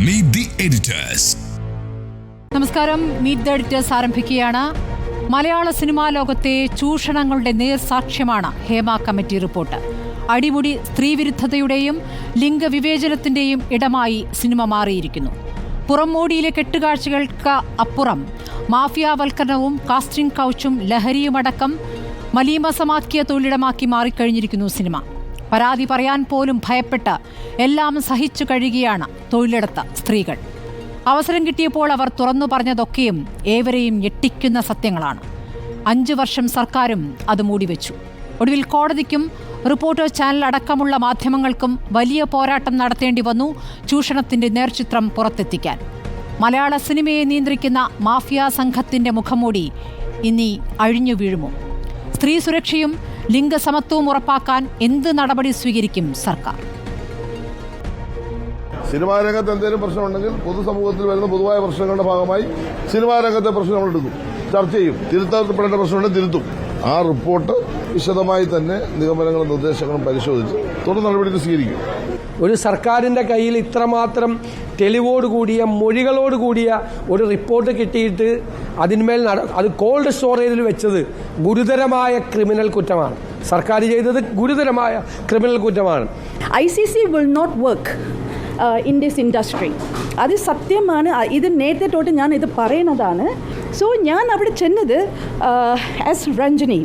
Meet the Editors. നമസ്കാരം. Meet the editors ആരംഭിക്കുകയാണ്. മലയാള cinema ലോകത്തെ ചൂഷണങ്ങളുടെ നേർസാക്ഷ്യമാണ് ഹേമ കമ്മിറ്റി റിപ്പോർട്ട്. അടിമുടി സ്ത്രീവിരുദ്ധതയുടെയും ലിംഗവിവേചനത്തിന്റെയും ഇടമായി സിനിമ മാറിയിരിക്കുന്നു. പുറംമോടിയിലെ കെട്ടുകാഴ്ചകൾക്ക് അപ്പുറം മാഫിയാവൽക്കരണവും കാസ്റ്റിംഗ് കൗച്ചും ലഹരിയുമടക്കം മലീമസമാക്കിയ തൊഴിലിടമാക്കി മാറിക്കഴിഞ്ഞിരിക്കുന്നു സിനിമ. പരാതി പറയാൻ പോലും ഭയപ്പെട്ട് എല്ലാം സഹിച്ചു കഴിയുകയാണ് തൊഴിലിടത്ത സ്ത്രീകൾ. അവസരം കിട്ടിയപ്പോൾ അവർ തുറന്നു പറഞ്ഞതൊക്കെയും ഏവരെയും ഞെട്ടിക്കുന്ന സത്യങ്ങളാണ്. 5 വർഷം സർക്കാരും അത് മൂടിവെച്ചു. ഒടുവിൽ കോടതിക്കും റിപ്പോർട്ടർ ചാനൽ അടക്കമുള്ള മാധ്യമങ്ങൾക്കും വലിയ പോരാട്ടം നടത്തേണ്ടി വന്നു ചൂഷണത്തിന്റെ നേർചിത്രം പുറത്തെത്തിക്കാൻ. മലയാള സിനിമയെ നിയന്ത്രിക്കുന്ന മാഫിയ സംഘത്തിന്റെ മുഖംമൂടി ഇനി അഴിഞ്ഞു വീഴുമോ? സ്ത്രീ സുരക്ഷയും ലിംഗസമത്വവും ഉറപ്പാക്കാൻ എന്ത് നടപടി സ്വീകരിക്കും സർക്കാർ? സിനിമാ രംഗത്ത് എന്തെങ്കിലും പ്രശ്നമുണ്ടെങ്കിൽ പൊതുസമൂഹത്തിൽ വരുന്ന പൊതുവായ പ്രശ്നങ്ങളുടെ ഭാഗമായി സിനിമാ രംഗത്തെ പ്രശ്നം നമ്മൾ എടുക്കും, ചർച്ച ചെയ്യും. തിരുത്തപ്പെടേണ്ട പ്രശ്നമുണ്ടെങ്കിൽ തിരുത്തും. ആ റിപ്പോർട്ട് വിശദമായി തന്നെ നിഗമനങ്ങളും നിർദ്ദേശങ്ങളും പരിശോധിച്ച് തുടർ നടപടി സ്വീകരിക്കും. ഒരു സർക്കാരിൻ്റെ കയ്യിൽ ഇത്രമാത്രം തെളിവോടുകൂടിയ മൊഴികളോടുകൂടിയ ഒരു റിപ്പോർട്ട് കിട്ടിയിട്ട് അതിന്മേൽ അത് കോൾഡ് സ്റ്റോറേജിൽ വെച്ചത് ഗുരുതരമായ ക്രിമിനൽ കുറ്റമാണ്. സർക്കാർ ചെയ്തത് ഗുരുതരമായ ക്രിമിനൽ കുറ്റമാണ്. ICC will not work in this industry. അത് സത്യമാണ്. ഇത് നേരത്തെ തൊട്ട് ഞാൻ ഇത് പറയുന്നതാണ്. സോ ഞാൻ അവിടെ ചെന്നത് ആസ് രഞ്ജനി,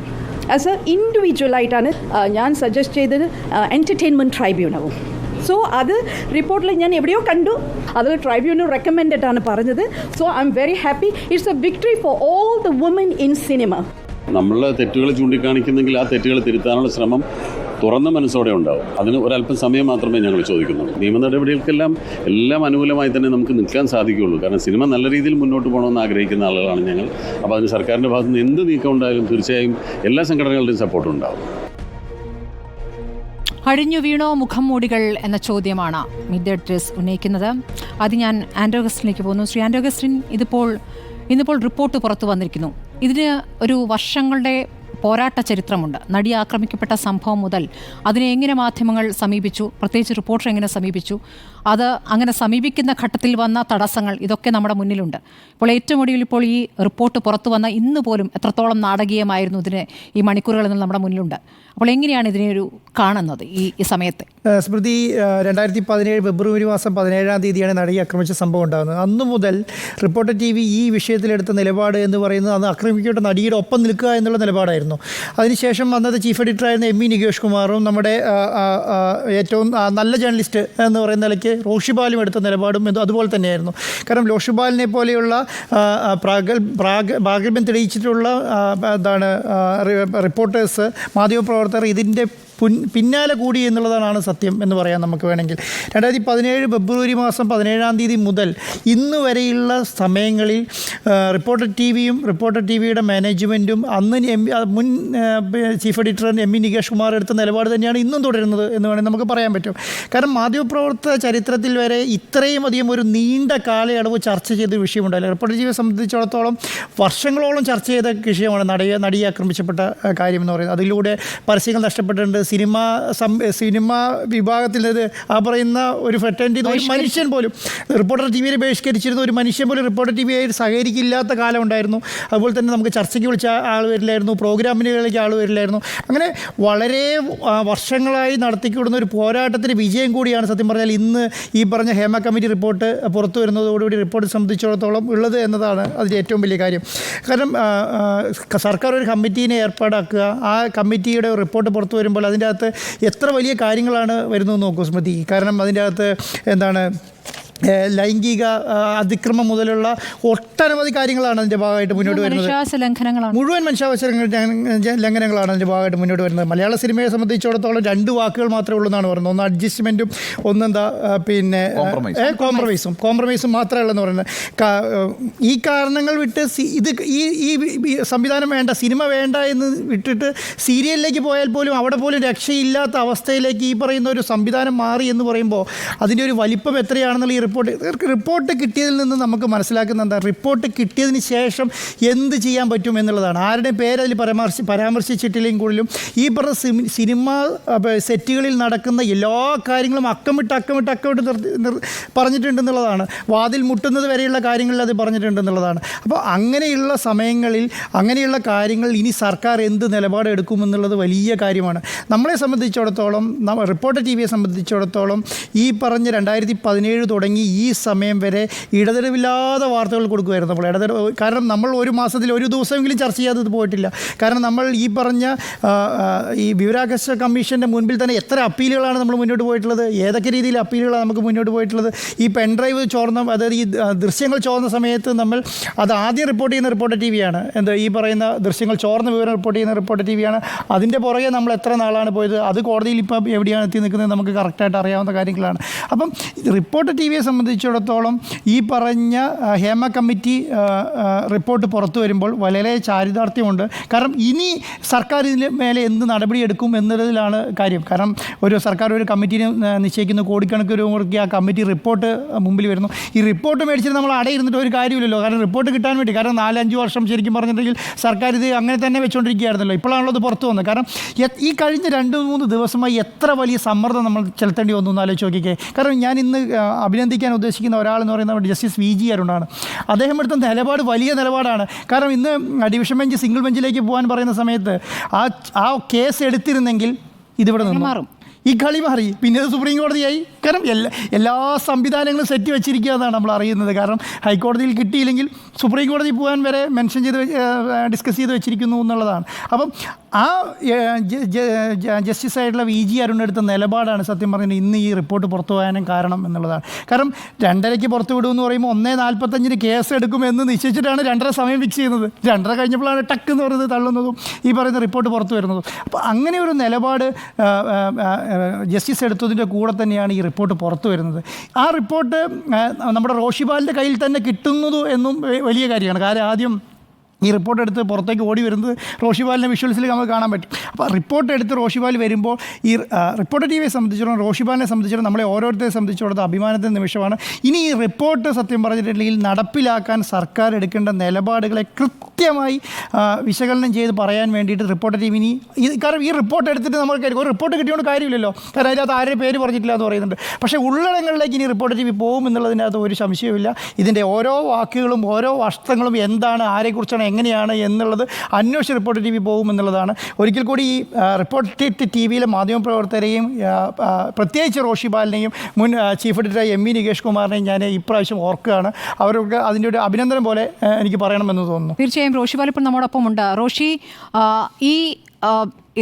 ആസ് എ ഇൻഡിവിജ്വലായിട്ടാണ് ഞാൻ സജസ്റ്റ് ചെയ്തത് എൻ്റർടൈൻമെൻറ്റ് ട്രൈബ്യൂണലും. സോ അത് റിപ്പോർട്ടിൽ ഞാൻ എവിടെയോ കണ്ടു, അത് ട്രൈബ്യൂണൽ റെക്കമെൻഡഡ് ആണ് പറഞ്ഞത്. So I'm very happy. It's a victory for all the woman in cinema. നമ്മൾ തെറ്റുകൾ ചൂണ്ടിക്കാണിക്കുന്നെങ്കിൽ ആ തെറ്റുകൾ തിരുത്താനുള്ള ശ്രമം തുറന്ന മനസ്സോടെ ഉണ്ടാവും. അതിന് ഒരല്പം സമയം മാത്രമേ ഞങ്ങൾ ചോദിക്കുന്നുള്ളൂ. നിയമ നടപടികൾക്കെല്ലാം അനുകൂലമായി തന്നെ നമുക്ക് നിൽക്കാൻ സാധിക്കുകയുള്ളൂ. കാരണം സിനിമ നല്ല രീതിയിൽ മുന്നോട്ട് പോകണമെന്ന് ആഗ്രഹിക്കുന്ന ആളുകളാണ് ഞങ്ങൾ. അപ്പോൾ അതിന് സർക്കാരിൻ്റെ ഭാഗത്ത് നിന്ന് എന്ത് നീക്കം ഉണ്ടായാലും തീർച്ചയായും എല്ലാ സംഘടനകളുടെയും സപ്പോർട്ട് ഉണ്ടാവും. അഴിഞ്ഞു വീണോ മുഖം മൂടികൾ എന്ന ചോദ്യമാണ് മീറ്റ് ദ എഡിറ്റേഴ്സ് ഉന്നയിക്കുന്നത്. അത് ഞാൻ ആൻഡ്രോ അഗസ്റ്റിനിലേക്ക് പോകുന്നു. ശ്രീ ആൻഡ്രോ അഗസ്റ്റിൻ, ഇന്നിപ്പോൾ റിപ്പോർട്ട് പുറത്തു വന്നിരിക്കുന്നു. ഇതിന് ഒരു വർഷങ്ങളുടെ പോരാട്ട ചരിത്രമുണ്ട്. നടി ആക്രമിക്കപ്പെട്ട സംഭവം മുതൽ അതിനെ എങ്ങനെ മാധ്യമങ്ങൾ സമീപിച്ചു, പ്രത്യേകിച്ച് റിപ്പോർട്ടർ എങ്ങനെ സമീപിച്ചു, അത് അങ്ങനെ സമീപിക്കുന്ന ഘട്ടത്തിൽ വന്ന തടസ്സങ്ങൾ, ഇതൊക്കെ നമ്മുടെ മുന്നിലുണ്ട്. ഇപ്പോൾ ഏറ്റവും ഒടുവിൽ ഇപ്പോൾ ഈ റിപ്പോർട്ട് പുറത്തു വന്ന ഇന്ന് പോലും എത്രത്തോളം നാടകീയമായിരുന്നു ഇതിന് ഈ മണിക്കൂറുകൾ എന്ന് നമ്മുടെ മുന്നിലുണ്ട്. അപ്പോൾ എങ്ങനെയാണ് ഇതിനെ ഒരു കാണുന്നത് ഈ സമയത്ത്? സ്മൃതി, 2017 ഫെബ്രുവരി മാസം 17-ാം തീയതിയാണ് നടിയെ ആക്രമിച്ച സംഭവം ഉണ്ടാകുന്നത്. അന്നു മുതൽ റിപ്പോർട്ടർ TV ഈ വിഷയത്തിലെടുത്ത നിലപാട് എന്ന് പറയുന്നത് അന്ന് ആക്രമിക്കപ്പെട്ട നടിയുടെ ഒപ്പം നിൽക്കുക എന്നുള്ള നിലപാടായിരുന്നു. അതിനുശേഷം വന്നത് ചീഫ് എഡിറ്ററായിരുന്ന ME നികേഷ് കുമാറും നമ്മുടെ ഏറ്റവും നല്ല ജേർണലിസ്റ്റ് എന്ന് പറയുന്ന നിലയ്ക്ക് റോഷിബാലും എടുത്ത നിലപാടും അതുപോലെ തന്നെയായിരുന്നു. കാരണം റോഷിബാലിനെ പോലെയുള്ള പ്രാഗൽഭ്യം തെളിയിച്ചിട്ടുള്ള റിപ്പോർട്ടേഴ്സ്, മാധ്യമപ്രവർത്തകർ ഇതിൻ്റെ പിന്നാലെ കൂടി എന്നുള്ളതാണ് സത്യം എന്ന് പറയാം നമുക്ക് വേണമെങ്കിൽ. 2017 ഫെബ്രുവരി മാസം 17-ാം തീയതി മുതൽ ഇന്ന് വരെയുള്ള സമയങ്ങളിൽ റിപ്പോർട്ടർ TVയും റിപ്പോർട്ടർ TVയുടെ മാനേജ്മെൻറ്റും അന്ന് മുൻ chief editor ME Nikesh Kumar എടുത്ത നിലപാട് തന്നെയാണ് ഇന്നും തുടരുന്നത് എന്ന് വേണമെങ്കിൽ നമുക്ക് പറയാൻ പറ്റും. കാരണം മാധ്യമപ്രവർത്തക ചരിത്രത്തിൽ വരെ ഇത്രയും അധികം ഒരു നീണ്ട കാലയളവ് ചർച്ച ചെയ്ത വിഷയമുണ്ടായില്ല. റിപ്പോർട്ടർ TVയെ സംബന്ധിച്ചിടത്തോളം വർഷങ്ങളോളം ചർച്ച ചെയ്ത വിഷയമാണ് നടിയെ ആക്രമിച്ചപ്പെട്ട കാര്യം എന്ന് പറയുന്നത്. അതിലൂടെ പരസ്യങ്ങൾ നഷ്ടപ്പെട്ടിട്ടുണ്ട്. സിനിമ വിഭാഗത്തിൽ ആ പറയുന്ന ഒരു ഫ്രട്ടേണിറ്റി ഒരു മനുഷ്യൻ പോലും റിപ്പോർട്ടർ TVയെ ബഹിഷ്കരിച്ചിരുന്ന ഒരു മനുഷ്യൻ പോലും റിപ്പോർട്ടർ TVയായിട്ട് സഹകരിക്കില്ലാത്ത കാലം ഉണ്ടായിരുന്നു. അതുപോലെ തന്നെ നമുക്ക് ചർച്ചയ്ക്ക് വിളിച്ച ആൾ വരില്ലായിരുന്നു, പ്രോഗ്രാമിനുകളിലേക്ക് ആൾ വരില്ലായിരുന്നു. അങ്ങനെ വളരെ വർഷങ്ങളായി നടത്തിക്കൊടുന്ന ഒരു പോരാട്ടത്തിൻ്റെ വിജയം കൂടിയാണ് സത്യം പറഞ്ഞാൽ ഇന്ന് ഈ പറഞ്ഞ ഹേമ കമ്മിറ്റി റിപ്പോർട്ട് പുറത്തു വരുന്നതോടുകൂടി റിപ്പോർട്ട് സംബന്ധിച്ചിടത്തോളം ഉള്ളത് എന്നതാണ് അതിൻ്റെ ഏറ്റവും വലിയ കാര്യം. കാരണം സർക്കാർ ഒരു കമ്മിറ്റീനെ ഏർപ്പാടാക്കുക, ആ കമ്മിറ്റിയുടെ റിപ്പോർട്ട് പുറത്തു വരുമ്പോൾ അതിൻ്റെ അകത്ത് എത്ര വലിയ കാര്യങ്ങളാണ് വരുന്നതെന്ന് നോക്കൂ സ്മൃതി. കാരണം അതിൻ്റെ അകത്ത് ലൈംഗിക അതിക്രമം മുതലുള്ള ഒട്ടനവധി കാര്യങ്ങളാണ് അതിൻ്റെ ഭാഗമായിട്ട് മുന്നോട്ട് വരുന്നത്. മുഴുവൻ മനുഷ്യാവകാശ ലംഘനങ്ങളാണ് അതിൻ്റെ ഭാഗമായിട്ട് മുന്നോട്ട് വരുന്നത്. മലയാള സിനിമയെ സംബന്ധിച്ചിടത്തോളം 2 വാക്കുകൾ മാത്രമേ ഉള്ളൂ എന്നാണ് പറയുന്നത്. ഒന്ന് അഡ്ജസ്റ്റ്മെൻറ്റും, ഒന്നെന്താ പിന്നെ കോംപ്രമൈസും മാത്രമേ ഉള്ളൂ എന്ന് പറയുന്നത്. ഈ കാരണങ്ങൾ വിട്ട് ഈ സംവിധാനം വേണ്ട, സിനിമ വേണ്ട എന്ന് വിട്ടിട്ട് സീരിയലിലേക്ക് പോയാൽ പോലും അവിടെ പോലും രക്ഷയില്ലാത്ത അവസ്ഥയിലേക്ക് ഈ പറയുന്ന ഒരു സംവിധാനം മാറി എന്ന് പറയുമ്പോൾ അതിൻ്റെ ഒരു വലിപ്പം എത്രയാണെന്നുള്ള ഈ റിപ്പോർട്ട് കിട്ടിയതിൽ നിന്ന് നമുക്ക് മനസ്സിലാക്കുന്ന എന്താ, റിപ്പോർട്ട് കിട്ടിയതിന് ശേഷം എന്ത് ചെയ്യാൻ പറ്റും എന്നുള്ളതാണ്. ആരുടെയും പേരതിൽ പരാമർശിച്ചിട്ടില്ലെങ്കിൽ കൂടിയും ഈ പറഞ്ഞ സിനിമ സെറ്റുകളിൽ നടക്കുന്ന എല്ലാ കാര്യങ്ങളും അക്കമിട്ട് പറഞ്ഞിട്ടുണ്ടെന്നുള്ളതാണ്. വാതിൽ മുട്ടുന്നത് വരെയുള്ള കാര്യങ്ങളിൽ അത് പറഞ്ഞിട്ടുണ്ടെന്നുള്ളതാണ്. അപ്പോൾ അങ്ങനെയുള്ള സമയങ്ങളിൽ അങ്ങനെയുള്ള കാര്യങ്ങൾ ഇനി സർക്കാർ എന്ത് നിലപാടെടുക്കുമെന്നുള്ളത് വലിയ കാര്യമാണ്. നമ്മളെ സംബന്ധിച്ചിടത്തോളം, റിപ്പോർട്ടർ ടിവിയെ സംബന്ധിച്ചിടത്തോളം ഈ പറഞ്ഞ 2017 തുടങ്ങി ഈ സമയം വരെ ഇടതടവില്ലാതെ വാർത്തകൾ കൊടുക്കുമായിരുന്നു. നമ്മൾ കാരണം നമ്മൾ ഒരു മാസത്തിൽ ഒരു ദിവസമെങ്കിലും ചർച്ച ചെയ്യാതെ പോയിട്ടില്ല. കാരണം നമ്മൾ ഈ പറഞ്ഞ ഈ വിവരാവകാശ കമ്മീഷൻ്റെ മുൻപിൽ തന്നെ എത്ര അപ്പീലുകളാണ് നമ്മൾ മുന്നോട്ട് പോയിട്ടുള്ളത്, ഏതൊക്കെ രീതിയിൽ അപ്പീലുകളാണ് നമുക്ക് മുന്നോട്ട് പോയിട്ടുള്ളത്. ഈ പെൻഡ്രൈവ് ചോർന്ന, അതായത് ഈ ദൃശ്യങ്ങൾ ചോർന്ന സമയത്ത് നമ്മൾ അത് ആദ്യം റിപ്പോർട്ട് ചെയ്യുന്ന റിപ്പോർട്ടർ ടി വിയാണ്. ഈ പറയുന്ന ദൃശ്യങ്ങൾ ചോർന്ന വിവരം റിപ്പോർട്ട് ചെയ്യുന്ന റിപ്പോർട്ടർ ടി വിയാണ്. അതിൻ്റെ പുറകെ നമ്മൾ എത്ര നാളാണ് പോയത്, അത് കോടതിയിൽ ഇപ്പം എവിടെയാണ് എത്തി നിൽക്കുന്നത് നമുക്ക് കറക്റ്റായിട്ട് അറിയാവുന്ന കാര്യങ്ങളാണ്. അപ്പം റിപ്പോർട്ടർ ടി വിയെ സംബന്ധിച്ചിടത്തോളം ഈ പറഞ്ഞ ഹേമ കമ്മിറ്റി റിപ്പോർട്ട് പുറത്തു വരുമ്പോൾ വളരെ ചാരിതാർത്ഥ്യമുണ്ട്. കാരണം ഇനി സർക്കാർ ഇതിന് മേലെ എന്ത് നടപടിയെടുക്കും എന്നതിലാണ് കാര്യം. കാരണം സർക്കാർ ഒരു കമ്മിറ്റിനെ നിശ്ചയിക്കുന്ന കോടിക്കണക്കിന് രൂപ മുടക്കി ആ കമ്മിറ്റി റിപ്പോർട്ട് മുമ്പിൽ വരുന്നു. ഈ റിപ്പോർട്ട് മേടിച്ചിട്ട് നമ്മൾ അടയിരുന്നിട്ട് ഒരു കാര്യമില്ലല്ലോ. കാരണം റിപ്പോർട്ട് കിട്ടാൻ വേണ്ടി, കാരണം 4-5 വർഷം ശരിക്കും പറഞ്ഞിട്ടുണ്ടെങ്കിൽ സർക്കാർ ഇത് അങ്ങനെ തന്നെ വെച്ചുകൊണ്ടിരിക്കുകയായിരുന്നല്ലോ. ഇപ്പോഴാണല്ലോ അത് പുറത്തു വന്നത്. കാരണം ഈ കഴിഞ്ഞ 2-3 ദിവസമായി എത്ര വലിയ സമ്മർദ്ദം നമ്മൾ ചെലുത്തേണ്ടി വന്നു എന്ന് ആലോചിച്ച് നോക്കിക്കേ. കാരണം ഞാൻ ഇന്ന് അഭിനന്ദിക്കാൻ ഉദ്ദേശിക്കുന്ന ഒരാളെന്ന് പറയുന്നത് ജസ്റ്റിസ് VG അരുണാണ്. അദ്ദേഹം എടുത്ത നിലപാട് വലിയ നിലപാടാണ്. കാരണം ഇന്ന് ഡിവിഷൻ ബെഞ്ച് സിംഗിൾ ബെഞ്ചിലേക്ക് പോകാൻ പറയുന്ന സമയത്ത് ആ കേസ് എടുത്തിരുന്നെങ്കിൽ ഇതിവിടെ നിന്ന് മാറും, ഈ കളി മാറി, പിന്നെ അത് സുപ്രീം കോടതിയായി. കാരണം എല്ലാ സംവിധാനങ്ങളും സെറ്റ് വെച്ചിരിക്കുക എന്നാണ് നമ്മൾ അറിയുന്നത്. കാരണം ഹൈക്കോടതിയിൽ കിട്ടിയില്ലെങ്കിൽ സുപ്രീം കോടതി പോകാൻ വരെ മെൻഷൻ ചെയ്ത് ഡിസ്കസ് ചെയ്ത് വെച്ചിരിക്കുന്നു എന്നുള്ളതാണ്. അപ്പം ആ ജസ്റ്റിസായിട്ടുള്ള VG അരുണെടുത്ത നിലപാടാണ് സത്യം പറഞ്ഞാൽ ഇന്ന് ഈ റിപ്പോർട്ട് പുറത്തു പോകാനും കാരണം എന്നുള്ളതാണ്. കാരണം 2:30 പുറത്തു വിടുമെന്ന് പറയുമ്പോൾ 1:45 കേസ് എടുക്കുമെന്ന് നിശ്ചയിച്ചിട്ടാണ് 2:30 സമയം ഫിക്സ് ചെയ്യുന്നത്. 2:30 കഴിഞ്ഞപ്പോഴാണ് ടക്ക് എന്ന് പറയുന്നത് തള്ളുന്നതും ഈ പറയുന്ന റിപ്പോർട്ട് പുറത്തു വരുന്നതും. അപ്പോൾ അങ്ങനെ ഒരു നിലപാട് ജസ്റ്റിസ് എടുത്തതിൻ്റെ കൂടെ തന്നെയാണ് ഈ റിപ്പോർട്ട് പുറത്തു വരുന്നത്. ആ റിപ്പോർട്ട് നമ്മുടെ റോഷിപാലിൻ്റെ കയ്യിൽ തന്നെ കിട്ടുന്നത് എന്നും വലിയ കാര്യമാണ്. കാരണം ആദ്യം ഈ റിപ്പോർട്ട് എടുത്ത് പുറത്തേക്ക് ഓടി വരുന്നത് റോഷിപാലിൻ്റെ വിഷ്വൽസിൽ നമുക്ക് കാണാൻ പറ്റും. അപ്പോൾ റിപ്പോർട്ട് എടുത്ത് റോഷിപാൽ വരുമ്പോൾ ഈ റിപ്പോർട്ടർ ടിവിയെ സംബന്ധിച്ചിടത്തോളം, റോഷിപാലിനെ സംബന്ധിച്ചിടത്തോളം, നമ്മളെ ഓരോരുത്തരെ സംബന്ധിച്ചിടത്തോളം അഭിമാനത്തിൻ്റെ നിമിഷമാണ്. ഇനി ഈ റിപ്പോർട്ട് സത്യം പറഞ്ഞിട്ടുണ്ടെങ്കിൽ നടപ്പിലാക്കാൻ സർക്കാർ എടുക്കേണ്ട നിലപാടുകളെ കൃത്യമായി വിശകലനം ചെയ്ത് പറയാൻ വേണ്ടിയിട്ട് റിപ്പോർട്ടർ ടി വിനി, കാരണം ഈ റിപ്പോർട്ട് എടുത്തിട്ട് നമുക്ക് ഒരു റിപ്പോർട്ട് കിട്ടിയോണ്ട് കാര്യമില്ലല്ലോ. കാരണം അതിനകത്ത് ആരുടെ പേര് പറഞ്ഞിട്ടില്ല എന്ന് പറയുന്നുണ്ട്. പക്ഷേ ഉള്ളടങ്ങളിലേക്ക് ഇനി റിപ്പോർട്ടർ ടി വി പോകും എന്നുള്ളതിനകത്ത് ഒരു സംശയവുമില്ല. ഇതിൻ്റെ ഓരോ വാക്കുകളും ഓരോ വസ്ത്രങ്ങളും എന്താണ്, ആരെക്കുറിച്ചാണ്, എങ്ങനെയാണ് എന്നുള്ളത് അന്വേഷിച്ച് റിപ്പോർട്ടർ ടി വി പോകും എന്നുള്ളതാണ്. ഒരിക്കൽ കൂടി ഈ റിപ്പോർട്ടർ ടി വിയിലെ മാധ്യമപ്രവർത്തകരെയും പ്രത്യേകിച്ച് റോഷിപാലിനെയും മുൻ ചീഫ് എഡിറ്റർ MV നികേഷ് കുമാറിനെയും ഞാൻ ഇപ്രാവശ്യം ഓർക്കുകയാണ്. അവർക്ക് അതിൻ്റെ ഒരു അഭിനന്ദനം പോലെ എനിക്ക് പറയണമെന്ന് തോന്നുന്നു. തീർച്ചയായും റോഷിപാൽ ഇപ്പോൾ നമ്മോടൊപ്പം ഉണ്ട്. റോഷി, ഈ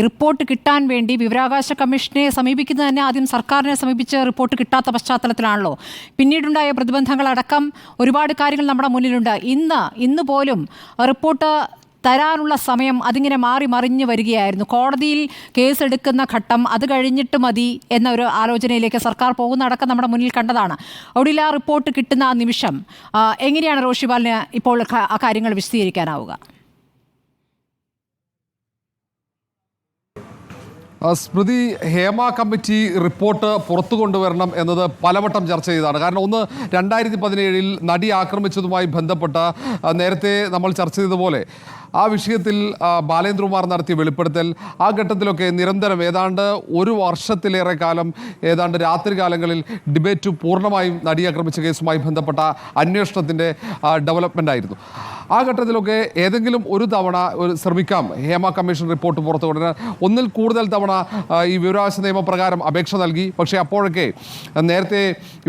റിപ്പോർട്ട് കിട്ടാൻ വേണ്ടി വിവരാവകാശ കമ്മീഷനെ സമീപിക്കുന്നത് തന്നെ ആദ്യം സർക്കാരിനെ സമീപിച്ച് റിപ്പോർട്ട് കിട്ടാത്ത പശ്ചാത്തലത്തിലാണല്ലോ. പിന്നീടുണ്ടായ പ്രതിബന്ധങ്ങളടക്കം ഒരുപാട് കാര്യങ്ങൾ നമ്മുടെ മുന്നിലുണ്ട്. ഇന്ന് പോലും റിപ്പോർട്ട് തരാനുള്ള സമയം അതിങ്ങനെ മാറി മറിഞ്ഞു വരികയായിരുന്നു. കോടതിയിൽ കേസെടുക്കുന്ന ഘട്ടം അത് കഴിഞ്ഞിട്ട് മതി എന്ന ഒരു ആലോചനയിലേക്ക് സർക്കാർ പോകുന്നതടക്കം നമ്മുടെ മുന്നിൽ കണ്ടതാണ്. ഒടുവിൽ ആ റിപ്പോർട്ട് കിട്ടുന്ന ആ നിമിഷം എങ്ങനെയാണ് റോഷിപാലിന് ഇപ്പോൾ ആ കാര്യങ്ങൾ വിശദീകരിക്കാനാവുക? സ്മൃതി, ഹേമ കമ്മിറ്റി റിപ്പോർട്ട് പുറത്തു കൊണ്ടുവരണം എന്നത് പലവട്ടം ചർച്ച ചെയ്തതാണ്. കാരണം ഒന്ന്, 2017 നടി ആക്രമിച്ചതുമായി ബന്ധപ്പെട്ട നേരത്തെ നമ്മൾ ചർച്ച ചെയ്തതുപോലെ ആ വിഷയത്തിൽ ബാലേന്ദ്രകുമാർ നടത്തിയ വെളിപ്പെടുത്തൽ, ആ ഘട്ടത്തിലൊക്കെ നിരന്തരം ഏതാണ്ട് 1 വർഷത്തിലേറെ കാലം ഏതാണ്ട് രാത്രികാലങ്ങളിൽ ഡിബേറ്റ് പൂർണ്ണമായും നടി ആക്രമിച്ച കേസുമായി ബന്ധപ്പെട്ട അന്വേഷണത്തിൻ്റെ ഡെവലപ്മെൻ്റ് ആയിരുന്നു. ആ ഘട്ടത്തിലൊക്കെ ഏതെങ്കിലും ഒരു തവണ ശ്രമിക്കാം ഹേമ കമ്മീഷൻ റിപ്പോർട്ട് പുറത്തു കൊണ്ടുവരാൻ. ഒന്നിൽ കൂടുതൽ തവണ ഈ വിവരാവകാശ നിയമപ്രകാരം അപേക്ഷ നൽകി. പക്ഷേ അപ്പോഴൊക്കെ നേരത്തെ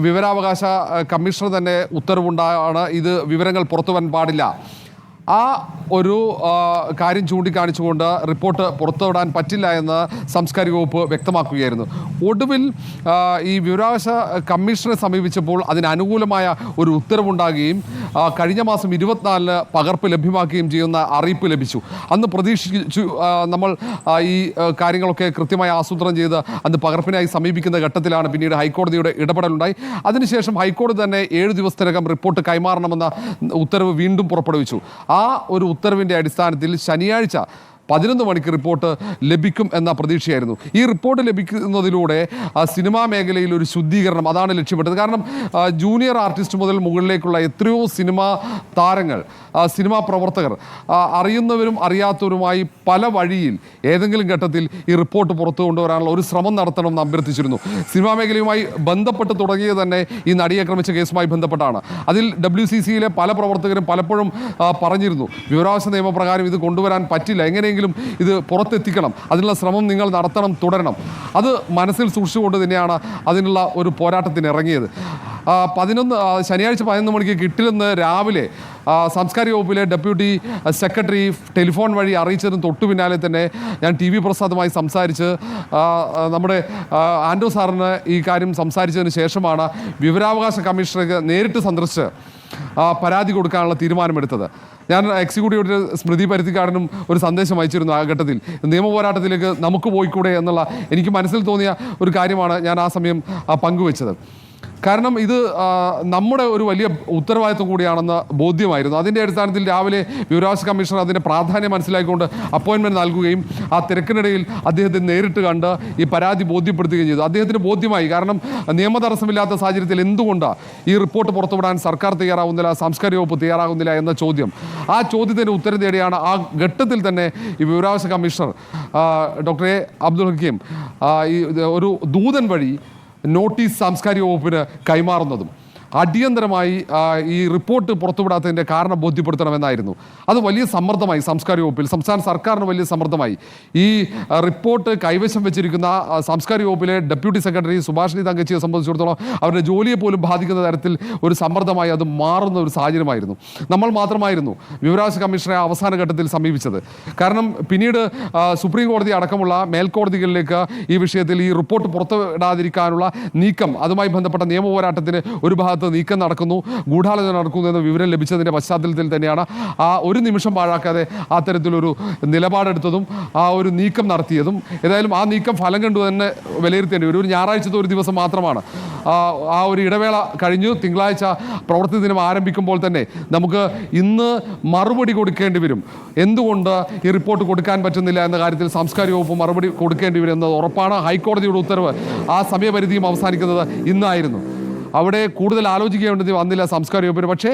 വിവരാവകാശ കമ്മീഷണർ തന്നെ ഉത്തരവുണ്ടാണ് ഇത് വിവരങ്ങൾ പുറത്തു വരാൻ പാടില്ല. ആ ഒരു കാര്യം ചൂണ്ടിക്കാണിച്ചുകൊണ്ട് റിപ്പോർട്ട് പുറത്തുവിടാൻ പറ്റില്ല എന്ന് സാംസ്കാരിക വകുപ്പ് വ്യക്തമാക്കുകയായിരുന്നു. ഒടുവിൽ ഈ വിവരാവകാശ കമ്മീഷനെ സമീപിച്ചപ്പോൾ അതിന് അനുകൂലമായ ഒരു ഉത്തരവുണ്ടാകുകയും കഴിഞ്ഞ മാസം 24-ന് പകർപ്പ് ലഭ്യമാക്കുകയും ചെയ്യുന്ന അറിയിപ്പ് ലഭിച്ചു. അന്ന് പ്രതീക്ഷിച്ചു നമ്മൾ ഈ കാര്യങ്ങളൊക്കെ കൃത്യമായി ആസൂത്രണം ചെയ്ത് അന്ന് പകർപ്പിനായി സമീപിക്കുന്ന ഘട്ടത്തിലാണ് പിന്നീട് ഹൈക്കോടതിയുടെ ഇടപെടലുണ്ടായി. അതിനുശേഷം ഹൈക്കോടതി തന്നെ 7 ദിവസത്തിനകം റിപ്പോർട്ട് കൈമാറണമെന്ന ഉത്തരവ് വീണ്ടും പുറപ്പെടുവിച്ചു. ആ ഒരു ഉത്തരവിൻ്റെ അടിസ്ഥാനത്തിൽ ശനിയാഴ്ച 11 മണിക്ക് റിപ്പോർട്ട് ലഭിക്കും എന്ന പ്രതീക്ഷയായിരുന്നു. ഈ റിപ്പോർട്ട് ലഭിക്കുന്നതിലൂടെ സിനിമാ മേഖലയിൽ ഒരു ശുദ്ധീകരണം അതാണ് ലക്ഷ്യമിട്ടത്. കാരണം ജൂനിയർ ആർട്ടിസ്റ്റ് മുതൽ മുകളിലേക്കുള്ള എത്രയോ സിനിമാ താരങ്ങൾ, സിനിമാ പ്രവർത്തകർ അറിയുന്നവരും അറിയാത്തവരുമായി പല വഴിയിൽ ഏതെങ്കിലും ഘട്ടത്തിൽ ഈ റിപ്പോർട്ട് പുറത്തു കൊണ്ടുവരാനുള്ള ഒരു ശ്രമം നടത്തണമെന്ന് അഭ്യർത്ഥിച്ചിരുന്നു. സിനിമാ മേഖലയുമായി ബന്ധപ്പെട്ട് തുടങ്ങിയത് തന്നെ ഈ നടിയെ ആക്രമിച്ച കേസുമായി ബന്ധപ്പെട്ടാണ്. അതിൽ WCCയിലെ പല പ്രവർത്തകരും പലപ്പോഴും പറഞ്ഞിരുന്നു, വിവരാവകാശ നിയമപ്രകാരം ഇത് കൊണ്ടുവരാൻ പറ്റില്ല, എങ്ങനെയെങ്കിലും ഇത് പുറത്തെത്തിക്കണം, അതിനുള്ള ശ്രമം നിങ്ങൾ നടത്തണം, തുടരണം. അത് മനസ്സിൽ സൂക്ഷിച്ചുകൊണ്ട് തന്നെയാണ് അതിനുള്ള ഒരു പോരാട്ടത്തിന് ഇറങ്ങിയത്. ശനിയാഴ്ച 11 മണിക്ക് കിട്ടില്ലെന്ന് രാവിലെ സാംസ്കാരിക വകുപ്പിലെ ഡെപ്യൂട്ടി സെക്രട്ടറി ടെലിഫോൺ വഴി അറിയിച്ചതിന് തൊട്ടു പിന്നാലെ തന്നെ ഞാൻ TV പ്രസാദുമായി സംസാരിച്ച് നമ്മുടെ ആൻഡോ സാറിന് ഈ കാര്യം സംസാരിച്ചതിന് ശേഷമാണ് വിവരാവകാശ കമ്മീഷണർക്ക് നേരിട്ട് സന്ദർശിച്ച് പരാതി കൊടുക്കാനുള്ള തീരുമാനമെടുത്തത്. ഞാൻ എക്സിക്യൂട്ടീവ് സ്മൃതി പരുത്തിക്കാരനും ഒരു സന്ദേശം അയച്ചിരുന്നു. ആ ഘട്ടത്തിൽ നിയമപോരാട്ടത്തിലേക്ക് നമുക്ക് പോയിക്കൂടെ എന്നുള്ള എനിക്ക് മനസ്സിൽ തോന്നിയ ഒരു കാര്യമാണ് ഞാൻ ആ സമയം പങ്കുവെച്ചത്. കാരണം ഇത് നമ്മുടെ ഒരു വലിയ ഉത്തരവാദിത്വം കൂടിയാണെന്ന് ബോധ്യമായിരുന്നു. അതിൻ്റെ അടിസ്ഥാനത്തിൽ രാവിലെ വിവരാവകാശ കമ്മീഷണർ അതിൻ്റെ പ്രാധാന്യം മനസ്സിലാക്കിക്കൊണ്ട് അപ്പോയിൻമെൻറ്റ് നൽകുകയും ആ തിരക്കിനിടയിൽ അദ്ദേഹത്തെ നേരിട്ട് കണ്ട് ഈ പരാതി ബോധ്യപ്പെടുത്തുകയും ചെയ്തു. അദ്ദേഹത്തിന് ബോധ്യമായി. കാരണം നിയമതടസ്സമില്ലാത്ത സാഹചര്യത്തിൽ എന്തുകൊണ്ടാണ് ഈ റിപ്പോർട്ട് പുറത്തുവിടാൻ സർക്കാർ തയ്യാറാകുന്നില്ല, സാംസ്കാരിക വകുപ്പ് തയ്യാറാകുന്നില്ല എന്ന ചോദ്യം, ആ ചോദ്യത്തിന് ഉത്തരം തേടിയാണ് ആ ഘട്ടത്തിൽ തന്നെ ഈ വിവരാവകാശ commissioner doctor A Abdul Hakeem ഈ ഒരു ദൂതൻ വഴി നോട്ടീസ് സാംസ്കാരിക വകുപ്പിന് കൈമാറുന്നതും അടിയന്തരമായി ഈ റിപ്പോർട്ട് പുറത്തുവിടാത്തതിൻ്റെ കാരണം ബോധ്യപ്പെടുത്തണമെന്നായിരുന്നു. അത് വലിയ സമ്മർദ്ദമായി സാംസ്കാരിക വകുപ്പിൽ, സംസ്ഥാന സർക്കാരിന് വലിയ സമ്മർദ്ദമായി. ഈ റിപ്പോർട്ട് കൈവശം വെച്ചിരിക്കുന്ന സാംസ്കാരിക വകുപ്പിലെ ഡെപ്യൂട്ടി സെക്രട്ടറി സുഭാഷിണി തങ്കച്ചിയെ സംബന്ധിച്ചിടത്തോളം അവരുടെ ജോലിയെ പോലും ബാധിക്കുന്ന തരത്തിൽ ഒരു സമ്മർദ്ദമായി അത് മാറുന്ന ഒരു സാഹചര്യമായിരുന്നു. നമ്മൾ മാത്രമായിരുന്നു വിവരാവകാശ കമ്മീഷനെ അവസാന ഘട്ടത്തിൽ സമീപിച്ചത്. കാരണം പിന്നീട് സുപ്രീം കോടതി അടക്കമുള്ള മേൽക്കോടതികളിലേക്ക് ഈ വിഷയത്തിൽ ഈ റിപ്പോർട്ട് പുറത്തുവിടാതിരിക്കാനുള്ള നീക്കം, അതുമായി ബന്ധപ്പെട്ട നിയമപോരാട്ടത്തിന് ഒരു ഭാഗത്ത് നീക്കം നടക്കുന്നു, ഗൂഢാലോചന നടക്കുന്നു എന്ന വിവരം ലഭിച്ചതിൻ്റെ പശ്ചാത്തലത്തിൽ തന്നെയാണ് ആ ഒരു നിമിഷം പാഴാക്കാതെ ആ തരത്തിലൊരു നിലപാടെടുത്തതും ആ ഒരു നീക്കം നടത്തിയതും. ഏതായാലും ആ നീക്കം ഫലം കണ്ടു തന്നെ വിലയിരുത്തേണ്ടി വരും. ഒരു ഞായറാഴ്ചത്തെ ഒരു ദിവസം മാത്രമാണ്. ആ ഒരു ഇടവേള കഴിഞ്ഞു തിങ്കളാഴ്ച പ്രവൃത്തി ദിനം ആരംഭിക്കുമ്പോൾ തന്നെ നമുക്ക് ഇന്ന് മറുപടി കൊടുക്കേണ്ടി വരും. എന്തുകൊണ്ട് ഈ റിപ്പോർട്ട് കൊടുക്കാൻ പറ്റുന്നില്ല എന്ന കാര്യത്തിൽ സാംസ്കാരിക വകുപ്പ് മറുപടി കൊടുക്കേണ്ടി വരും എന്നത് ഉറപ്പാണ്. ഹൈക്കോടതിയുടെ ഉത്തരവ്, ആ സമയപരിധിയും അവസാനിക്കുന്നത് ഇന്നായിരുന്നു. അവിടെ കൂടുതൽ ആലോചിക്കേണ്ടത് വന്നില്ല സാംസ്കാരിക വകുപ്പിന്. പക്ഷേ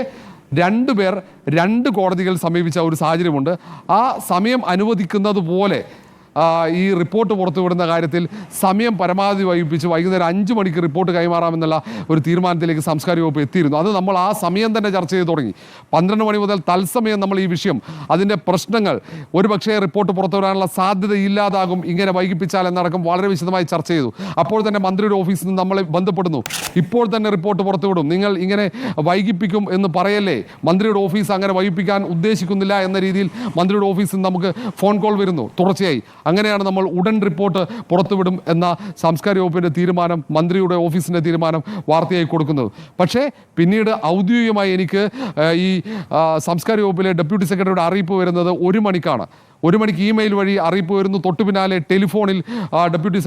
2 പേർ 2 കോടതികൾ സമീപിച്ച ഒരു സാഹചര്യമുണ്ട്. ആ സമയം അനുവദിക്കുന്നത് പോലെ ഈ റിപ്പോർട്ട് പുറത്തുവിടുന്ന കാര്യത്തിൽ സമയം പരമാവധി വൈകിപ്പിച്ച് വൈകുന്നേരം 5 മണിക്ക് റിപ്പോർട്ട് കൈമാറാമെന്നുള്ള ഒരു തീരുമാനത്തിലേക്ക് സാംസ്കാരിക വകുപ്പ് എത്തിയിരുന്നു. അത് നമ്മൾ ആ സമയം തന്നെ ചർച്ച ചെയ്ത് തുടങ്ങി. 12 മണി മുതൽ തത്സമയം നമ്മൾ ഈ വിഷയം, അതിൻ്റെ പ്രശ്നങ്ങൾ, ഒരുപക്ഷേ റിപ്പോർട്ട് പുറത്തുവിടാനുള്ള സാധ്യത ഇല്ലാതാകും ഇങ്ങനെ വൈകിപ്പിച്ചാൽ എന്നടക്കം വളരെ വിശദമായി ചർച്ച ചെയ്തു. അപ്പോൾ തന്നെ മന്ത്രിയുടെ ഓഫീസിൽ നിന്ന് നമ്മളെ ബന്ധപ്പെടുന്നു, ഇപ്പോൾ തന്നെ റിപ്പോർട്ട് പുറത്തുവിടും, നിങ്ങൾ ഇങ്ങനെ വൈകിപ്പിക്കും എന്ന് പറയല്ലേ, മന്ത്രിയുടെ ഓഫീസ് അങ്ങനെ വൈകിപ്പിക്കാൻ ഉദ്ദേശിക്കുന്നില്ല എന്ന രീതിയിൽ മന്ത്രിയുടെ ഓഫീസിൽ നിന്ന് നമുക്ക് ഫോൺ കോൾ വരുന്നു തുടർച്ചയായി. അങ്ങനെയാണ് നമ്മൾ ഉടൻ റിപ്പോർട്ട് പുറത്തുവിടും എന്ന സാംസ്കാരിക വകുപ്പിൻ്റെ തീരുമാനം, മന്ത്രിയുടെ ഓഫീസിൻ്റെ തീരുമാനം വാർത്തയായി കൊടുക്കുന്നത്. പക്ഷേ പിന്നീട് ഔദ്യോഗികമായി എനിക്ക് ഈ സാംസ്കാരിക വകുപ്പിലെ ഡെപ്യൂട്ടി സെക്രട്ടറിയുടെ അറിയിപ്പ് വരുന്നത് 1 മണിക്കാണ്. 1 മണിക്ക് ഇമെയിൽ വഴി അറിയിപ്പ് വരുന്നു. തൊട്ടു പിന്നാലെ ടെലിഫോണിൽ ഡെപ്യൂട്ടി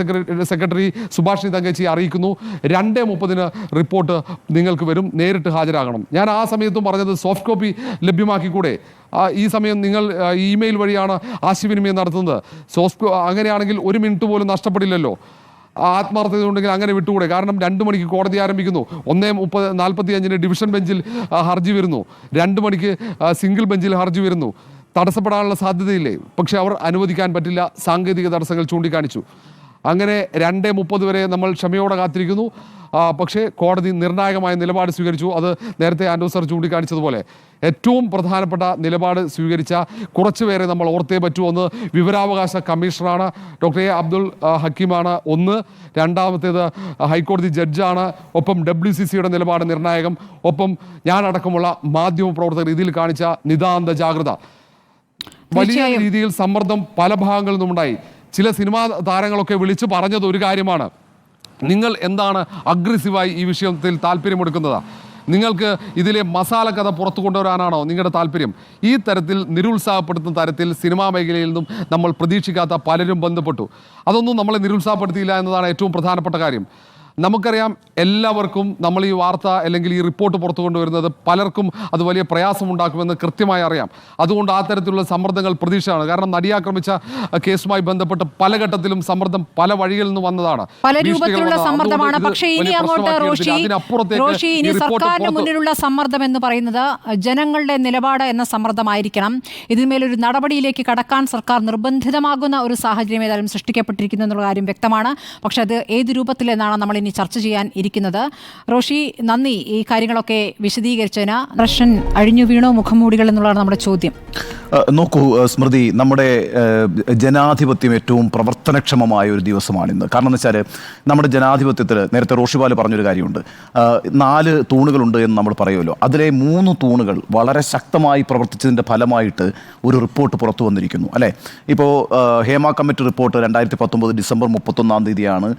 സെക്രട്ടറി സുഭാഷിണി തങ്കച്ചി അറിയിക്കുന്നു, 2:30 റിപ്പോർട്ട് നിങ്ങൾക്ക് വരും, നേരിട്ട് ഹാജരാകണം. ഞാൻ ആ സമയത്തും പറഞ്ഞത് സോഫ്റ്റ് കോപ്പി ലഭ്യമാക്കിക്കൂടെ, ഈ സമയം നിങ്ങൾ ഇമെയിൽ വഴിയാണ് ആശയവിനിമയം നടത്തുന്നത്, അങ്ങനെയാണെങ്കിൽ 1 മിനിറ്റ് പോലും നഷ്ടപ്പെടില്ലല്ലോ. ആത്മാർത്ഥത ഉണ്ടെങ്കിൽ അങ്ങനെ വിട്ടുകൂടെ? കാരണം 2 മണിക്ക് കോടതി ആരംഭിക്കുന്നു, 1:45 ഡിവിഷൻ ബെഞ്ചിൽ ഹർജി വരുന്നു, 2 മണിക്ക് സിംഗിൾ ബെഞ്ചിൽ ഹർജി വരുന്നു. തടസ്സപ്പെടാനുള്ള സാധ്യതയില്ലേ? പക്ഷെ അവർ അനുവദിക്കാൻ പറ്റില്ല, സാങ്കേതിക തടസ്സങ്ങൾ ചൂണ്ടിക്കാണിച്ചു. അങ്ങനെ 2:30 വരെ നമ്മൾ ക്ഷമയോടെ കാത്തിരിക്കുന്നു. പക്ഷേ കോടതി നിർണായകമായ നിലപാട് സ്വീകരിച്ചു. അത് നേരത്തെ ആൻഡോ സർ ചൂണ്ടിക്കാണിച്ചതുപോലെ ഏറ്റവും പ്രധാനപ്പെട്ട നിലപാട് സ്വീകരിച്ച കുറച്ച് പേരെ നമ്മൾ ഓർത്തേ പറ്റൂ. ഒന്ന് വിവരാവകാശ കമ്മീഷണറാണ്, ഡോക്ടർ എ അബ്ദുൽ ഹക്കീമാണ് ഒന്ന്. രണ്ടാമത്തേത് ഹൈക്കോടതി ജഡ്ജാണ്. ഒപ്പം WCCയുടെ നിലപാട് നിർണായകം. ഒപ്പം ഞാനടക്കമുള്ള മാധ്യമപ്രവർത്തകർ ഇതിൽ കാണിച്ച നിതാന്ത ജാഗ്രത. വലിയ രീതിയിൽ സമ്മർദ്ദം പല ഭാഗങ്ങളിൽ നിന്നുണ്ടായി. ചില സിനിമാ താരങ്ങളൊക്കെ വിളിച്ചു പറഞ്ഞത് ഒരു കാര്യമാണ്, നിങ്ങൾ എന്താണ് അഗ്രസീവായി ഈ വിഷയത്തിൽ താല്പര്യമെടുക്കുന്നത്? നിങ്ങൾക്ക് ഇതിലെ മസാല കഥ പുറത്തു കൊണ്ടുവരാനാണോ നിങ്ങളുടെ താല്പര്യം? ഈ തരത്തിൽ നിരുത്സാഹപ്പെടുത്തുന്ന തരത്തിൽ സിനിമാ മേഖലയിൽ നിന്നും നമ്മൾ പ്രതീക്ഷിക്കാത്ത പലരും ബന്ധപ്പെട്ടു. അതൊന്നും നമ്മളെ നിരുത്സാഹപ്പെടുത്തിയില്ല എന്നതാണ് ഏറ്റവും പ്രധാനപ്പെട്ട കാര്യം. നമുക്കറിയാം എല്ലാവർക്കും നമ്മൾ ഈ വാർത്ത അല്ലെങ്കിൽ ഈ റിപ്പോർട്ട് പുറത്തു കൊണ്ടുവരുന്നത് പലർക്കും അത് വലിയ പ്രയാസമുണ്ടാക്കുമെന്ന് കൃത്യമായി അറിയാം. അതുകൊണ്ട് ആ തരത്തിലുള്ള സമ്മർദ്ദങ്ങൾ പ്രതീക്ഷയാണ്. കാരണം നടിയെ ആക്രമിച്ച കേസുമായി ബന്ധപ്പെട്ട് പല ഘട്ടത്തിലും സമ്മർദ്ദം പല വഴികളിൽ നിന്ന് വന്നതാണ്, പല രൂപത്തിലുള്ള സമ്മർദ്ദമാണ്. പക്ഷേ ഇനി അങ്ങോട്ട് റോഷി ഇനി സർക്കാരിന് മുന്നിലുള്ള സമ്മർദ്ദം എന്ന് പറയുന്നത് ജനങ്ങളുടെ നിലപാട് എന്ന സമ്മർദ്ദമായിരിക്കണം. ഇതിന്മേലൊരു നടപടിയിലേക്ക് കടക്കാൻ സർക്കാർ നിർബന്ധിതമാകുന്ന ഒരു സാഹചര്യം ഏതായാലും സൃഷ്ടിക്കപ്പെട്ടിരിക്കുന്നു എന്നുള്ള കാര്യം വ്യക്തമാണ്. പക്ഷെ അത് ഏത് രൂപത്തിലെന്നാണ് നമ്മൾ ഇനി ചർച്ച ചെയ്യാൻ ഇരിക്കുന്നത്. റോഷി, നന്ദി ഈ കാര്യങ്ങളൊക്കെ വിശദീകരിച്ചതിന്. റഷൻ അഴിഞ്ഞു വീണോ മുഖംമൂടികൾ എന്നുള്ളതാണ് നമ്മുടെ ചോദ്യം. നോക്കൂ സ്മൃതി, നമ്മുടെ ജനാധിപത്യം ഏറ്റവും പ്രവർത്തനക്ഷമമായ ഒരു ദിവസമാണിന്ന്. കാരണം എന്ന് വെച്ചാൽ നമ്മുടെ ജനാധിപത്യത്തിൽ നേരത്തെ റോഷിപാൽ പറഞ്ഞൊരു കാര്യമുണ്ട്, 4 തൂണുകളുണ്ട് എന്ന് നമ്മൾ പറയുമല്ലോ. അതിലെ 3 തൂണുകൾ വളരെ ശക്തമായി പ്രവർത്തിച്ചതിൻ്റെ ഫലമായിട്ട് ഒരു റിപ്പോർട്ട് പുറത്തു വന്നിരിക്കുന്നു അല്ലേ. ഇപ്പോൾ ഹേമ കമ്മിറ്റി റിപ്പോർട്ട് 2019 ഡിസംബർ 31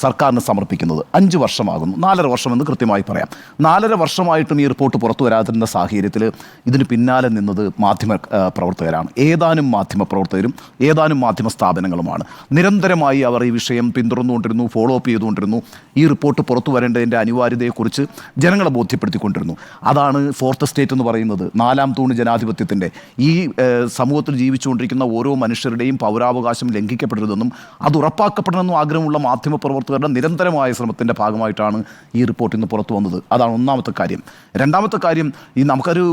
സർക്കാരിന് സമർപ്പിക്കുന്നത് 5 വർഷമാകുന്നു. 4.5 വർഷമെന്ന് കൃത്യമായി പറയാം. 4.5 വർഷമായിട്ടും ഈ റിപ്പോർട്ട് പുറത്തു വരാതിരുന്ന സാഹചര്യത്തിൽ ഇതിന് പിന്നാലെ നിന്നത് മാധ്യമ പ്രവർത്തകരാണ്. ഏതാനും മാധ്യമ പ്രവർത്തകരും ഏതാനും മാധ്യമ സ്ഥാപനങ്ങളുമാണ്. നിരന്തരമായി അവർ ഈ വിഷയം പിന്തുടർന്നുകൊണ്ടിരുന്നു, ഫോളോ അപ്പ് ചെയ്തുകൊണ്ടിരുന്നു. ഈ റിപ്പോർട്ട് പുറത്തു വരേണ്ടതിൻ്റെ അനിവാര്യതയെക്കുറിച്ച് ജനങ്ങളെ ബോധ്യപ്പെടുത്തിക്കൊണ്ടിരുന്നു. അതാണ് 4th സ്റ്റേറ്റ് എന്ന് പറയുന്നത്, 4ാം തൂണ് ജനാധിപത്യത്തിൻ്റെ. ഈ സമൂഹത്തിൽ ജീവിച്ചുകൊണ്ടിരിക്കുന്ന ഓരോ മനുഷ്യരുടെയും പൗരാവകാശം ലംഘിക്കപ്പെടരുതെന്നും അത് ഉറപ്പാക്കപ്പെടണമെന്നും ആഗ്രഹമുള്ള മാധ്യമപ്രവർത്തകരുടെ നിരന്തരമായ ശ്രമത്തിൻ്റെ ഭാഗമായിട്ടാണ് ഈ റിപ്പോർട്ട് ഇന്ന് പുറത്തു വന്നത്. അതാണ് ഒന്നാമത്തെ കാര്യം. രണ്ടാമത്തെ കാര്യം, നമുക്കൊരു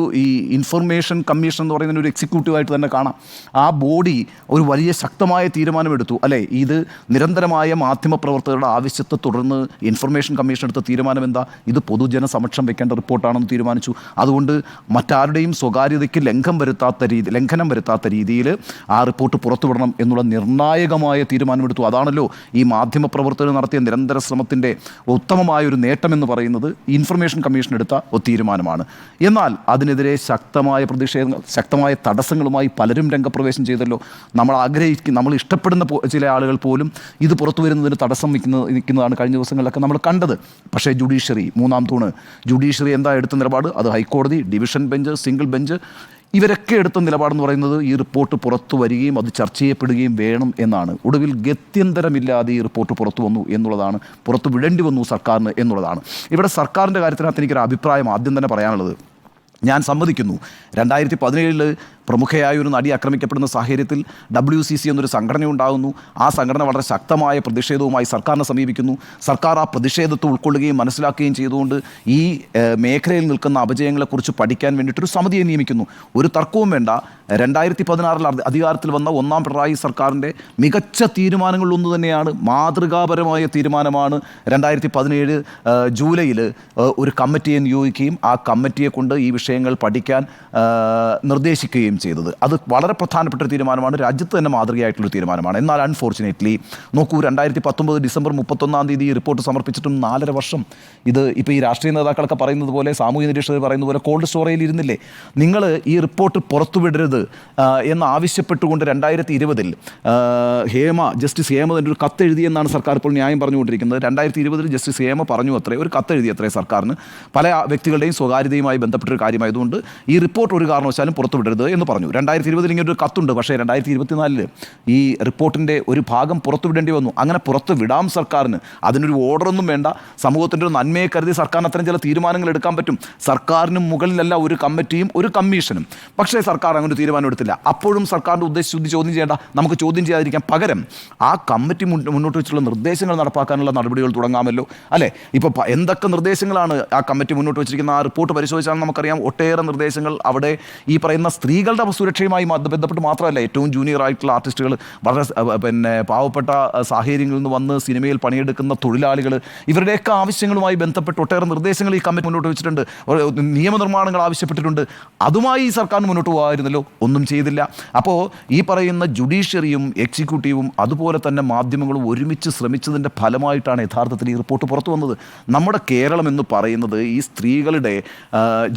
ഇൻഫർമേഷൻ കമ്മീഷൻ എന്ന് പറയുന്ന ഒരു എക്സിക്യൂട്ടീവായിട്ട് തന്നെ കാണാം. ആ ബോഡി ഒരു വലിയ ശക്തമായ തീരുമാനമെടുത്തു അല്ലേ. ഇത് നിരന്തരമായ മാധ്യമപ്രവർത്തകരുടെ ആവശ്യത്തെ തുടർന്ന് ഇൻഫർമേഷൻ കമ്മീഷൻ എടുത്ത തീരുമാനം എന്താ? ഇത് പൊതുജന സമക്ഷം വെക്കേണ്ട റിപ്പോർട്ടാണെന്ന് തീരുമാനിച്ചു. അതുകൊണ്ട് മറ്റാരുടെയും സ്വകാര്യതയ്ക്ക് ലംഘനം വരുത്താത്ത രീതിയിൽ ആ റിപ്പോർട്ട് പുറത്തുവിടണം എന്നുള്ള നിർണായകമായ തീരുമാനമെടുത്തു. അതാണല്ലോ ഈ മാധ്യമപ്രവർത്തകർ നടത്തിയ നിരന്തര ശ്രമത്തിൻ്റെ ഉത്തമമായ ഒരു നേട്ടമെന്ന് പറയുന്നത്. ഇൻഫർമേഷൻ കമ്മീഷൻ എടുത്ത ഒരു തീരുമാനമാണ്. എന്നാൽ അതിനെതിരെ ശക്തമായ പ്രതിഷേധങ്ങൾ, ശക്തമായ തടസ്സങ്ങളുമായി പലരും രംഗപ്രവേശം ചെയ്തല്ലോ. നമ്മൾ ഇഷ്ടപ്പെടുന്ന ചില ആളുകൾ പോലും ഇത് പുറത്തു വരുന്നതിന് തടസ്സം നിൽക്കുന്നതാണ് കഴിഞ്ഞ ദിവസങ്ങളിലൊക്കെ നമ്മൾ കണ്ടത്. പക്ഷേ ജുഡീഷ്യറി, 3ാം തൂണ് ജുഡീഷ്യറി എന്താ എടുത്ത നിലപാട്? അത് ഹൈക്കോടതി, ഡിവിഷൻ ബെഞ്ച്, സിംഗിൾ ബെഞ്ച് ഇവരൊക്കെ എടുത്ത നിലപാടെന്ന് പറയുന്നത് ഈ റിപ്പോർട്ട് പുറത്തു വരികയും അത് ചർച്ച ചെയ്യപ്പെടുകയും വേണം എന്നാണ്. ഒടുവിൽ ഗത്യന്തരമില്ലാതെ ഈ റിപ്പോർട്ട് പുറത്തു വന്നു എന്നുള്ളതാണ്, പുറത്തു വിടേണ്ടി വന്നു സർക്കാരിന് എന്നുള്ളതാണ്. ഇവിടെ സർക്കാരിൻ്റെ കാര്യത്തിനകത്ത് എനിക്കൊരു അഭിപ്രായം ആദ്യം തന്നെ പറയാനുള്ളത്, ഞാൻ സമ്മതിക്കുന്നു 2017 പ്രമുഖയായ ഒരു നടി ആക്രമിക്കപ്പെടുന്ന സാഹചര്യത്തിൽ WCC എന്നൊരു സംഘടന ഉണ്ടാകുന്നു. ആ സംഘടന വളരെ ശക്തമായ പ്രതിഷേധവുമായി സർക്കാരിനെ സമീപിക്കുന്നു. സർക്കാർ ആ പ്രതിഷേധത്തെ ഉൾക്കൊള്ളുകയും മനസ്സിലാക്കുകയും ചെയ്തുകൊണ്ട് ഈ മേഖലയിൽ നിൽക്കുന്ന അപജയങ്ങളെക്കുറിച്ച് പഠിക്കാൻ വേണ്ടിയിട്ടൊരു സമിതിയെ നിയമിക്കുന്നു. ഒരു തർക്കവും വേണ്ട, 2016 അധികാരത്തിൽ വന്ന 1ാം പിണറായി സർക്കാരിൻ്റെ മികച്ച തീരുമാനങ്ങളിലൊന്നു തന്നെയാണ്, മാതൃകാപരമായ തീരുമാനമാണ് 2017 ജൂലൈയിൽ ഒരു കമ്മിറ്റിയെ നിയോഗിക്കുകയും ആ കമ്മിറ്റിയെ കൊണ്ട് ഈ വിഷയങ്ങൾ പഠിക്കാൻ നിർദ്ദേശിക്കുകയും ചെയ്തത്. അത് വളരെ പ്രധാനപ്പെട്ട ഒരു തീരുമാനമാണ്, രാജ്യത്ത് തന്നെ മാതൃകയായിട്ടുള്ള തീരുമാനമാണ്. എന്നാൽ അൺഫോർച്ചുനേറ്റ്ലി നോക്കൂ, 2019 ഡിസംബർ 31 ഈ റിപ്പോർട്ട് സമർപ്പിച്ചിട്ടും 4.5 വർഷം. ഇത് ഇപ്പോൾ ഈ രാഷ്ട്രീയ നേതാക്കളൊക്കെ പറയുന്നത് പോലെ, സാമൂഹ്യ നിരീക്ഷകർ പറയുന്നത് പോലെ കോൾഡ് സ്റ്റോറേജിൽ ഇരുന്നില്ലേ. നിങ്ങൾ ഈ റിപ്പോർട്ട് പുറത്തുവിടരുത് എന്ന് ആവശ്യപ്പെട്ടുകൊണ്ട് 2020 ജസ്റ്റിസ് ഹേമ തന്നെ ഒരു കത്തെഴുതിയെന്നാണ് സർക്കാർ ഇപ്പോൾ ന്യായം പറഞ്ഞുകൊണ്ടിരിക്കുന്നത്. 2020 ജസ്റ്റിസ് ഹേമ പറഞ്ഞു ഒരു കത്തെഴുതി സർക്കാരിന്, പല വ്യക്തികളുടെയും സ്വകാര്യതയുമായി ബന്ധപ്പെട്ടൊരു കാര്യമായതുകൊണ്ട് ഈ റിപ്പോർട്ട് ഒരു കാരണവശാലും പുറത്തുവിടരുത് എന്ന് പറഞ്ഞു. 2020 ഇങ്ങനെ ഒരു കത്തുണ്ട്. പക്ഷേ 2024 ഈ റിപ്പോർട്ടിൻ്റെ ഒരു ഭാഗം പുറത്തുവിടേണ്ടി വന്നു. അങ്ങനെ പുറത്തുവിടാം സർക്കാരിന്, അതിനൊരു ഓർഡറൊന്നും വേണ്ട. സമൂഹത്തിൻ്റെ ഒരു നന്മയെ കരുതി സർക്കാരിന് അത്തരം ചില തീരുമാനങ്ങൾ എടുക്കാൻ പറ്റും. സർക്കാരിനും മുകളിലല്ല ഒരു കമ്മിറ്റിയും ഒരു കമ്മീഷനും. പക്ഷേ സർക്കാർ അങ്ങനെ ഒരു തീരുമാനം എടുത്തില്ല. അപ്പോഴും സർക്കാരിൻ്റെ ഉദ്ദേശശുദ്ധി ചോദ്യം ചെയ്യേണ്ട, നമുക്ക് ചോദ്യം ചെയ്യാതിരിക്കാൻ പകരം ആ കമ്മിറ്റി മുന്നോട്ട് വെച്ചുള്ള നിർദ്ദേശങ്ങൾ നടപ്പാക്കാനുള്ള നടപടികൾ തുടങ്ങാമല്ലോ അല്ലേ. ഇപ്പോൾ എന്തൊക്കെ നിർദ്ദേശങ്ങളാണ് ആ കമ്മിറ്റി മുന്നോട്ട് വെച്ചിരിക്കുന്ന? ആ റിപ്പോർട്ട് പരിശോധിച്ചാൽ നമുക്കറിയാം ഒട്ടേറെ നിർദ്ദേശങ്ങൾ അവിടെ ഈ പറയുന്ന സ്ത്രീകളുടെ സുരക്ഷയുമായി ബന്ധപ്പെട്ട് മാത്രമല്ല, ഏറ്റവും ജൂനിയർ ആയിട്ടുള്ള ആർട്ടിസ്റ്റുകൾ, വളരെ പാവപ്പെട്ട സാഹചര്യങ്ങളിൽ നിന്ന് വന്ന് സിനിമയിൽ പണിയെടുക്കുന്ന തൊഴിലാളികൾ, ഇവരുടെയൊക്കെ ആവശ്യങ്ങളുമായി ബന്ധപ്പെട്ട് ഒട്ടേറെ നിർദ്ദേശങ്ങൾ ഈ കമ്മിറ്റി മുന്നോട്ട് വെച്ചിട്ടുണ്ട്. നിയമനിർമ്മാണങ്ങൾ ആവശ്യപ്പെട്ടിട്ടുണ്ട്. അതുമായി ഈ സർക്കാരിന് മുന്നോട്ട് പോകാമായിരുന്നല്ലോ, ഒന്നും ചെയ്തില്ല. അപ്പോൾ ഈ പറയുന്ന ജുഡീഷ്യറിയും എക്സിക്യൂട്ടീവും അതുപോലെ തന്നെ മാധ്യമങ്ങളും ഒരുമിച്ച് ശ്രമിച്ചതിൻ്റെ ഫലമായിട്ടാണ് യഥാർത്ഥത്തിൽ ഈ റിപ്പോർട്ട് പുറത്തു വന്നത്. നമ്മുടെ കേരളം എന്ന് പറയുന്നത് ഈ സ്ത്രീകളുടെ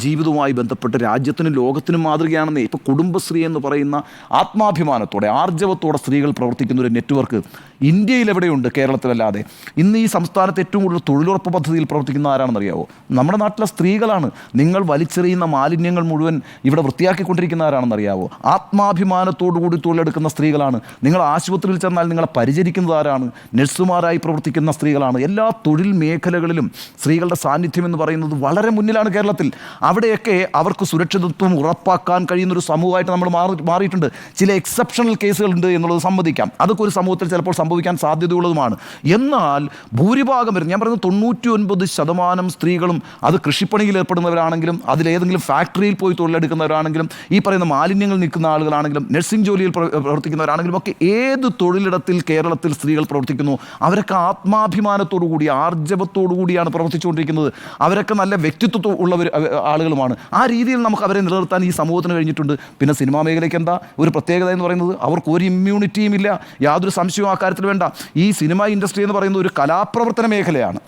ജീവിതവുമായി ബന്ധപ്പെട്ട് രാജ്യത്തിനും ലോകത്തിനും മാതൃകയാണെന്നേ. ഇപ്പോൾ കുടുംബശ്രീ എന്ന് പറയുന്ന ആത്മാഭിമാനത്തോടെ ആർജവത്തോടെ സ്ത്രീകൾ പ്രവർത്തിക്കുന്ന ഒരു നെറ്റ്വർക്ക് ഇന്ത്യയിൽ എവിടെയുണ്ട് കേരളത്തിലല്ലാതെ? ഇന്ന് ഈ സംസ്ഥാനത്ത് ഏറ്റവും കൂടുതൽ തൊഴിലുറപ്പ് പദ്ധതിയിൽ പ്രവർത്തിക്കുന്ന ആരാണെന്നറിയാവോ? നമ്മുടെ നാട്ടിലെ സ്ത്രീകളാണ്. നിങ്ങൾ വലിച്ചെറിയുന്ന മാലിന്യങ്ങൾ മുഴുവൻ ഇവിടെ വൃത്തിയാക്കിക്കൊണ്ടിരിക്കുന്ന ആരാണെന്നറിയാവോ? ആത്മാഭിമാനത്തോടുകൂടി തൊഴിലെടുക്കുന്ന സ്ത്രീകളാണ്. നിങ്ങൾ ആശുപത്രിയിൽ ചെന്നാൽ നിങ്ങളെ പരിചരിക്കുന്നത് ആരാണ്? നഴ്സുമാരായി പ്രവർത്തിക്കുന്ന സ്ത്രീകളാണ്. എല്ലാ തൊഴിൽ മേഖലകളിലും സ്ത്രീകളുടെ സാന്നിധ്യം എന്ന് പറയുന്നത് വളരെ മുന്നിലാണ് കേരളത്തിൽ. അവിടെയൊക്കെ അവർക്ക് സുരക്ഷിതത്വം ഉറപ്പാക്കാൻ കഴിയുന്നൊരു സമൂഹമായിട്ട് നമ്മൾ മാറിയിട്ടുണ്ട്. ചില എക്സെപ്ഷണൽ കേസുകളുണ്ട് എന്നുള്ളത് സമ്മതിക്കാം. അതൊക്കെ ഒരു സമൂഹത്തിൽ ചിലപ്പോൾ സംഭവിക്കാൻ സാധ്യതയുള്ളതുമാണ്. എന്നാൽ ഭൂരിഭാഗം വരും, ഞാൻ പറയുന്നത് 99% സ്ത്രീകളും അത് കൃഷിപ്പണിയിൽ ഏർപ്പെടുന്നവരാണെങ്കിലും അതിലേതെങ്കിലും ഫാക്ടറിയിൽ പോയി തൊഴിലെടുക്കുന്നവരാണെങ്കിലും ഈ പറയുന്ന മാലിന്യങ്ങൾ നീക്കുന്ന ആളുകളാണെങ്കിലും നഴ്സിംഗ് ജോലിയിൽ പ്രവർത്തിക്കുന്നവരാണെങ്കിലും ഒക്കെ ഏത് തൊഴിലിടത്തിൽ കേരളത്തിൽ സ്ത്രീകൾ പ്രവർത്തിക്കുന്നു അവരൊക്കെ ആത്മാഭിമാനത്തോടു കൂടി ആർജവത്തോടു കൂടിയാണ് പ്രവർത്തിച്ചുകൊണ്ടിരിക്കുന്നത്. അവരൊക്കെ നല്ല വ്യക്തിത്വം ഉള്ളവർ ആളുകളുമാണ്. ആ രീതിയിൽ നമുക്ക് അവരെ നിലനിർത്താൻ ഈ സമൂഹത്തിന് കഴിഞ്ഞിട്ടുണ്ട്. പിന്നെ സിനിമാ മേഖലയ്ക്ക് എന്താ ഒരു പ്രത്യേകത എന്ന് പറയുന്നത്? അവർക്ക് ഒരു ഇമ്മ്യൂണിറ്റിയും ഇല്ല. യാതൊരു സംശയവും ആ കാര്യത്തിൽ വേണ്ട. ഈ സിനിമ ഇൻഡസ്ട്രി എന്ന് പറയുന്നത് ഒരു കലാപ്രവർത്തന മേഖലയാണ്,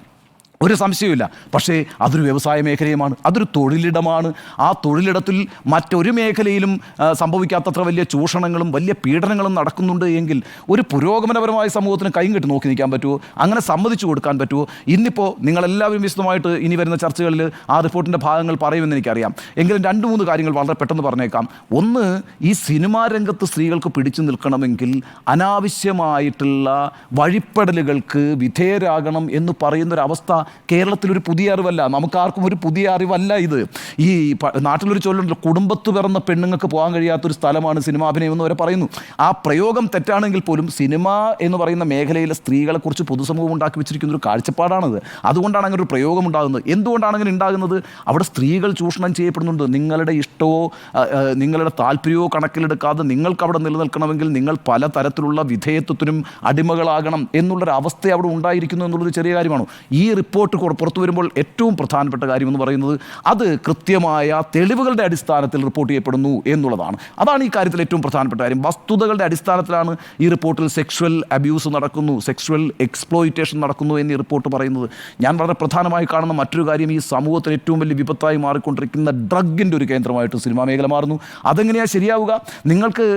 ഒരു സംശയമില്ല. പക്ഷേ അതൊരു വ്യവസായ മേഖലയുമാണ്, അതൊരു തൊഴിലിടമാണ്. ആ തൊഴിലിടത്തിൽ മറ്റൊരു മേഖലയിലും സംഭവിക്കാത്തത്ര വലിയ ചൂഷണങ്ങളും വലിയ പീഡനങ്ങളും നടക്കുന്നുണ്ട് എങ്കിൽ ഒരു പുരോഗമനപരമായ സമൂഹത്തിന് കൈ കെട്ടി നോക്കി നിൽക്കാൻ പറ്റുമോ? അങ്ങനെ സമ്മതിച്ചു കൊടുക്കാൻ പറ്റുമോ? ഇന്നിപ്പോൾ നിങ്ങളെല്ലാവരും വിശദമായിട്ട് ഇനി വരുന്ന ചർച്ചകളിൽ ആ റിപ്പോർട്ടിൻ്റെ ഭാഗങ്ങൾ പറയുമെന്ന് എനിക്കറിയാം. എങ്കിലും 2-3 കാര്യങ്ങൾ വളരെ പെട്ടെന്ന് പറഞ്ഞേക്കാം. ഒന്ന്, ഈ സിനിമാ രംഗത്ത് സ്ത്രീകൾക്ക് പിടിച്ചു നിൽക്കണമെങ്കിൽ അനാവശ്യമായിട്ടുള്ള വഴിപ്പെടലുകൾക്ക് വിധേയരാകണം എന്ന് പറയുന്നൊരവസ്ഥ കേരളത്തിലൊരു പുതിയ അറിവല്ല, നമുക്കാർക്കും ഒരു പുതിയ അറിവല്ല ഇത്. ഈ നാട്ടിലൊരു ചൊല്ലുണ്ടല്ലോ, കുടുംബത്ത് പിറന്ന പെണ്ണുങ്ങൾക്ക് പോകാൻ കഴിയാത്തൊരു സ്ഥലമാണ് സിനിമാഭിനയം എന്ന് വരെ പറയുന്നു. ആ പ്രയോഗം തെറ്റാണെങ്കിൽ പോലും സിനിമ എന്ന് പറയുന്ന മേഖലയിലെ സ്ത്രീകളെക്കുറിച്ച് പൊതുസമൂഹം ഉണ്ടാക്കി വെച്ചിരിക്കുന്ന ഒരു കാഴ്ചപ്പാടാണത്. അതുകൊണ്ടാണ് അങ്ങനെ ഒരു പ്രയോഗം ഉണ്ടാകുന്നത്. എന്തുകൊണ്ടാണ് അങ്ങനെ ഉണ്ടാകുന്നത്? അവിടെ സ്ത്രീകൾ ചൂഷണം ചെയ്യപ്പെടുന്നുണ്ട്. നിങ്ങളുടെ ഇഷ്ടമോ നിങ്ങളുടെ താല്പര്യമോ കണക്കിലെടുക്കാതെ നിങ്ങൾക്ക് അവിടെ നിലനിൽക്കണമെങ്കിൽ നിങ്ങൾ പലതരത്തിലുള്ള വിധേയത്വത്തിനും അടിമകളാകണം എന്നുള്ളൊരവസ്ഥ അവിടെ ഉണ്ടായിരിക്കുന്നു എന്നുള്ളൊരു ചെറിയ കാര്യമാണ്. ഈ റിപ്പോർട്ട് പുറത്തു വരുമ്പോൾ ഏറ്റവും പ്രധാനപ്പെട്ട കാര്യം എന്ന് പറയുന്നത് അത് കൃത്യമായ തെളിവുകളുടെ അടിസ്ഥാനത്തിൽ റിപ്പോർട്ട് ചെയ്യപ്പെടുന്നു എന്നുള്ളതാണ്. അതാണ് ഈ കാര്യത്തിൽ ഏറ്റവും പ്രധാനപ്പെട്ട കാര്യം. വസ്തുതകളുടെ അടിസ്ഥാനത്തിലാണ് ഈ റിപ്പോർട്ടിൽ സെക്ഷുവൽ അബ്യൂസ് നടക്കുന്നു, സെക്ഷുവൽ എക്സ്പ്ലോയിറ്റേഷൻ നടക്കുന്നു എന്ന് ഈ റിപ്പോർട്ട് പറയുന്നത്. ഞാൻ വളരെ പ്രധാനമായി കാണുന്ന മറ്റൊരു കാര്യം, ഈ സമൂഹത്തിന് ഏറ്റവും വലിയ വിപത്തായി മാറിക്കൊണ്ടിരിക്കുന്ന ഡ്രഗിൻ്റെ ഒരു കേന്ദ്രമായിട്ട് സിനിമാ മേഖല മാറുന്നു. അതെങ്ങനെയാണ് ശരിയാവുക? നിങ്ങൾക്ക്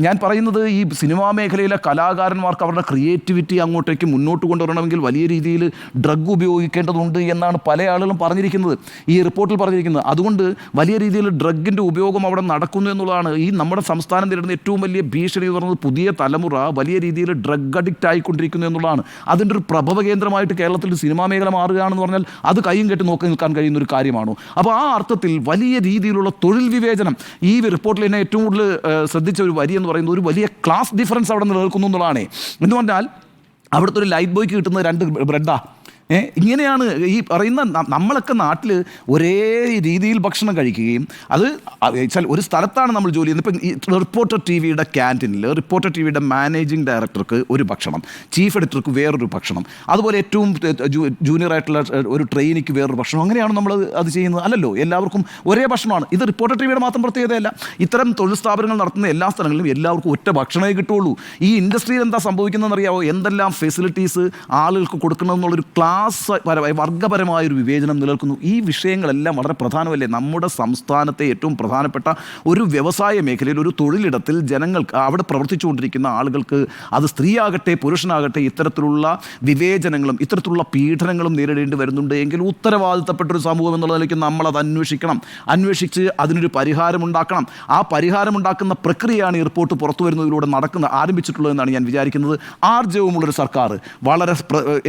ഞാൻ പറയുന്നത് ഈ സിനിമാ മേഖലയിലെ കലാകാരന്മാർക്ക് അവരുടെ ക്രിയേറ്റിവിറ്റി അങ്ങോട്ടേക്ക് മുന്നോട്ട് കൊണ്ടുവരണമെങ്കിൽ വലിയ രീതിയിൽ ഡ്രഗ് ഉപയോഗിക്കേണ്ടതുണ്ട് എന്നാണ് പല ആളുകളും പറഞ്ഞിരിക്കുന്നത്, ഈ റിപ്പോർട്ടിൽ പറഞ്ഞിരിക്കുന്നത്. അതുകൊണ്ട് വലിയ രീതിയിൽ ഡ്രഗിൻ്റെ ഉപയോഗം അവിടെ നടക്കുന്നു എന്നുള്ളതാണ്. ഈ നമ്മുടെ സംസ്ഥാനം നേരിടുന്ന ഏറ്റവും വലിയ ഭീഷണി എന്ന് പറയുന്നത് പുതിയ തലമുറ വലിയ രീതിയിൽ ഡ്രഗ് അഡിക്റ്റ് ആയിക്കൊണ്ടിരിക്കുന്നു എന്നുള്ളതാണ്. അതിൻ്റെ ഒരു പ്രഭവ കേന്ദ്രമായിട്ട് കേരളത്തിൽ സിനിമാ മേഖല മാറുകയാണെന്ന് പറഞ്ഞാൽ അത് കയ്യും കെട്ടി നോക്കി നിൽക്കാൻ കഴിയുന്ന ഒരു കാര്യമാണോ? അപ്പോൾ ആ അർത്ഥത്തിൽ വലിയ രീതിയിലുള്ള തൊഴിൽ വിവേചനം ഈ റിപ്പോർട്ടിൽ എന്നെ ഏറ്റവും കൂടുതൽ ശ്രദ്ധിച്ച ഒരു വരി എന്ന് പറയുന്നത് ഒരു വലിയ ക്ലാസ് ഡിഫറൻസ് അവിടെ നിലനിൽക്കുന്നു എന്നുള്ളതാണ്. എന്ന് പറഞ്ഞാൽ അവിടുത്തെ ഒരു ലൈറ്റ് ബോയ്ക്ക് കിട്ടുന്നത് 2 ബ്രെഡാ. ഇങ്ങനെയാണ് ഈ പറയുന്ന നമ്മളൊക്കെ നാട്ടിൽ ഒരേ രീതിയിൽ ഭക്ഷണം കഴിക്കുകയും അത് ഒരു സ്ഥലത്താണ് നമ്മൾ ജോലി ചെയ്യുന്നത്. ഇപ്പം ഈ റിപ്പോർട്ടർ ടി വിയുടെ ക്യാൻറ്റീനിൽ റിപ്പോർട്ടർ ടി വിയുടെ മാനേജിംഗ് ഡയറക്ടർക്ക് ഒരു ഭക്ഷണം, ചീഫ് എഡിറ്റർക്ക് വേറൊരു ഭക്ഷണം, അതുപോലെ ഏറ്റവും ജൂനിയർ ആയിട്ടുള്ള ഒരു ട്രെയിനിക്ക് വേറൊരു ഭക്ഷണം. അങ്ങനെയാണ് നമ്മൾ അത് ചെയ്യുന്നത്? അല്ലല്ലോ, എല്ലാവർക്കും ഒരേ ഭക്ഷണമാണ്. ഇത് റിപ്പോർട്ടർ ടി വിയുടെ മാത്രം പ്രത്യേകതയല്ല. ഇത്തരം തൊഴിൽ സ്ഥാപനങ്ങൾ നടത്തുന്ന എല്ലാ സ്ഥലങ്ങളിലും എല്ലാവർക്കും ഒറ്റ ഭക്ഷണമേ കിട്ടുള്ളൂ. ഈ ഇൻഡസ്ട്രിയിൽ എന്താ സംഭവിക്കുന്നതെന്ന് അറിയാമോ? എന്തെല്ലാം ഫെസിലിറ്റീസ് ആളുകൾക്ക് കൊടുക്കണമെന്നുള്ളൊരു വർഗപരമായൊരു വിവേചനം നിലനിൽക്കുന്നു. ഈ വിഷയങ്ങളെല്ലാം വളരെ പ്രധാനമല്ലേ? നമ്മുടെ സംസ്ഥാനത്തെ ഏറ്റവും പ്രധാനപ്പെട്ട ഒരു വ്യവസായ മേഖലയിൽ ഒരു തൊഴിലിടത്തിൽ ജനങ്ങൾക്ക് അവിടെ പ്രവർത്തിച്ചുകൊണ്ടിരിക്കുന്ന ആളുകൾക്ക് അത് സ്ത്രീയാകട്ടെ പുരുഷനാകട്ടെ ഇത്തരത്തിലുള്ള വിവേചനങ്ങളും ഇത്തരത്തിലുള്ള പീഡനങ്ങളും നേരിടേണ്ടി വരുന്നുണ്ട് എങ്കിൽ ഉത്തരവാദിത്തപ്പെട്ടൊരു സമൂഹം എന്നുള്ള നിലയ്ക്ക് നമ്മളത് അന്വേഷിച്ച് അതിനൊരു പരിഹാരമുണ്ടാക്കണം. ആ പരിഹാരമുണ്ടാക്കുന്ന പ്രക്രിയയാണ് ഈ റിപ്പോർട്ട് പുറത്തു വരുന്നതിലൂടെ ആരംഭിച്ചിട്ടുള്ളതെന്നാണ് ഞാൻ വിചാരിക്കുന്നത്. ആർജവമുള്ളൊരു സർക്കാർ വളരെ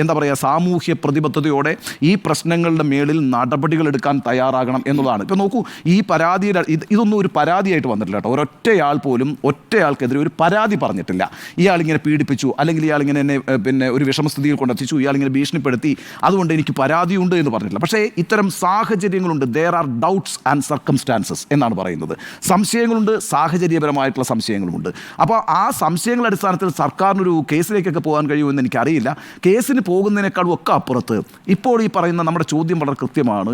എന്താ പറയുക സാമൂഹ്യ പ്രതിബദ്ധതയോടെ ഈ പ്രശ്നങ്ങളുടെ മേളിൽ നടപടികൾ എടുക്കാൻ തയ്യാറാകണം എന്നുള്ളതാണ്. ഇപ്പോൾ നോക്കൂ, ഈ പരാതിയുടെ ഇതൊന്നും ഒരു പരാതിയായിട്ട് വന്നിട്ടില്ല കേട്ടോ. ഒറ്റയാൾക്കെതിരെ ഒരു പരാതി പറഞ്ഞിട്ടില്ല. ഇയാളിങ്ങനെ പീഡിപ്പിച്ചു, അല്ലെങ്കിൽ ഇയാളിങ്ങനെ എന്നെ ഒരു വിഷമസ്ഥിതിയിൽ കൊണ്ടെത്തിച്ചു, ഇയാളിങ്ങനെ ഭീഷണിപ്പെടുത്തി, അതുകൊണ്ട് എനിക്ക് പരാതിയുണ്ട് എന്ന് പറഞ്ഞിട്ടില്ല. പക്ഷേ ഇത്തരം സാഹചര്യങ്ങളുണ്ട്. There are doubts and circumstances എന്നാണ് പറയുന്നത്. സംശയങ്ങളുണ്ട്, സാഹചര്യപരമായിട്ടുള്ള സംശയങ്ങളുമുണ്ട്. അപ്പോൾ ആ സംശയങ്ങളുടെ അടിസ്ഥാനത്തിൽ സർക്കാരിനൊരു കേസിലേക്കൊക്കെ പോകാൻ കഴിയുമെന്ന് എനിക്കറിയില്ല. കേസിന് പോകുന്നതിനേക്കാളും ഒക്കെ അതിനപ്പുറത്ത് ഇപ്പോൾ ഈ പറയുന്ന നമ്മുടെ ചോദ്യം വളരെ കൃത്യമാണ്.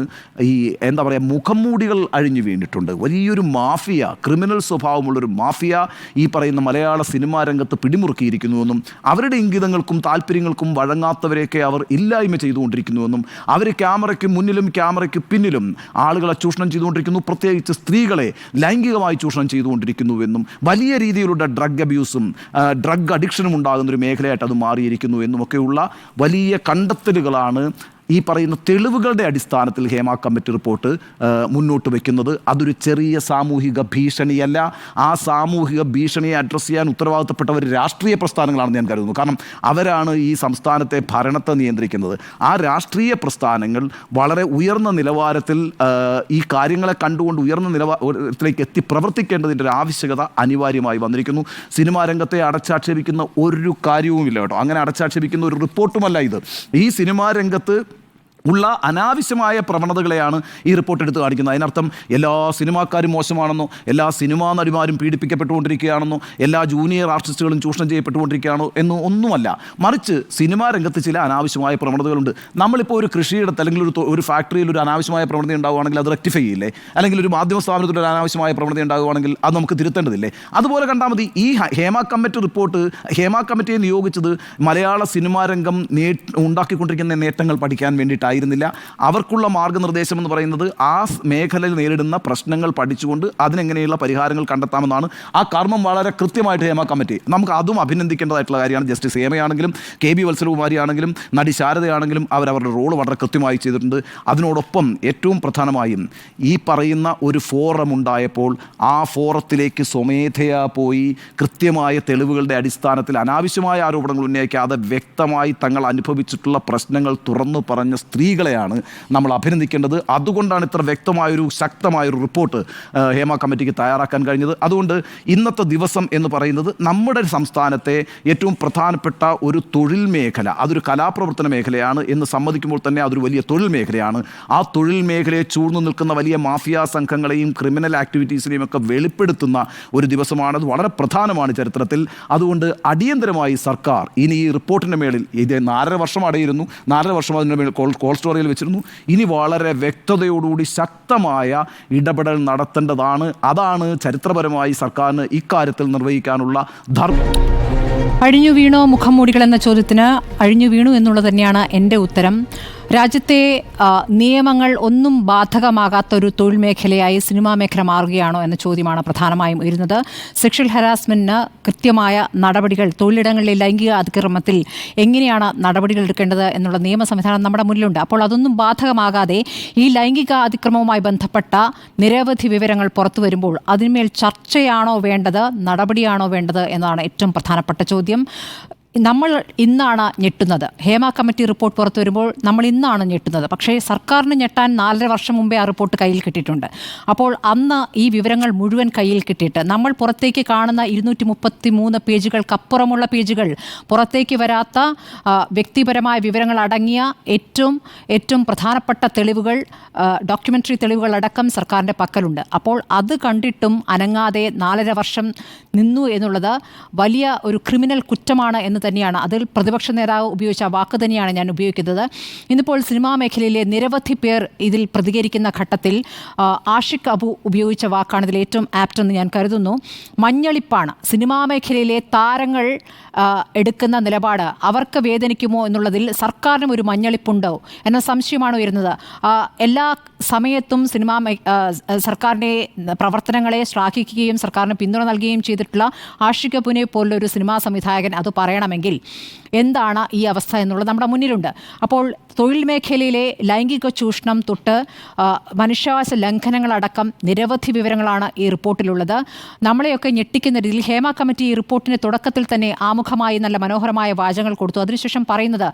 ഈ എന്താ പറയുക, മുഖംമൂടികൾ അഴിഞ്ഞു വീണിട്ടുണ്ട്. വലിയൊരു മാഫിയ, ക്രിമിനൽ സ്വഭാവമുള്ളൊരു മാഫിയ ഈ പറയുന്ന മലയാള സിനിമാ രംഗത്ത് പിടിമുറുക്കിയിരിക്കുന്നുവെന്നും അവരുടെ ഇംഗിതങ്ങൾക്കും താല്പര്യങ്ങൾക്കും വഴങ്ങാത്തവരെയൊക്കെ അവർ ഇല്ലായ്മ ചെയ്തുകൊണ്ടിരിക്കുന്നുവെന്നും അവർ ക്യാമറയ്ക്ക് മുന്നിലും ക്യാമറയ്ക്ക് പിന്നിലും ആളുകളെ ചൂഷണം ചെയ്തുകൊണ്ടിരിക്കുന്നു, പ്രത്യേകിച്ച് സ്ത്രീകളെ ലൈംഗികമായി ചൂഷണം ചെയ്തുകൊണ്ടിരിക്കുന്നുവെന്നും വലിയ രീതിയിലുള്ള ഡ്രഗ് അബ്യൂസും ഡ്രഗ് അഡിക്ഷനും ഉണ്ടാകുന്നൊരു മേഖലയായിട്ട് അത് മാറിയിരിക്കുന്നു എന്നുമൊക്കെയുള്ള വലിയ കണ്ടെത്തലുകളാണ് ഈ പറയുന്ന തെളിവുകളുടെ അടിസ്ഥാനത്തിൽ ഹേമ കമ്മിറ്റി റിപ്പോർട്ട് മുന്നോട്ട് വയ്ക്കുന്നത്. അതൊരു ചെറിയ സാമൂഹിക ഭീഷണിയല്ല. ആ സാമൂഹിക ഭീഷണിയെ അഡ്രസ്സ് ചെയ്യാൻ ഉത്തരവാദിത്തപ്പെട്ടവർ രാഷ്ട്രീയ പ്രസ്ഥാനങ്ങളാണെന്ന് ഞാൻ കരുതുന്നു. കാരണം അവരാണ് ഈ സംസ്ഥാനത്തെ ഭരണത്തെ നിയന്ത്രിക്കുന്നത്. ആ രാഷ്ട്രീയ പ്രസ്ഥാനങ്ങൾ വളരെ ഉയർന്ന നിലവാരത്തിൽ ഈ കാര്യങ്ങളെ കണ്ടുകൊണ്ട് ഉയർന്ന നിലവാരത്തിലേക്ക് എത്തി പ്രവർത്തിക്കേണ്ടതിൻ്റെ ഒരു ആവശ്യകത അനിവാര്യമായി വന്നിരിക്കുന്നു. സിനിമാ രംഗത്തെ അടച്ചാക്ഷേപിക്കുന്ന ഒരു കാര്യവുമില്ല കേട്ടോ. അങ്ങനെ അടച്ചാക്ഷേപിക്കുന്ന ഒരു റിപ്പോർട്ടുമല്ല ഇത്. ഈ സിനിമാ രംഗത്ത് ഉള്ള അനാവശ്യമായ പ്രവണതകളെയാണ് ഈ റിപ്പോർട്ട് എടുത്ത് കാണിക്കുന്നത്. അതിനർത്ഥം എല്ലാ സിനിമാക്കാരും മോശമാണെന്നോ, എല്ലാ സിനിമാ നടിമാരും പീഡിപ്പിക്കപ്പെട്ടുകൊണ്ടിരിക്കുകയാണെന്നോ, എല്ലാ ജൂനിയർ ആർട്ടിസ്റ്റുകളും ചൂഷണം ചെയ്യപ്പെട്ടുകൊണ്ടിരിക്കുകയാണോ എന്നോ ഒന്നുമല്ല. മറിച്ച് സിനിമാ രംഗത്ത് ചില അനാവശ്യമായ പ്രവണതകളുണ്ട്. നമ്മളിപ്പോൾ ഒരു കൃഷിയിടത്ത് അല്ലെങ്കിൽ ഒരു ഫാക്ടറിയിൽ ഒരു അനാവശ്യമായ പ്രവണത ഉണ്ടാവുകയാണെങ്കിൽ അത് റെക്ടിഫൈ ചെയ്യില്ലേ? അല്ലെങ്കിൽ ഒരു മാധ്യമ സ്ഥാപനത്തിൽ ഒരു അനാവശ്യമായ പ്രവണത ഉണ്ടാവുകയാണെങ്കിൽ അത് നമുക്ക് തിരുത്തേണ്ടതില്ലേ? അതുപോലെ കണ്ടാൽ മതി. ഈ ഹേമ കമ്മിറ്റി റിപ്പോർട്ട്, ഹേമ കമ്മിറ്റിയെ നിയോഗിച്ചത് മലയാള സിനിമാ രംഗം ഉണ്ടാക്കിക്കൊണ്ടിരിക്കുന്ന നേട്ടങ്ങൾ പഠിക്കാൻ വേണ്ടിയിട്ടാണ് ില്ല. അവർക്കുള്ള മാർഗ്ഗനിർദ്ദേശം എന്ന് പറയുന്നത് ആ മേഖലയിൽ നേരിടുന്ന പ്രശ്നങ്ങൾ പഠിച്ചുകൊണ്ട് അതിനെങ്ങനെയുള്ള പരിഹാരങ്ങൾ കണ്ടെത്താമെന്നാണ്. ആ കർമ്മം വളരെ കൃത്യമായിട്ട് ഹേമ കമ്മിറ്റി, നമുക്ക് അതും അഭിനന്ദിക്കേണ്ടതായിട്ടുള്ള കാര്യമാണ്. ജസ്റ്റിസ് ഹേമയാണെങ്കിലും KB വത്സലകുമാരിയാണെങ്കിലും നടി ശാരദയാണെങ്കിലും അവരവരുടെ റോൾ വളരെ കൃത്യമായി ചെയ്തിട്ടുണ്ട്. അതിനോടൊപ്പം ഏറ്റവും പ്രധാനമായും ഈ പറയുന്ന ഒരു ഫോറം ഉണ്ടായപ്പോൾ ആ ഫോറത്തിലേക്ക് സ്വമേധയാ പോയി കൃത്യമായ തെളിവുകളുടെ അടിസ്ഥാനത്തിൽ അനാവശ്യമായ ആരോപണങ്ങൾ ഉന്നയിക്കാതെ വ്യക്തമായി തങ്ങൾ അനുഭവിച്ചിട്ടുള്ള പ്രശ്നങ്ങൾ തുറന്നു പറഞ്ഞ സ്ത്രീകളെയാണ് നമ്മൾ അഭിനന്ദിക്കേണ്ടത്. അതുകൊണ്ടാണ് ഇത്ര വ്യക്തമായൊരു ശക്തമായൊരു റിപ്പോർട്ട് ഹേമ കമ്മിറ്റിക്ക് തയ്യാറാക്കാൻ കഴിഞ്ഞത്. അതുകൊണ്ട് ഇന്നത്തെ ദിവസം എന്ന് പറയുന്നത് നമ്മുടെ സംസ്ഥാനത്തെ ഏറ്റവും പ്രധാനപ്പെട്ട ഒരു തൊഴിൽ മേഖല, അതൊരു കലാപ്രവർത്തന മേഖലയാണ് എന്ന് സമ്മതിക്കുമ്പോൾ തന്നെ അതൊരു വലിയ തൊഴിൽ മേഖലയാണ്. ആ തൊഴിൽ മേഖലയെ ചൂഴ്ന്നു നിൽക്കുന്ന വലിയ മാഫിയ സംഘങ്ങളെയും ക്രിമിനൽ ആക്ടിവിറ്റീസിനെയും ഒക്കെ വെളിപ്പെടുത്തുന്ന ഒരു ദിവസമാണ്. അത് വളരെ പ്രധാനമാണ് ചരിത്രത്തിൽ. അതുകൊണ്ട് അടിയന്തരമായി സർക്കാർ ഇനി ഈ റിപ്പോർട്ടിൻ്റെ മേളിൽ, ഇത് 4.5 വർഷം അടയിരുന്നു, 4.5 വർഷം അതിൻ്റെ മേൽ കോൾ സ്റ്റോറിയിൽ വെച്ചിരുന്നു. ഇനി വളരെ വ്യക്തതയോടുകൂടി ശക്തമായ ഇടപെടൽ നടത്തേണ്ടതാണ്. അതാണ് ചരിത്രപരമായി സർക്കാരിന് ഇക്കാര്യത്തിൽ നിർവഹിക്കാനുള്ള ധർമ്മം. അഴിഞ്ഞു വീണോ മുഖംമൂടികൾ എന്ന ചോദ്യത്തിന് അഴിഞ്ഞു വീണു എന്നുള്ളത് തന്നെയാണ് എൻ്റെ ഉത്തരം. രാജ്യത്തെ നിയമങ്ങൾ ഒന്നും ബാധകമാകാത്ത ഒരു തൊഴിൽ മേഖലയായി സിനിമാ മേഖല മാറുകയാണോ എന്ന ചോദ്യമാണ് പ്രധാനമായും ഉയരുന്നത്. സെക്ഷൽ ഹരാസ്മെൻറ്റിന് കൃത്യമായ നടപടികൾ, തൊഴിലിടങ്ങളിലെ ലൈംഗിക അതിക്രമത്തിൽ എങ്ങനെയാണ് നടപടികൾ എടുക്കേണ്ടത് എന്നുള്ള നിയമ സംവിധാനം നമ്മുടെ മുന്നിലുണ്ട്. അപ്പോൾ അതൊന്നും ബാധകമാകാതെ ഈ ലൈംഗിക അതിക്രമവുമായി ബന്ധപ്പെട്ട നിരവധി വിവരങ്ങൾ പുറത്തു വരുമ്പോൾ അതിന്മേൽ ചർച്ചയാണോ വേണ്ടത്, നടപടിയാണോ വേണ്ടത് എന്നതാണ് ഏറ്റവും പ്രധാനപ്പെട്ട ചോദ്യം. നമ്മൾ ഇന്നാണ് ഞെട്ടുന്നത്. ഹേമ കമ്മിറ്റി റിപ്പോർട്ട് പുറത്തു വരുമ്പോൾ നമ്മൾ ഇന്നാണ് ഞെട്ടുന്നത്. പക്ഷേ സർക്കാരിന് ഞെട്ടാൻ 4.5 വർഷം മുമ്പേ ആ റിപ്പോർട്ട് കയ്യിൽ കിട്ടിയിട്ടുണ്ട്. അപ്പോൾ അന്ന് ഈ വിവരങ്ങൾ മുഴുവൻ കയ്യിൽ കിട്ടിയിട്ട് നമ്മൾ പുറത്തേക്ക് കാണുന്ന 233 പേജുകൾക്കപ്പുറമുള്ള പേജുകൾ, പുറത്തേക്ക് വരാത്ത വ്യക്തിപരമായ വിവരങ്ങൾ അടങ്ങിയ ഏറ്റവും പ്രധാനപ്പെട്ട തെളിവുകൾ, ഡോക്യുമെൻ്ററി തെളിവുകളടക്കം സർക്കാരിൻ്റെ പക്കലുണ്ട്. അപ്പോൾ അത് കണ്ടിട്ടും അനങ്ങാതെ 4.5 വർഷം നിന്നു എന്നുള്ളത് വലിയ ഒരു ക്രിമിനൽ കുറ്റമാണ് എന്ന് തന്നെയാണ്. അതിൽ പ്രതിപക്ഷ നേതാവ് ഉപയോഗിച്ച വാക്ക് തന്നെയാണ് ഞാൻ ഉപയോഗിക്കുന്നത്. ഇന്നിപ്പോൾ സിനിമാ മേഖലയിലെ നിരവധി പേർ ഇതിൽ പ്രതികരിക്കുന്ന ഘട്ടത്തിൽ ആഷിഖ് അബു ഉപയോഗിച്ച വാക്കാണ് ഇതിൽ ഏറ്റവും ആപ്റ്റ് എന്ന് ഞാൻ കരുതുന്നു. മഞ്ഞളിപ്പാണ്. സിനിമാ മേഖലയിലെ താരങ്ങൾ എടുക്കുന്ന നിലപാട് അവർക്ക് വേദനിക്കുമോ എന്നുള്ളതിൽ സർക്കാരിനും ഒരു മഞ്ഞളിപ്പുണ്ടോ എന്ന സംശയമാണ് ഉയരുന്നത്. എല്ലാ സമയത്തും സർക്കാരിൻ്റെ പ്രവർത്തനങ്ങളെ ശ്ലാഘിക്കുകയും സർക്കാരിന് പിന്തുണ നൽകുകയും ചെയ്തിട്ടുള്ള ആഷിഖ് അബുവിനെ പോലുള്ള ഒരു സിനിമാ സംവിധായകൻ അത് പറയണമെങ്കിൽ എന്താണ് ഈ അവസ്ഥ എന്നുള്ളത് നമ്മുടെ മുന്നിലുണ്ട്. അപ്പോൾ തൊഴിൽ മേഖലയിലെ ലൈംഗിക ചൂഷണം തൊട്ട് മനുഷ്യാവകാശ ലംഘനങ്ങളടക്കം നിരവധി വിവരങ്ങളാണ് ഈ റിപ്പോർട്ടിലുള്ളത്. നമ്മളെയൊക്കെ ഞെട്ടിക്കുന്ന രീതിയിൽ ഹേമ കമ്മിറ്റി ഈ റിപ്പോർട്ടിൻ്റെ തുടക്കത്തിൽ തന്നെ ആമുഖമായി നല്ല മനോഹരമായ വാചകങ്ങൾ കൊടുത്തു. അതിനുശേഷം പറയുന്നത്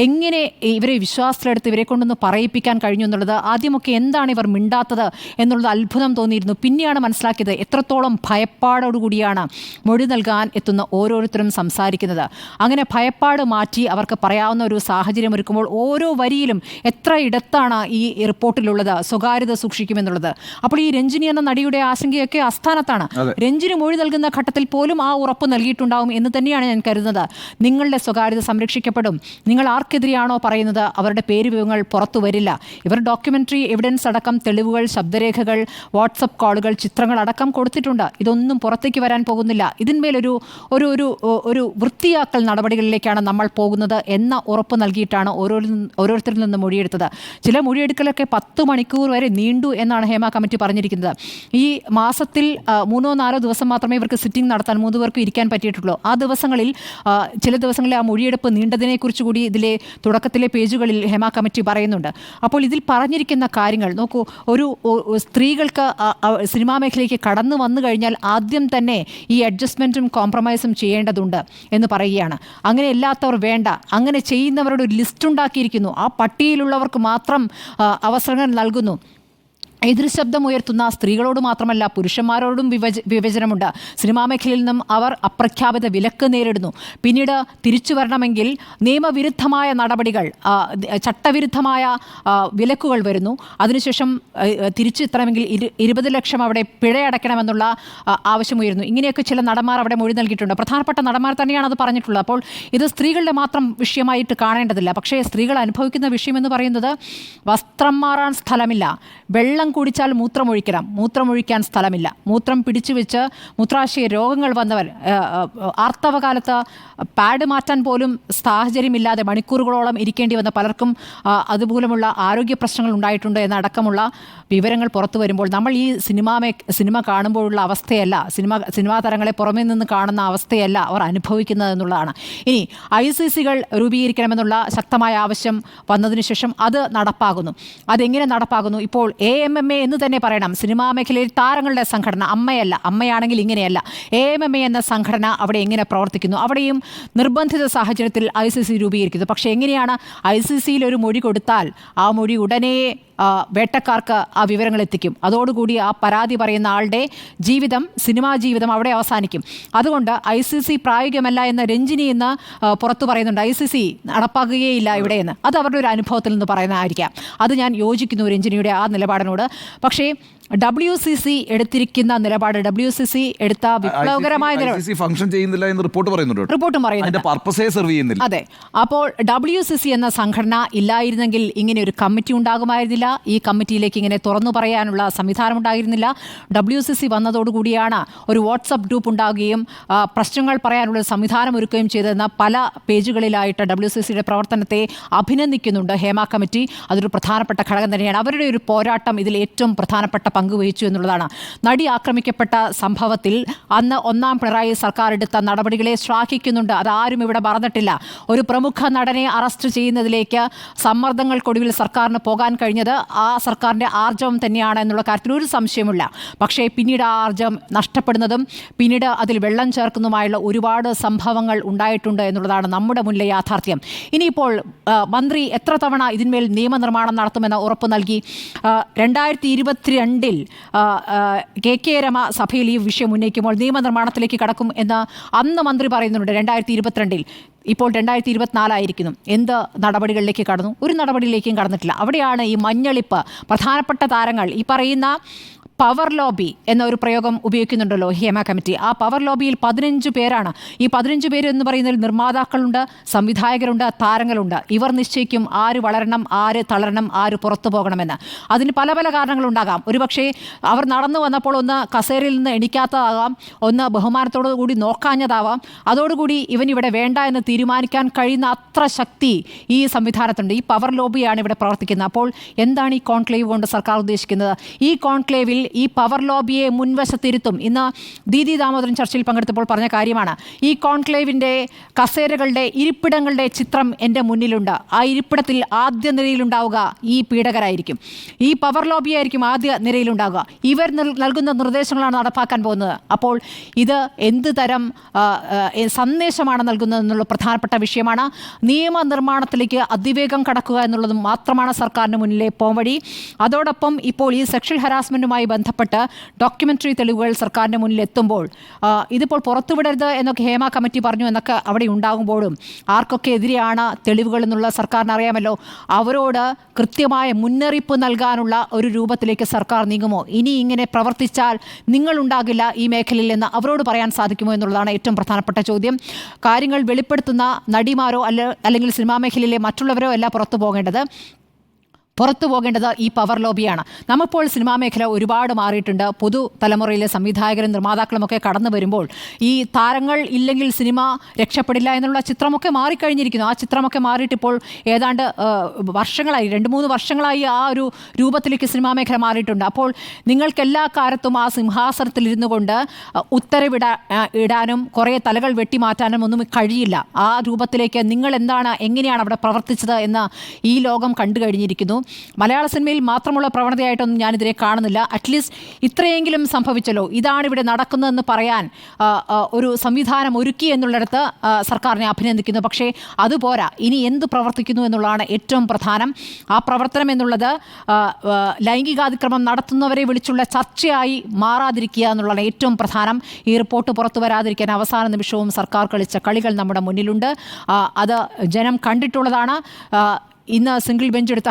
എങ്ങനെ ഇവരെ വിശ്വാസത്തിലെടുത്ത് ഇവരെ കൊണ്ടൊന്ന് പറയിപ്പിക്കാൻ കഴിഞ്ഞു എന്നുള്ളത്. ആദ്യമൊക്കെ എന്താണ് ഇവർ മിണ്ടാത്തത് എന്നുള്ളത് അത്ഭുതം തോന്നിയിരുന്നു. പിന്നെയാണ് മനസ്സിലാക്കിയത് എത്രത്തോളം ഭയപ്പാടോടുകൂടിയാണ് മൊഴി നൽകാൻ എത്തുന്ന ഓരോരുത്തരും സംസാരിക്കുന്നത്. അങ്ങനെ ഭയപ്പാട് നിലപാട് മാറ്റി അവർക്ക് പറയാവുന്ന ഒരു സാഹചര്യം ഒരുക്കുമ്പോൾ ഓരോ വരിയിലും എത്ര ഇടത്താണ് ഈ റിപ്പോർട്ടിലുള്ളത് സ്വകാര്യത സൂക്ഷിക്കുമെന്നുള്ളത്. അപ്പോൾ ഈ രഞ്ജിനി എന്ന നടിയുടെ ആശങ്കയൊക്കെ അസ്ഥാനത്താണ്. രഞ്ജിനി മൊഴി നൽകുന്ന ഘട്ടത്തിൽ പോലും ആ ഉറപ്പ് നൽകിയിട്ടുണ്ടാവും എന്ന് തന്നെയാണ് ഞാൻ കരുതുന്നത്. നിങ്ങളുടെ സ്വകാര്യത സംരക്ഷിക്കപ്പെടും, നിങ്ങൾ ആർക്കെതിരെയാണോ പറയുന്നത് അവരുടെ പേര് വിവരങ്ങൾ പുറത്തു വരില്ല. ഇവർ ഡോക്യുമെന്ററി എവിഡൻസ് അടക്കം തെളിവുകൾ, ശബ്ദരേഖകൾ, വാട്സപ്പ് കോളുകൾ, ചിത്രങ്ങൾ അടക്കം കൊടുത്തിട്ടുണ്ട്. ഇതൊന്നും പുറത്തേക്ക് വരാൻ പോകുന്നില്ല. ഇതിന്മേലൊരു ഒരു ഒരു വൃത്തിയാക്കൽ നടപടികളിലേക്കാണ് നമ്മൾ പോകുന്നത് എന്ന ഉറപ്പ് നൽകിയിട്ടാണ് ഓരോരുത്തരിൽ നിന്ന് മൊഴിയെടുത്തത്. ചില മൊഴിയെടുക്കലൊക്കെ 10 മണിക്കൂർ വരെ നീണ്ടു എന്നാണ് ഹേമ കമ്മിറ്റി പറഞ്ഞിരിക്കുന്നത്. ഈ മാസത്തിൽ 3-4 ദിവസം മാത്രമേ ഇവർക്ക് സിറ്റിംഗ് നടത്താൻ 3 പേർക്കും ഇരിക്കാൻ പറ്റിയിട്ടുള്ളൂ. ആ ദിവസങ്ങളിൽ ചില ദിവസങ്ങളിൽ ആ മൊഴിയെടുപ്പ് നീണ്ടതിനെക്കുറിച്ച് കൂടി ഇതിലെ തുടക്കത്തിലെ പേജുകളിൽ ഹേമ കമ്മിറ്റി പറയുന്നുണ്ട്. അപ്പോൾ ഇതിൽ പറഞ്ഞിരിക്കുന്ന കാര്യങ്ങൾ നോക്കൂ. ഒരു സ്ത്രീകൾക്ക് സിനിമാ മേഖലയ്ക്ക് കടന്നു വന്നു കഴിഞ്ഞാൽ ആദ്യം തന്നെ ഈ അഡ്ജസ്റ്റ്മെൻറ്റും കോംപ്രമൈസും ചെയ്യേണ്ടതുണ്ട് എന്ന് പറയുകയാണ്. അങ്ങനെ അല്ലാത്തവർ വേണ്ട, അങ്ങനെ ചെയ്യുന്നവരുടെ ഒരു ലിസ്റ്റ് ഉണ്ടാക്കിയിരിക്കുന്നു. ആ പട്ടികയിലുള്ളവർക്ക് മാത്രം അവസരങ്ങൾ നൽകുന്നു. എതിർശബ്ദമുയർത്തുന്ന സ്ത്രീകളോട് മാത്രമല്ല പുരുഷന്മാരോടും വിഭജനമുണ്ട്. സിനിമാ മേഖലയിൽ നിന്നും അവർ അപ്രഖ്യാപിത വിലക്ക് നേരിടുന്നു. പിന്നീട് തിരിച്ചു വരണമെങ്കിൽ നിയമവിരുദ്ധമായ നടപടികൾ, ചട്ടവിരുദ്ധമായ വിലക്കുകൾ വരുന്നു. അതിനുശേഷം തിരിച്ചെത്തണമെങ്കിൽ 20 ലക്ഷം അവിടെ പിഴയടയ്ക്കണമെന്നുള്ള ആവശ്യമുയരുന്നു. ഇങ്ങനെയൊക്കെ ചില നടന്മാർ അവിടെ മൊഴി നൽകിയിട്ടുണ്ട്. പ്രധാനപ്പെട്ട നടന്മാർ തന്നെയാണ് അത് പറഞ്ഞിട്ടുള്ളത്. അപ്പോൾ ഇത് സ്ത്രീകളുടെ മാത്രം വിഷയമായിട്ട് കാണേണ്ടതില്ല. പക്ഷേ സ്ത്രീകൾ അനുഭവിക്കുന്ന വിഷയമെന്ന് പറയുന്നത് വസ്ത്രം മാറാൻ സ്ഥലമില്ല, വെള്ളം കുടിച്ചാൽ മൂത്രമൊഴിക്കാൻ സ്ഥലമില്ല, മൂത്രം പിടിച്ചു വെച്ച് മൂത്രാശയ രോഗങ്ങൾ വന്നവർ, ആർത്തവകാലത്ത് പാഡ് മാറ്റാൻ പോലും സാഹചര്യമില്ലാതെ മണിക്കൂറുകളോളം ഇരിക്കേണ്ടി വന്ന പലർക്കും അതുമൂലമുള്ള ആരോഗ്യ പ്രശ്നങ്ങൾ ഉണ്ടായിട്ടുണ്ട് എന്നടക്കമുള്ള വിവരങ്ങൾ പുറത്തു വരുമ്പോൾ നമ്മൾ ഈ സിനിമ കാണുമ്പോഴുള്ള അവസ്ഥയല്ല, സിനിമാ താരങ്ങളെ പുറമേ നിന്ന് കാണുന്ന അവസ്ഥയല്ല അവർ അനുഭവിക്കുന്നത് എന്നുള്ളതാണ്. ഇനി ICCകൾ രൂപീകരിക്കണമെന്നുള്ള ശക്തമായ ആവശ്യം വന്നതിന് ശേഷം അത് നടപ്പാകുന്നു. അതെങ്ങനെ നടപ്പാകുന്നു? ഇപ്പോൾ AMMA എന്ന് തന്നെ പറയണം. സിനിമാ മേഖലയിൽ താരങ്ങളുടെ സംഘടന, അമ്മയാണെങ്കിൽ ഇങ്ങനെയല്ല. AMMA എന്ന സംഘടന അവിടെ എങ്ങനെ പ്രവർത്തിക്കുന്നു? അവിടെയും നിർബന്ധിത സാഹചര്യത്തിൽ ICC രൂപീകരിക്കുന്നു. പക്ഷേ എങ്ങനെയാണ് ICCയിൽ ഒരു മൊഴി കൊടുത്താൽ ആ മൊഴി ഉടനെ വേട്ടക്കാർക്ക് ആ വിവരങ്ങൾ എത്തിക്കും. അതോടുകൂടി ആ പരാതി പറയുന്ന ആളുടെ സിനിമാ ജീവിതം അവിടെ അവസാനിക്കും. അതുകൊണ്ട് ICC പ്രായോഗികമല്ല എന്ന് രഞ്ജിനി എന്ന് പുറത്തു പറയുന്നുണ്ട്. ICC നടപ്പാക്കുകയില്ല ഇവിടെയെന്ന്. അത് അവരുടെ ഒരു അനുഭവത്തിൽ നിന്ന് പറയുന്നതായിരിക്കാം. അത് ഞാൻ യോജിക്കുന്നു രഞ്ജിനിയുടെ ആ നിലപാടിനോട്. പക്ഷേ WCC എടുത്തിരിക്കുന്ന നിലപാട്, WCC എടുത്ത വിപ്ലവകരമായ ഫംഗ്ഷൻ ചെയ്യുന്നില്ല എന്ന് റിപ്പോർട്ടും പറയുന്നുണ്ട്. അതെ. അപ്പോൾ WCC എന്ന സംഘടന ഇല്ലായിരുന്നെങ്കിൽ ഇങ്ങനെ ഒരു കമ്മിറ്റി ഉണ്ടാകുമായിരുന്നില്ല. ഈ കമ്മിറ്റിയിലേക്ക് ഇങ്ങനെ തുറന്നു പറയാനുള്ള സംവിധാനം ഉണ്ടായിരുന്നില്ല. WCC വന്നതോടുകൂടിയാണ് ഒരു വാട്സപ്പ് ഗ്രൂപ്പ് ഉണ്ടാകുകയും പ്രശ്നങ്ങൾ പറയാനുള്ള സംവിധാനം ഒരുക്കുകയും ചെയ്തെന്ന പല പേജുകളിലായിട്ട് WCCയുടെ പ്രവർത്തനത്തെ അഭിനന്ദിക്കുന്നുണ്ട് ഹേമ കമ്മിറ്റി. അതൊരു പ്രധാനപ്പെട്ട ഘടകം തന്നെയാണ്. അവരുടെ ഒരു പോരാട്ടം ഇതിൽ ഏറ്റവും പ്രധാനപ്പെട്ട പങ്കുവഹിച്ചു എന്നുള്ളതാണ്. നടി ആക്രമിക്കപ്പെട്ട സംഭവത്തിൽ അന്ന് 1ാം പിണറായി സർക്കാർ എടുത്ത നടപടികളെ ശ്ലാഘിക്കുന്നുണ്ട്. അതാരും ഇവിടെ മറന്നിട്ടില്ല. ഒരു പ്രമുഖ നടനെ അറസ്റ്റ് ചെയ്യുന്നതിലേക്ക് സമ്മർദ്ദങ്ങൾക്കൊടുവിൽ സർക്കാരിന് പോകാൻ കഴിഞ്ഞത് ആ സർക്കാരിൻ്റെ ആർജവം തന്നെയാണ് എന്നുള്ള കാര്യത്തിൽ ഒരു സംശയമില്ല. പക്ഷേ പിന്നീട് ആ ആർജവം നഷ്ടപ്പെടുന്നതും പിന്നീട് അതിൽ വെള്ളം ചേർക്കുന്നതുമായുള്ള ഒരുപാട് സംഭവങ്ങൾ ഉണ്ടായിട്ടുണ്ട് എന്നുള്ളതാണ് നമ്മുടെ മുന്നിലെ യാഥാർത്ഥ്യം. ഇനിയിപ്പോൾ മന്ത്രി എത്ര തവണ ഇതിന്മേൽ നിയമനിർമ്മാണം നടത്തുമെന്ന് ഉറപ്പ് നൽകി? 2022 KK രമ സഭയിൽ ഈ വിഷയം ഉന്നയിക്കുമ്പോൾ നിയമനിർമ്മാണത്തിലേക്ക് കടക്കും എന്ന് അന്ന് മന്ത്രി പറയുന്നുണ്ട് 2022. ഇപ്പോൾ 2024 ആയിരിക്കുന്നു. എന്ത് നടപടികളിലേക്ക് കടന്നു? ഒരു നടപടിയിലേക്കും കടന്നിട്ടില്ല. അവിടെയാണ് ഈ മഞ്ഞളിപ്പ്. പ്രധാനപ്പെട്ട താരങ്ങൾ ഈ പറയുന്ന പവർ ലോബി എന്ന ഒരു പ്രയോഗം ഉപയോഗിക്കുന്നുണ്ടല്ലോ ഹേമ കമ്മിറ്റി. ആ പവർ ലോബിയിൽ 15 പേരാണ്. ഈ 15 പേര് എന്ന് പറയുന്നതിൽ നിർമ്മാതാക്കളുണ്ട്, സംവിധായകരുണ്ട്, താരങ്ങളുണ്ട്. ഇവർ നിശ്ചയിക്കും ആര് വളരണം, ആര് തളരണം, ആര് പുറത്തു പോകണമെന്ന്. അതിന് പല പല കാരണങ്ങളുണ്ടാകാം. ഒരുപക്ഷെ അവർ നടന്നു വന്നപ്പോൾ ഒന്ന് കസേരയിൽ നിന്ന് എണിക്കാത്തതാകാം, ഒന്ന് ബഹുമാനത്തോടു കൂടി നോക്കാഞ്ഞതാവാം. അതോടുകൂടി ഇവൻ ഇവിടെ വേണ്ട എന്ന് തീരുമാനിക്കാൻ കഴിയുന്ന അത്ര ശക്തി ഈ സംവിധാനത്തുണ്ട്. ഈ പവർ ലോബിയാണ് ഇവിടെ പ്രവർത്തിക്കുന്നത്. അപ്പോൾ എന്താണ് ഈ കോൺക്ലേവ് കൊണ്ട് സർക്കാർ ഉദ്ദേശിക്കുന്നത്? ഈ കോൺക്ലേവിൽ ഈ പവർ ലോബിയെ മുൻവശത്തിരുത്തും. ഇന്ന് ദീദി ദാമോദരൻ ചർച്ചയിൽ പങ്കെടുത്തപ്പോൾ പറഞ്ഞ കാര്യമാണ്. ഈ കോൺക്ലേവിൻ്റെ കസേരകളുടെ ഇരിപ്പിടങ്ങളുടെ ചിത്രം എൻ്റെ മുന്നിലുണ്ട്. ആ ഇരിപ്പിടത്തിൽ ആദ്യ നിരയിലുണ്ടാവുക ഈ പീഡകരായിരിക്കും. ഈ പവർ ലോബിയായിരിക്കും ആദ്യ നിരയിലുണ്ടാവുക. ഇവർ നൽകുന്ന നിർദ്ദേശങ്ങളാണ് നടപ്പാക്കാൻ പോകുന്നത്. അപ്പോൾ ഇത് എന്ത് തരം സന്ദേശമാണ് നൽകുന്നതെന്നുള്ള പ്രധാനപ്പെട്ട വിഷയമാണ്. നിയമനിർമ്മാണത്തിലേക്ക് അതിവേഗം കടക്കുക എന്നുള്ളത് മാത്രമാണ് സർക്കാരിന് മുന്നിലെ പോംവഴി. അതോടൊപ്പം ഇപ്പോൾ ഈ സെക്ഷൽ ഹരാസ്മെൻറ്റുമായി ബന്ധപ്പെട്ട് ഡോക്യുമെൻ്ററി തെളിവുകൾ സർക്കാരിൻ്റെ മുന്നിൽ എത്തുമ്പോൾ ഇതിപ്പോൾ പുറത്തുവിടരുത് എന്നൊക്കെ ഹേമ കമ്മിറ്റി പറഞ്ഞു എന്നൊക്കെ അവിടെ ഉണ്ടാകുമ്പോഴും ആർക്കൊക്കെ എതിരെയാണ് തെളിവുകൾ എന്നുള്ള സർക്കാരിന് അറിയാമല്ലോ. അവരോട് കൃത്യമായ മുന്നറിയിപ്പ് നൽകാനുള്ള ഒരു രൂപത്തിലേക്ക് സർക്കാർ നീങ്ങുമോ? ഇനി ഇങ്ങനെ പ്രവർത്തിച്ചാൽ നിങ്ങളുണ്ടാകില്ല ഈ മേഖലയിൽ എന്ന് അവരോട് പറയാൻ സാധിക്കുമോ എന്നുള്ളതാണ് ഏറ്റവും പ്രധാനപ്പെട്ട ചോദ്യം. കാര്യങ്ങൾ വെളിപ്പെടുത്തുന്ന നടിമാരോ അല്ലെങ്കിൽ സിനിമാ മേഖലയിലെ മറ്റുള്ളവരോ അല്ല പുറത്തു പോകേണ്ടത് ഈ പവർ ലോബിയാണ്. നമ്മിപ്പോൾ സിനിമാ മേഖല ഒരുപാട് മാറിയിട്ടുണ്ട്. പുതു തലമുറയിലെ സംവിധായകരും നിർമ്മാതാക്കളുമൊക്കെ കടന്നു വരുമ്പോൾ ഈ താരങ്ങൾ ഇല്ലെങ്കിൽ സിനിമ രക്ഷപ്പെടില്ല എന്നുള്ള ചിത്രമൊക്കെ മാറിക്കഴിഞ്ഞിരിക്കുന്നു. ആ ചിത്രമൊക്കെ മാറിയിട്ട് ഇപ്പോൾ ഏതാണ്ട് വർഷങ്ങളായി 2-3 വർഷങ്ങളായി ആ ഒരു രൂപത്തിലേക്ക് സിനിമാ മേഖല മാറിയിട്ടുണ്ട്. അപ്പോൾ നിങ്ങൾക്കെല്ലാ കാലത്തും ആ സിംഹാസനത്തിലിരുന്നു കൊണ്ട് ഇടാനും കുറേ തലകൾ വെട്ടിമാറ്റാനും ഒന്നും കഴിയില്ല. ആ രൂപത്തിലേക്ക് നിങ്ങൾ എങ്ങനെയാണ് അവിടെ പ്രവർത്തിച്ചത് എന്ന് ഈ ലോകം കണ്ടു കഴിഞ്ഞിരിക്കുന്നു. മലയാള സിനിമയിൽ മാത്രമുള്ള പ്രവണതയായിട്ടൊന്നും ഞാനിതിനെ കാണുന്നില്ല. അറ്റ്ലീസ്റ്റ് ഇത്രയെങ്കിലും സംഭവിച്ചല്ലോ, ഇതാണ് ഇവിടെ നടക്കുന്നതെന്ന് പറയാൻ ഒരു സംവിധാനം ഒരുക്കി എന്നുള്ളിടത്ത് സർക്കാരിനെ അഭിനന്ദിക്കുന്നു. പക്ഷേ അതുപോരാ, ഇനി എന്ത് പ്രവർത്തിക്കുന്നു എന്നുള്ളതാണ് ഏറ്റവും പ്രധാനം. ആ പ്രവർത്തനം എന്നുള്ളത് ലൈംഗികാതിക്രമം നടത്തുന്നവരെ വിളിച്ചുള്ള ചർച്ചയായി മാറാതിരിക്കുക എന്നുള്ളതാണ് ഏറ്റവും പ്രധാനം. ഈ റിപ്പോർട്ട് പുറത്തു വരാതിരിക്കാൻ അവസാന നിമിഷവും സർക്കാർ കളിച്ച കളികൾ നമ്മുടെ മുന്നിലുണ്ട്. അത് ജനം കണ്ടിട്ടുള്ളതാണ്. ഇന്ന്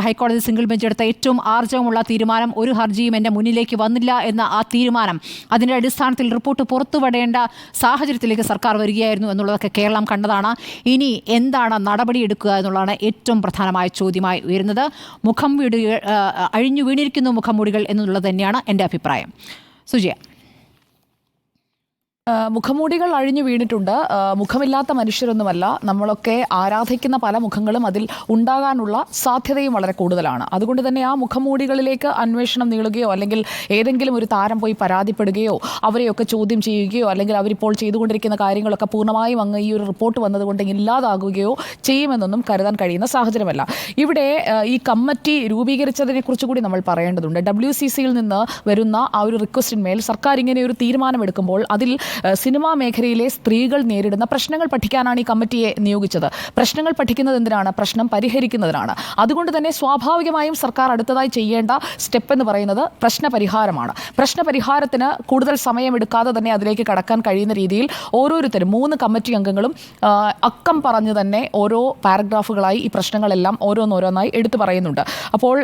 ഹൈക്കോടതി സിംഗിൾ ബെഞ്ച് എടുത്ത ഏറ്റവും ആർജവമുള്ള തീരുമാനം, ഒരു ഹർജിയും എൻ്റെ മുന്നിലേക്ക് വന്നില്ല എന്ന ആ തീരുമാനം, അതിൻ്റെ അടിസ്ഥാനത്തിൽ റിപ്പോർട്ട് പുറത്തുവിടേണ്ട സാഹചര്യത്തിലേക്ക് സർക്കാർ വരികയായിരുന്നു എന്നുള്ളതൊക്കെ കേരളം കണ്ടതാണ്. ഇനി എന്താണ് നടപടിയെടുക്കുക എന്നുള്ളതാണ് ഏറ്റവും പ്രധാനമായ ചോദ്യമായി ഉയരുന്നത്. അഴിഞ്ഞു വീണിരിക്കുന്നു മുഖംമൂടികൾ എന്നുള്ളത് തന്നെയാണ് എൻ്റെ അഭിപ്രായം. സുജിയ. മുഖംമൂടികൾ അഴിഞ്ഞു വീണിട്ടുണ്ട്. മുഖമില്ലാത്ത മനുഷ്യരൊന്നുമല്ല. നമ്മളൊക്കെ ആരാധിക്കുന്ന പല മുഖങ്ങളും അതിൽ ഉണ്ടാകാനുള്ള സാധ്യതയും വളരെ കൂടുതലാണ്. അതുകൊണ്ട് തന്നെ ആ മുഖംമൂടികളിലേക്ക് അന്വേഷണം നീളുകയോ അല്ലെങ്കിൽ ഏതെങ്കിലും ഒരു താരം പോയി പരാതിപ്പെടുകയോ അവരെയൊക്കെ ചോദ്യം ചെയ്യുകയോ അല്ലെങ്കിൽ അവരിപ്പോൾ ചെയ്തുകൊണ്ടിരിക്കുന്ന കാര്യങ്ങളൊക്കെ പൂർണ്ണമായും അങ്ങ് ഈ ഒരു റിപ്പോർട്ട് വന്നതുകൊണ്ട് ഇല്ലാതാകുകയോ ചെയ്യുമെന്നൊന്നും കരുതാൻ കഴിയുന്ന സാഹചര്യമല്ല. ഇവിടെ ഈ കമ്മിറ്റി രൂപീകരിച്ചതിനെ കുറിച്ച് കൂടി നമ്മൾ പറയേണ്ടതുണ്ട്. WCCയിൽ നിന്ന് വരുന്ന ആ ഒരു റിക്വസ്റ്റിന്മേൽ സർക്കാർ ഇങ്ങനെ ഒരു തീരുമാനമെടുക്കുമ്പോൾ അതിൽ സിനിമാ മേഖലയിലെ സ്ത്രീകൾ നേരിടുന്ന പ്രശ്നങ്ങൾ പഠിക്കാനാണ് ഈ കമ്മിറ്റിയെ നിയോഗിച്ചത്. പ്രശ്നങ്ങൾ പഠിക്കുന്നത് എന്തിനാണ്? പ്രശ്നം പരിഹരിക്കുന്നതിനാണ്. അതുകൊണ്ട് തന്നെ സ്വാഭാവികമായും സർക്കാർ അടുത്തതായി ചെയ്യേണ്ട സ്റ്റെപ്പ് എന്ന് പറയുന്നത് പ്രശ്നപരിഹാരമാണ്. പ്രശ്നപരിഹാരത്തിന് കൂടുതൽ സമയമെടുക്കാതെ തന്നെ അതിലേക്ക് കടക്കാൻ കഴിയുന്ന രീതിയിൽ ഓരോരുത്തരും 3 കമ്മിറ്റി അംഗങ്ങളും അക്കം പറഞ്ഞു തന്നെ ഓരോ പാരഗ്രാഫുകളായി ഈ പ്രശ്നങ്ങളെല്ലാം ഓരോന്നോരോന്നായി എടുത്തു പറയുന്നുണ്ട്. അപ്പോൾ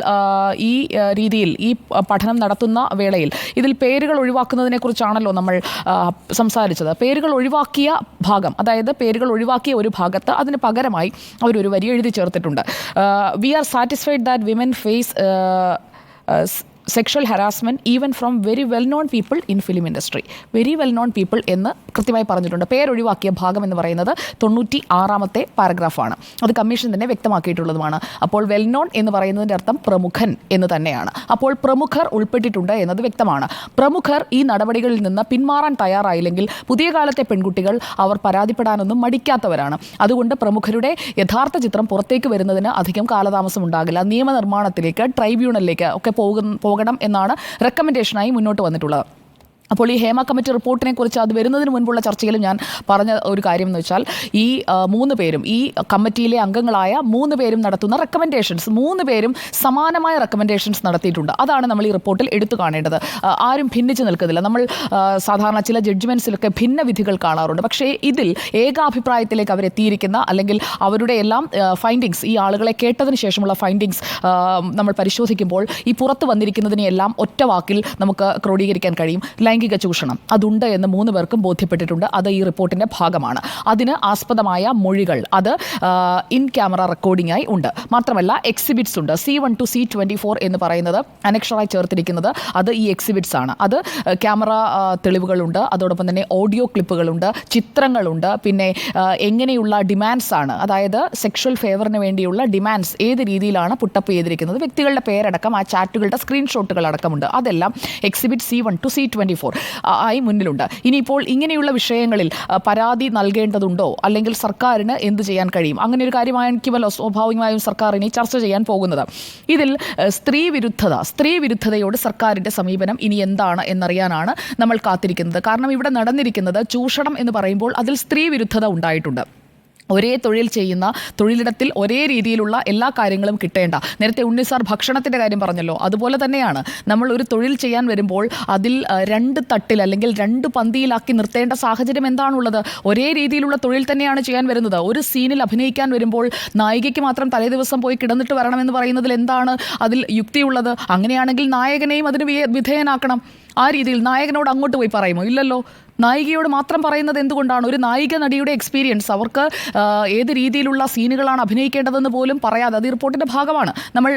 ഈ രീതിയിൽ ഈ പഠനം നടത്തുന്ന വേളയിൽ ഇതിൽ പേരുകൾ ഒഴിവാക്കുന്നതിനെ കുറിച്ചാണല്ലോ നമ്മൾ സംസാരിച്ചത്. പേരുകൾ ഒഴിവാക്കിയ ഭാഗം, അതായത് പേരുകൾ ഒഴിവാക്കിയ ഒരു ഭാഗത്ത് അതിന് പകരമായി അവരൊരു വരി എഴുതി ചേർത്തിട്ടുണ്ട്. We are satisfied that women face sexual harassment even from very well known people in film industry. Very well known people എന്ന് കൃത്യമായി പറഞ്ഞിട്ടുണ്ട്. പേരൊഴിവാക്കിയ ഭാഗം എന്ന് പറയുന്നത് 96ാമത്തെ പാരഗ്രാഫാണ്. അത് കമ്മീഷൻ തന്നെ വ്യക്തമാക്കിയിട്ടുള്ളതുമാണ്. അപ്പോൾ വെൽ നോൺ എന്ന് പറയുന്നതിൻ്റെ അർത്ഥം പ്രമുഖൻ എന്ന് തന്നെയാണ്. അപ്പോൾ പ്രമുഖർ ഉൾപ്പെട്ടിട്ടുണ്ട് എന്നത് വ്യക്തമാണ്. പ്രമുഖർ ഈ നടപടികളിൽ നിന്ന് പിന്മാറാൻ തയ്യാറായില്ലെങ്കിൽ പുതിയ കാലത്തെ പെൺകുട്ടികൾ അവർ പരാതിപ്പെടാനൊന്നും മടിക്കാത്തവരാണ്. അതുകൊണ്ട് പ്രമുഖരുടെ യഥാർത്ഥ ചിത്രം പുറത്തേക്ക് വരുന്നതിന് അധികം കാലതാമസം ഉണ്ടാകില്ല. നിയമനിർമ്മാണത്തിലേക്ക്, ട്രൈബ്യൂണലിലേക്ക് ഒക്കെ പോകണം എന്നാണ് റെക്കമെൻഡേഷനായി മുന്നോട്ട് വന്നിട്ടുള്ളത്. അപ്പോൾ ഈ ഹേമ കമ്മിറ്റി റിപ്പോർട്ടിനെ കുറിച്ച് അത് വരുന്നതിന് മുൻപുള്ള ചർച്ചയിലും ഞാൻ പറഞ്ഞ ഒരു കാര്യം എന്ന് വെച്ചാൽ ഈ 3 പേരും, ഈ കമ്മിറ്റിയിലെ അംഗങ്ങളായ 3 പേരും നടത്തുന്ന റെക്കമെൻഡേഷൻസ്, 3 പേരും സമാനമായ റെക്കമെൻഡേഷൻസ് നടത്തിയിട്ടുണ്ട്. അതാണ് നമ്മൾ ഈ റിപ്പോർട്ടിൽ എടുത്തു കാണേണ്ടത്. ആരും ഭിന്നിച്ച് നിൽക്കുന്നില്ല. നമ്മൾ സാധാരണ ചില ജഡ്ജ്മെൻറ്റ്സിലൊക്കെ ഭിന്ന വിധികൾ കാണാറുണ്ട്. പക്ഷേ ഇതിൽ ഏകാഭിപ്രായത്തിലേക്ക് അവരെത്തിയിരിക്കുന്ന അല്ലെങ്കിൽ അവരുടെ എല്ലാം ഫൈൻഡിങ്സ്, ഈ ആളുകളെ കേട്ടതിന് ശേഷമുള്ള ഫൈൻഡിങ്സ് നമ്മൾ പരിശോധിക്കുമ്പോൾ ഈ പുറത്ത് വന്നിരിക്കുന്നതിനെയെല്ലാം ഒറ്റ വാക്കിൽ നമുക്ക് ക്രോഡീകരിക്കാൻ കഴിയും. ലൈംഗിക ചൂഷണം അതുണ്ട് എന്ന് 3 പേർക്കും ബോധ്യപ്പെട്ടിട്ടുണ്ട്. അത് ഈ റിപ്പോർട്ടിൻ്റെ ഭാഗമാണ്. അതിന് ആസ്പദമായ മൊഴികൾ അത് ഇൻ ക്യാമറ റെക്കോർഡിംഗ് ആയി ഉണ്ട്. മാത്രമല്ല എക്സിബിറ്റ്സ് ഉണ്ട്. C1 to C24 എന്ന് പറയുന്നത് അനക്ഷറായി ചേർത്തിരിക്കുന്നത് അത് ഈ എക്സിബിറ്റ്സ് ആണ്. അത് ക്യാമറ തെളിവുകളുണ്ട്, അതോടൊപ്പം തന്നെ ഓഡിയോ ക്ലിപ്പുകളുണ്ട്, ചിത്രങ്ങളുണ്ട്, പിന്നെ എങ്ങനെയുള്ള ഡിമാൻഡ്സ് ആണ്, അതായത് സെക്ഷൽ ഫേവറിന് വേണ്ടിയുള്ള ഡിമാൻഡ്സ് ഏത് രീതിയിലാണ് പുട്ടപ്പ് ചെയ്തിരിക്കുന്നത്, വ്യക്തികളുടെ പേരടക്കം ആ ചാറ്റുകളുടെ സ്ക്രീൻഷോട്ടുകൾ അടക്കമുണ്ട്. അതെല്ലാം എക്സിബിറ്റ് C1 to C24 ആയി മുന്നിലുണ്ട്. ഇനിയിപ്പോൾ ഇങ്ങനെയുള്ള വിഷയങ്ങളിൽ പരാതി നൽകേണ്ടതുണ്ടോ, അല്ലെങ്കിൽ സർക്കാരിന് എന്ത് ചെയ്യാൻ കഴിയും, അങ്ങനെ ഒരു കാര്യമായിരിക്കുമല്ലോ സ്വാഭാവികമായും സർക്കാർ ഇനി ചർച്ച ചെയ്യാൻ പോകുന്നത്. ഇതിൽ സ്ത്രീ വിരുദ്ധതയോട് സർക്കാരിൻ്റെ സമീപനം ഇനി എന്താണ് എന്നറിയാനാണ് നമ്മൾ കാത്തിരിക്കുന്നത്. കാരണം ഇവിടെ നടന്നിരിക്കുന്നത് ചൂഷണം എന്ന് പറയുമ്പോൾ അതിൽ സ്ത്രീ വിരുദ്ധത ഉണ്ടായിട്ടുണ്ട്. ഒരേ തൊഴിൽ ചെയ്യുന്ന തൊഴിലിടത്തിൽ ഒരേ രീതിയിലുള്ള എല്ലാ കാര്യങ്ങളും കിട്ടേണ്ട. നേരത്തെ ഉണ്ണി സാർ ഭക്ഷണത്തിൻ്റെ കാര്യം പറഞ്ഞല്ലോ, അതുപോലെ തന്നെയാണ് നമ്മൾ ഒരു തൊഴിൽ ചെയ്യാൻ വരുമ്പോൾ അതിൽ 2 തട്ടിൽ അല്ലെങ്കിൽ 2 പന്തിയിലാക്കി നിർത്തേണ്ട സാഹചര്യം എന്താണുള്ളത്? ഒരേ രീതിയിലുള്ള തൊഴിൽ തന്നെയാണ് ചെയ്യാൻ വരുന്നത്. ഒരു സീനിൽ അഭിനയിക്കാൻ വരുമ്പോൾ നായികയ്ക്ക് മാത്രം തലേ ദിവസം പോയി കിടന്നിട്ട് വരണമെന്ന് പറയുന്നതിൽ എന്താണ് അതിൽ യുക്തിയുള്ളത്? അങ്ങനെയാണെങ്കിൽ നായകനെയും അതിന് വിധേയനാക്കണം. ആ രീതിയിൽ നായകനോട് അങ്ങോട്ട് പോയി പറയുമോ? ഇല്ലല്ലോ. നായികയോട് മാത്രം പറയുന്നത് എന്തുകൊണ്ടാണ്? ഒരു നായിക നടിയുടെ എക്സ്പീരിയൻസ്, അവർക്ക് ഏത് രീതിയിലുള്ള സീനുകളാണ് അഭിനയിക്കേണ്ടതെന്ന് പോലും പറയാതെ, അത് ഈ റിപ്പോർട്ടിന്റെ ഭാഗമാണ്, നമ്മൾ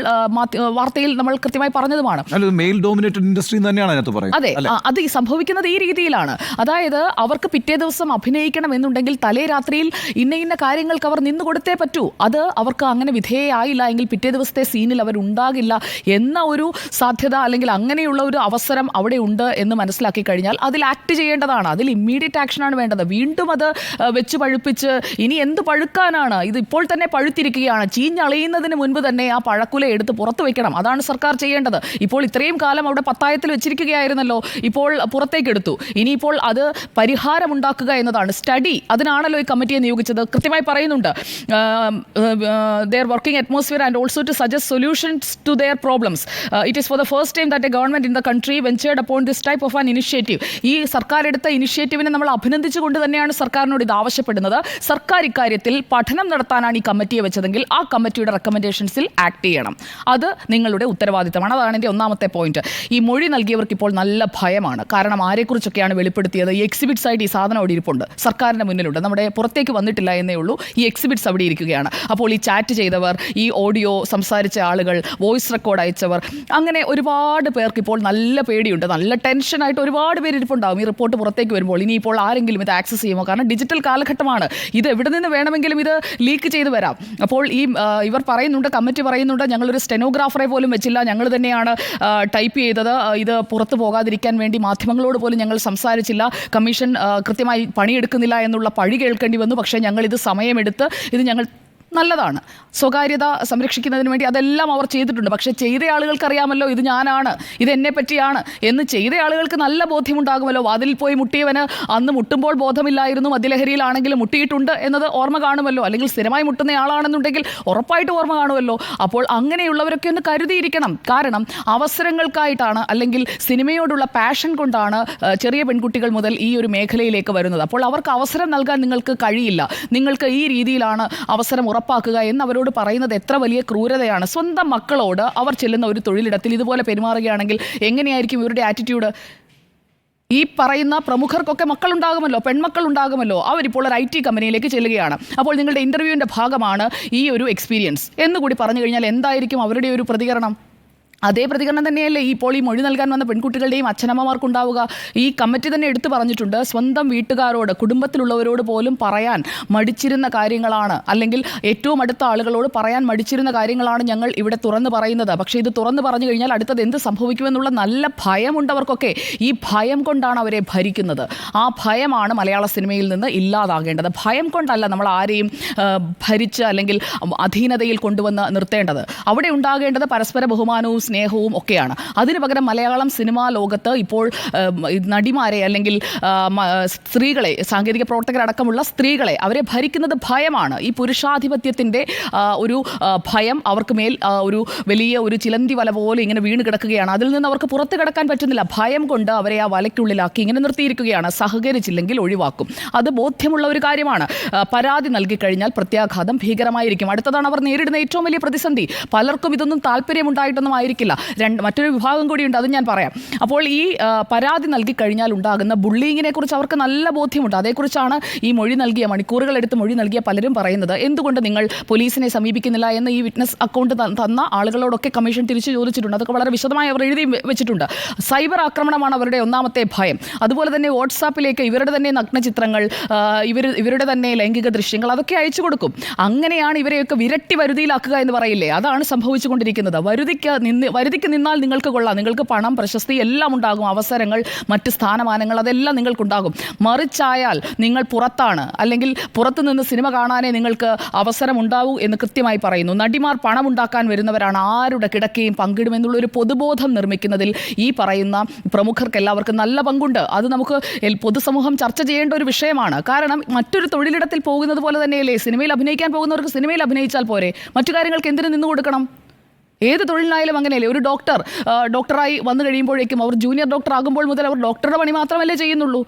വാർത്തയിൽ നമ്മൾ കൃത്യമായി പറഞ്ഞതുമാണ്. മെയിൽ ഡോമിനേറ്റഡ് ഇൻഡസ്ട്രി തന്നെയാണ് അതിനകത്ത് പറയുന്നത്. അതെ, അത് സംഭവിക്കുന്നത് ഈ രീതിയിലാണ്. അതായത് അവർക്ക് പിറ്റേ ദിവസം അഭിനയിക്കണം എന്നുണ്ടെങ്കിൽ തലേ രാത്രിയിൽ ഇന്ന കാര്യങ്ങൾക്ക് അവർ നിന്ന് കൊടുത്തേ പറ്റൂ. അത് അവർക്ക് അങ്ങനെ വിധേയമായില്ല എങ്കിൽ പിറ്റേ ദിവസത്തെ സീനിൽ അവരുണ്ടാകില്ല എന്ന ഒരു സാധ്യത, അല്ലെങ്കിൽ അങ്ങനെയുള്ള ഒരു അവസരം അവിടെ ഉണ്ട് എന്ന് മനസ്സിലാക്കി കഴിഞ്ഞാൽ അതിൽ ആക്ട് ചെയ്യേണ്ടതാണ്. അതിൽ ഇമ്മീഡിയറ്റ് ആക്ഷനാണ് വേണ്ടത്. വീണ്ടും അത് വെച്ച് പഴുപ്പിച്ച് ഇനി എന്ത് പഴുക്കാനാണ്? ഇത് ഇപ്പോൾ തന്നെ പഴുത്തിരിക്കുകയാണ്. ചീഞ്ഞളിയുന്നതിന് മുൻപ് തന്നെ ആ പഴക്കുല എടുത്ത് പുറത്തു വെക്കണം. അതാണ് സർക്കാർ ചെയ്യേണ്ടത്. ഇപ്പോൾ ഇത്രയും കാലം അവിടെ പത്തായത്തിൽ വെച്ചിരിക്കുകയായിരുന്നല്ലോ, ഇപ്പോൾ പുറത്തേക്ക് എടുത്തു. ഇനിയിപ്പോൾ അത് പരിഹാരമുണ്ടാക്കുക എന്നതാണ്. സ്റ്റഡി, അതിനാണല്ലോ ഈ കമ്മിറ്റിയെ നിയോഗിച്ചത്. കൃത്യമായി പറയുന്നുണ്ട്, their working atmosphere and also to suggest solutions to their problems. It is for the first time that a government in the country ventured upon this type of an initiative. ഈ സർക്കാർ എടുത്ത ഇനിഷ്യേറ്റീവിനെ നമ്മൾ അഭിനന്ദിച്ചുകൊണ്ട് തന്നെയാണ് സർക്കാരിനോട് ഇത് ആവശ്യപ്പെടുന്നത്. സർക്കാർ ഇക്കാര്യത്തിൽ പഠനം നടത്താനാണ് ഈ കമ്മിറ്റിയെ വെച്ചതെങ്കിൽ ആ കമ്മിറ്റിയുടെ റെക്കമെൻഡേഷൻസിൽ ആക്ട് ചെയ്യണം. അത് നിങ്ങളുടെ ഉത്തരവാദിത്തമാണ്. അതാണ് എൻ്റെ ഒന്നാമത്തെ പോയിന്റ്. ഈ മൊഴി നൽകിയവർക്ക് ഇപ്പോൾ നല്ല ഭയമാണ്. കാരണം ആരെക്കുറിച്ചൊക്കെയാണ് വെളിപ്പെടുത്തിയത്? ഈ എക്സിബിറ്റ്സ് ആയിട്ട് ഈ സാധനം അവിടെ ഇരിപ്പുണ്ട്, സർക്കാരിൻ്റെ മുന്നിലുണ്ട്, നമ്മുടെ പുറത്തേക്ക് വന്നിട്ടില്ല എന്നേ ഉള്ളൂ. ഈ എക്സിബിറ്റ്സ് അവിടെ ഇരിക്കുകയാണ്. അപ്പോൾ ഈ ചാറ്റ് ചെയ്തവർ, ഈ ഓഡിയോ സംസാരിച്ച ആളുകൾ, വോയിസ് റെക്കോർഡ് അയച്ചവർ, അങ്ങനെ ഒരുപാട് പേർക്ക് ഇപ്പോൾ നല്ല പേടിയുണ്ട്. നല്ല ടെൻഷനായിട്ട് ഒരുപാട് പേര് ഇരിപ്പുണ്ടാകും ഈ റിപ്പോർട്ട് പുറത്തേക്ക് വരുമ്പോൾ. ഇനിയിപ്പോൾ ആരെങ്കിലും ഇത് ആക്സസ് ചെയ്യുമോ? കാരണം ഡിജിറ്റൽ കാലഘട്ടമാണ്. ഇത് എവിടെ നിന്ന് വേണമെങ്കിലും ഇത് ലീക്ക് ചെയ്ത് വരാം. അപ്പോൾ ഈ ഇവർ പറയുന്നുണ്ട്, കമ്മിറ്റി പറയുന്നുണ്ട്, ഞങ്ങളൊരു സ്റ്റെനോഗ്രാഫറെ പോലും വെച്ചില്ല, ഞങ്ങൾ തന്നെയാണ് ടൈപ്പ് ചെയ്തത്, ഇത് പുറത്തു പോകാതിരിക്കാൻ വേണ്ടി മാധ്യമങ്ങളോട് പോലും ഞങ്ങൾ സംസാരിച്ചില്ല, കമ്മീഷൻ കൃത്യമായി പണിയെടുക്കുന്നില്ല എന്നുള്ള പഴി കേൾക്കേണ്ടി വന്നു. പക്ഷേ ഞങ്ങളിത് സമയമെടുത്ത് ഇത് ഞങ്ങൾ നല്ലതാണ്, സ്വകാര്യത സംരക്ഷിക്കുന്നതിന് വേണ്ടി അതെല്ലാം അവർ ചെയ്തിട്ടുണ്ട്. പക്ഷേ ചെയ്ത ആളുകൾക്ക് അറിയാമല്ലോ ഇത് ഞാനാണ്, ഇത് എന്നെ പറ്റിയാണ് എന്ന്. ചെയ്ത ആളുകൾക്ക് നല്ല ബോധ്യമുണ്ടാകുമല്ലോ. അതിൽ പോയി മുട്ടിയവന് അന്ന് മുട്ടുമ്പോൾ ബോധമില്ലായിരുന്നു, മദ്യലഹരിയിലാണെങ്കിലും മുട്ടിയിട്ടുണ്ട് എന്നത് ഓർമ്മ കാണുമല്ലോ. അല്ലെങ്കിൽ സ്ഥിരമായി മുട്ടുന്ന ആളാണെന്നുണ്ടെങ്കിൽ ഉറപ്പായിട്ട് ഓർമ്മ കാണുമല്ലോ. അപ്പോൾ അങ്ങനെയുള്ളവരൊക്കെ ഒന്ന് കരുതിയിരിക്കണം. കാരണം അവസരങ്ങൾക്കായിട്ടാണ്, അല്ലെങ്കിൽ സിനിമയോടുള്ള പാഷൻ കൊണ്ടാണ് ചെറിയ പെൺകുട്ടികൾ മുതൽ ഈ ഒരു മേഖലയിലേക്ക് വരുന്നത്. അപ്പോൾ അവർക്ക് അവസരം നൽകാൻ നിങ്ങൾക്ക് കഴിയില്ല. നിങ്ങൾക്ക് ഈ രീതിയിലാണ് അവസരം ഉറപ്പാക്കുക എന്ന് അവരോട് പറയുന്നത് എത്ര വലിയ ക്രൂരതയാണ്. സ്വന്തം മക്കളോട് അവർ ചെല്ലുന്ന ഒരു തൊഴിലിടത്തിൽ ഇതുപോലെ പെരുമാറുകയാണെങ്കിൽ എങ്ങനെയായിരിക്കും ഇവരുടെ ആറ്റിറ്റ്യൂഡ്? ഈ പറയുന്ന പ്രമുഖർക്കൊക്കെ മക്കളുണ്ടാകുമല്ലോ, പെൺമക്കൾ ഉണ്ടാകുമല്ലോ. അവരിപ്പോൾ ഒരു IT കമ്പനിയിലേക്ക് ചെല്ലുകയാണ്. അപ്പോൾ നിങ്ങളുടെ ഇൻ്റർവ്യൂവിൻ്റെ ഭാഗമാണ് ഈ ഒരു എക്സ്പീരിയൻസ് എന്നുകൂടി പറഞ്ഞു കഴിഞ്ഞാൽ എന്തായിരിക്കും അവരുടെ ഒരു പ്രതികരണം? അതേ പ്രതികരണം തന്നെയല്ലേ ഇപ്പോൾ ഈ മൊഴി നൽകാൻ വന്ന പെൺകുട്ടികളുടെയും അച്ഛനമ്മമാർക്കുണ്ടാവുക? ഈ കമ്മിറ്റി തന്നെ എടുത്തു പറഞ്ഞിട്ടുണ്ട്, സ്വന്തം വീട്ടുകാരോട്, കുടുംബത്തിലുള്ളവരോട് പോലും പറയാൻ മടിച്ചിരുന്ന കാര്യങ്ങളാണ്, അല്ലെങ്കിൽ ഏറ്റവും അടുത്ത ആളുകളോട് പറയാൻ മടിച്ചിരുന്ന കാര്യങ്ങളാണ് ഞങ്ങൾ ഇവിടെ തുറന്നു പറയുന്നത്. പക്ഷേ ഇത് തുറന്നു പറഞ്ഞു കഴിഞ്ഞാൽ അടുത്തത് എന്ത് സംഭവിക്കുമെന്നുള്ള നല്ല ഭയമുണ്ട് അവർക്കൊക്കെ. ഈ ഭയം കൊണ്ടാണ് അവരെ ഭരിക്കുന്നത്. ആ ഭയമാണ് മലയാള സിനിമയിൽ നിന്ന് ഇല്ലാതാകേണ്ടത്. ഭയം കൊണ്ടല്ല നമ്മൾ ആരെയും ഭരിച്ച് അല്ലെങ്കിൽ അധീനതയിൽ കൊണ്ടുവന്ന് നിർത്തേണ്ടത്. അവിടെ ഉണ്ടാകേണ്ടത് പരസ്പര ബഹുമാനവും സ്നേഹവും ഒക്കെയാണ്. അതിനു പകരം മലയാളം സിനിമാ ലോകത്ത് ഇപ്പോൾ നടിമാരെ, അല്ലെങ്കിൽ സ്ത്രീകളെ, സാങ്കേതിക പ്രവർത്തകരടക്കമുള്ള സ്ത്രീകളെ, അവരെ ഭരിക്കുന്നത് ഭയമാണ്. ഈ പുരുഷാധിപത്യത്തിൻ്റെ ഒരു ഭയം അവർക്ക് മേൽ ഒരു വലിയ ഒരു ചിലന്തി വല പോലെ ഇങ്ങനെ വീണ് കിടക്കുകയാണ്. അതിൽ നിന്ന് അവർക്ക് പുറത്ത് കിടക്കാൻ പറ്റുന്നില്ല. ഭയം കൊണ്ട് അവരെ ആ വലയ്ക്കുള്ളിലാക്കി ഇങ്ങനെ നിർത്തിയിരിക്കുകയാണ്. സഹകരിച്ചില്ലെങ്കിൽ ഒഴിവാക്കും. അത് ബോധ്യമുള്ള ഒരു കാര്യമാണ്. പരാതി നൽകിക്കഴിഞ്ഞാൽ പ്രത്യാഘാതം ഭീകരമായിരിക്കും. അടുത്തതാണ് അവർ നേരിടുന്ന ഏറ്റവും വലിയ പ്രതിസന്ധി. പലർക്കും ഇതൊന്നും താല്പര്യമുണ്ടായിട്ടൊന്നും ആയിരിക്കില്ല. മറ്റൊരു വിഭാഗം കൂടിയുണ്ട്, അത് ഞാൻ പറയാം. അപ്പോൾ ഈ പരാതി നൽകിക്കഴിഞ്ഞാൽ ഉണ്ടാകുന്ന ബുള്ളിങ്ങിനെ കുറിച്ച് അവർക്ക് നല്ല ബോധ്യമുണ്ട്. അതേക്കുറിച്ചാണ് ഈ മൊഴി നൽകിയ, മണിക്കൂറുകളെടുത്ത് മൊഴി നൽകിയ പലരും പറയുന്നത്. എന്തുകൊണ്ട് നിങ്ങൾ പോലീസിനെ സമീപിക്കുന്നില്ല എന്ന് ഈ വിറ്റ്നസ് അക്കൗണ്ട് തന്ന ആളുകളോടൊക്കെ കമ്മീഷൻ തിരിച്ചു ചോദിച്ചിട്ടുണ്ട്. അതൊക്കെ വളരെ വിശദമായി അവർ എഴുതി വെച്ചിട്ടുണ്ട്. സൈബർ ആക്രമണമാണ് അവരുടെ ഒന്നാമത്തെ ഭയം. അതുപോലെ തന്നെ വാട്സാപ്പിലേക്ക് ഇവരുടെ തന്നെ നഗ്നചിത്രങ്ങൾ, ഇവരുടെ തന്നെ ലൈംഗിക ദൃശ്യങ്ങൾ അതൊക്കെ അയച്ചു കൊടുക്കും. അങ്ങനെയാണ് ഇവരെയൊക്കെ വിരട്ടി വരുതിയിലാക്കുക എന്ന് പറയില്ലേ, അതാണ് സംഭവിച്ചുകൊണ്ടിരിക്കുന്നത്. വരുതിക്ക് നിന്നാൽ നിങ്ങൾക്ക് കൊള്ളാം, നിങ്ങൾക്ക് പണം, പ്രശസ്തി എല്ലാം ഉണ്ടാകും, അവസരങ്ങൾ, മറ്റ് സ്ഥാനമാനങ്ങൾ അതെല്ലാം നിങ്ങൾക്കുണ്ടാകും. മറിച്ചായാൽ നിങ്ങൾ പുറത്താണ്, അല്ലെങ്കിൽ പുറത്തു നിന്ന് സിനിമ കാണാനേ നിങ്ങൾക്ക് അവസരം ഉണ്ടാവൂ എന്ന് കൃത്യമായി പറയുന്നു. നടിമാർ പണമുണ്ടാക്കാൻ വരുന്നവരാണ്, ആരുടെ കിടക്കയും പങ്കിടുമെന്നുള്ളൊരു പൊതുബോധം നിർമ്മിക്കുന്നതിൽ ഈ പറയുന്ന പ്രമുഖർക്ക് എല്ലാവർക്കും നല്ല പങ്കുണ്ട്. അത് നമുക്ക് പൊതുസമൂഹം ചർച്ച ചെയ്യേണ്ട ഒരു വിഷയമാണ്. കാരണം മറ്റൊരു തൊഴിലിടത്തിൽ പോകുന്നത് പോലെ തന്നെയല്ലേ സിനിമയിൽ അഭിനയിക്കാൻ പോകുന്നവർക്ക് സിനിമയിൽ അഭിനയിച്ചാൽ പോരെ, മറ്റു കാര്യങ്ങൾക്ക് എന്തിനു നിന്ന് കൊടുക്കണം? ഏത് തൊഴിലിനായാലും അങ്ങനെയല്ലേ. ഒരു ഡോക്ടറായി വന്നു കഴിയുമ്പോഴേക്കും അവർ ജൂനിയർ ഡോക്ടർ ആകുമ്പോൾ മുതൽ അവർ ഡോക്ടറുടെ പണി മാത്രമല്ലേ ചെയ്യുന്നുള്ളൂ.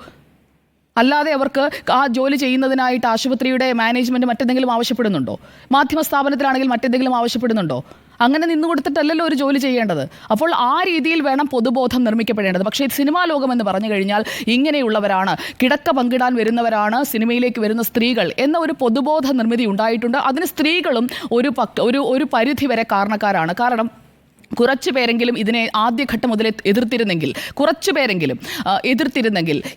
അല്ലാതെ അവർക്ക് ആ ജോലി ചെയ്യുന്നതിനായിട്ട് ആശുപത്രിയുടെ മാനേജ്മെൻറ്റ് മറ്റെന്തെങ്കിലും ആവശ്യപ്പെടുന്നുണ്ടോ? മാധ്യമ സ്ഥാപനത്തിലാണെങ്കിൽ മറ്റെന്തെങ്കിലും ആവശ്യപ്പെടുന്നുണ്ടോ? അങ്ങനെ നിന്ന് കൊടുത്തിട്ടല്ലല്ലോ ഒരു ജോലി ചെയ്യേണ്ടത്. അപ്പോൾ ആ രീതിയിൽ വേണം പൊതുബോധം നിർമ്മിക്കപ്പെടേണ്ടത്. പക്ഷേ സിനിമാ ലോകം എന്ന് പറഞ്ഞു കഴിഞ്ഞാൽ ഇങ്ങനെയുള്ളവരാണ്, കിടക്ക പങ്കിടാൻ വരുന്നവരാണ് സിനിമയിലേക്ക് വരുന്ന സ്ത്രീകൾ എന്ന ഒരു പൊതുബോധ നിർമ്മിതി ഉണ്ടായിട്ടുണ്ട്. അതിന് സ്ത്രീകളും ഒരു പരിധി വരെ കാരണക്കാരാണ്. കാരണം കുറച്ചു പേരെങ്കിലും ഇതിനെ ആദ്യഘട്ടം മുതലേ എതിർത്തിരുന്നെങ്കിൽ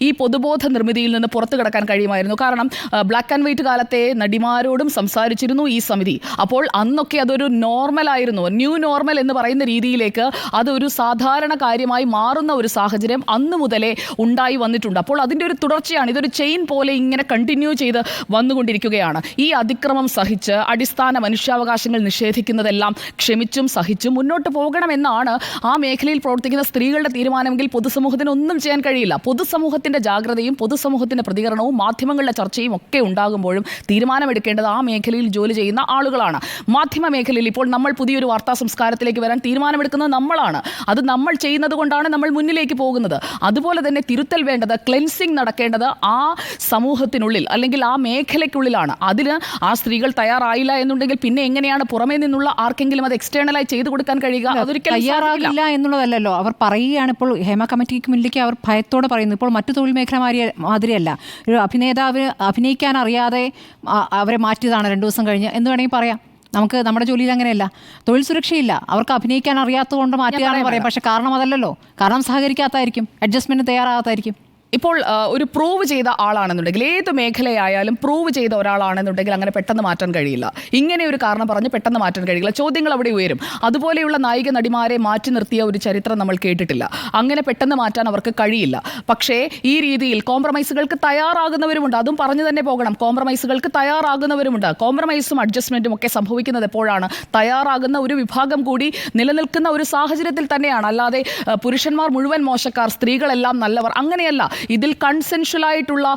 ഈ പൊതുബോധ നിർമ്മിതിയിൽ നിന്ന് പുറത്തു കിടക്കാൻ കഴിയുമായിരുന്നു. കാരണം ബ്ലാക്ക് ആൻഡ് വൈറ്റ് കാലത്തെ നടിമാരോടും സംസാരിച്ചിരുന്നു ഈ സമിതി. അപ്പോൾ അന്നൊക്കെ അതൊരു നോർമലായിരുന്നു. ന്യൂ നോർമൽ എന്ന് പറയുന്ന രീതിയിലേക്ക് അതൊരു സാധാരണ കാര്യമായി മാറുന്ന ഒരു സാഹചര്യം അന്ന് മുതലേ ഉണ്ടായി വന്നിട്ടുണ്ട്. അപ്പോൾ അതിൻ്റെ ഒരു തുടർച്ചയാണ്. ഇതൊരു ചെയിൻ പോലെ ഇങ്ങനെ കണ്ടിന്യൂ ചെയ്ത് വന്നുകൊണ്ടിരിക്കുകയാണ്. ഈ അതിക്രമം സഹിച്ച് അടിസ്ഥാന മനുഷ്യാവകാശങ്ങൾ നിഷേധിക്കുന്നതെല്ലാം ക്ഷമിച്ചും സഹിച്ചും മുന്നോട്ട് പോകണമെന്നാണ് ആ മേഖലയിൽ പ്രവർത്തിക്കുന്ന സ്ത്രീകളുടെ തീരുമാനമെങ്കിൽ പൊതുസമൂഹത്തിന് ഒന്നും ചെയ്യാൻ കഴിയില്ല. പൊതുസമൂഹത്തിൻ്റെ ജാഗ്രതയും പൊതുസമൂഹത്തിൻ്റെ പ്രതികരണവും മാധ്യമങ്ങളുടെ ചർച്ചയും ഒക്കെ ഉണ്ടാകുമ്പോഴും തീരുമാനമെടുക്കേണ്ടത് ആ മേഖലയിൽ ജോലി ചെയ്യുന്ന ആളുകളാണ്. മാധ്യമ മേഖലയിൽ ഇപ്പോൾ നമ്മൾ പുതിയൊരു വാർത്താ സംസ്കാരത്തിലേക്ക് വരാൻ തീരുമാനമെടുക്കുന്നത് നമ്മളാണ്. അത് നമ്മൾ ചെയ്യുന്നത് കൊണ്ടാണ് നമ്മൾ മുന്നിലേക്ക് പോകുന്നത്. അതുപോലെ തന്നെ തിരുത്തൽ വേണ്ടത്, ക്ലെൻസിങ് നടക്കേണ്ടത് ആ സമൂഹത്തിനുള്ളിൽ അല്ലെങ്കിൽ ആ മേഖലയ്ക്കുള്ളിലാണ്. അതിന് ആ സ്ത്രീകൾ തയ്യാറായില്ല എന്നുണ്ടെങ്കിൽ പിന്നെ എങ്ങനെയാണ് പുറമേ നിന്നുള്ള ആർക്കെങ്കിലും അത് എക്സ്റ്റേണലായി ചെയ്തു കൊടുക്കാൻ കഴിയുക? തയ്യാറാകില്ല എന്നുള്ളതല്ലല്ലോ അവർ പറയുകയാണ്. ഇപ്പോൾ ഹേമ കമ്മിറ്റിക്ക് മുന്നിലേക്ക് അവർ ഭയത്തോടെ പറയുന്നു. ഇപ്പോൾ മറ്റു തൊഴിൽ മേഖല മാതിരിയല്ല. ഒരു അഭിനേതാവ് അഭിനയിക്കാൻ അറിയാതെ അവരെ മാറ്റിയതാണ് 2 ദിവസം കഴിഞ്ഞ് എന്ന് വേണമെങ്കിൽ പറയാം. നമുക്ക് നമ്മുടെ ജോലിയിൽ അങ്ങനെയല്ല, തൊഴിൽ സുരക്ഷയില്ല, അവർക്ക് അഭിനയിക്കാൻ അറിയാത്തതുകൊണ്ട് മാറ്റിയതാണെന്ന് പറയാം. പക്ഷെ കാരണം അതല്ലല്ലോ, കാരണം സഹകരിക്കാത്തായിരിക്കും, അഡ്ജസ്റ്റ്മെൻറ്റ് തയ്യാറാകാത്തായിരിക്കും. ഇപ്പോൾ ഒരു പ്രൂവ് ചെയ്ത ആളാണെന്നുണ്ടെങ്കിൽ, ഏത് മേഖലയായാലും പ്രൂവ് ചെയ്ത ഒരാളാണെന്നുണ്ടെങ്കിൽ അങ്ങനെ പെട്ടെന്ന് മാറ്റാൻ കഴിയില്ല. ഇങ്ങനെ ഒരു കാരണം പറഞ്ഞ് പെട്ടെന്ന് മാറ്റാൻ കഴിയില്ല. ചോദ്യങ്ങൾ അവിടെ ഉയരും. അതുപോലെയുള്ള നായിക നടിമാരെ മാറ്റി നിർത്തിയ ഒരു ചരിത്രം നമ്മൾ കേട്ടിട്ടില്ല. അങ്ങനെ പെട്ടെന്ന് മാറ്റാൻ അവർക്ക് കഴിയില്ല. പക്ഷേ ഈ രീതിയിൽ കോംപ്രമൈസുകൾക്ക് തയ്യാറാകുന്നവരുമുണ്ട്. അതും പറഞ്ഞു തന്നെ പോകണം. കോംപ്രമൈസുകൾക്ക് തയ്യാറാകുന്നവരുമുണ്ട്. കോംപ്രമൈസും അഡ്ജസ്റ്റ്മെൻറ്റും ഒക്കെ സംഭവിക്കുന്നത് എപ്പോഴാണ്? തയ്യാറാകുന്ന ഒരു വിഭാഗം കൂടി നിലനിൽക്കുന്ന ഒരു സാഹചര്യത്തിൽ തന്നെയാണ്. അല്ലാതെ പുരുഷന്മാർ മുഴുവൻ മോശക്കാർ, സ്ത്രീകളെല്ലാം നല്ലവർ, അങ്ങനെയല്ല. ഇതിൽ കൺസെൻഷ്വലായിട്ടുള്ള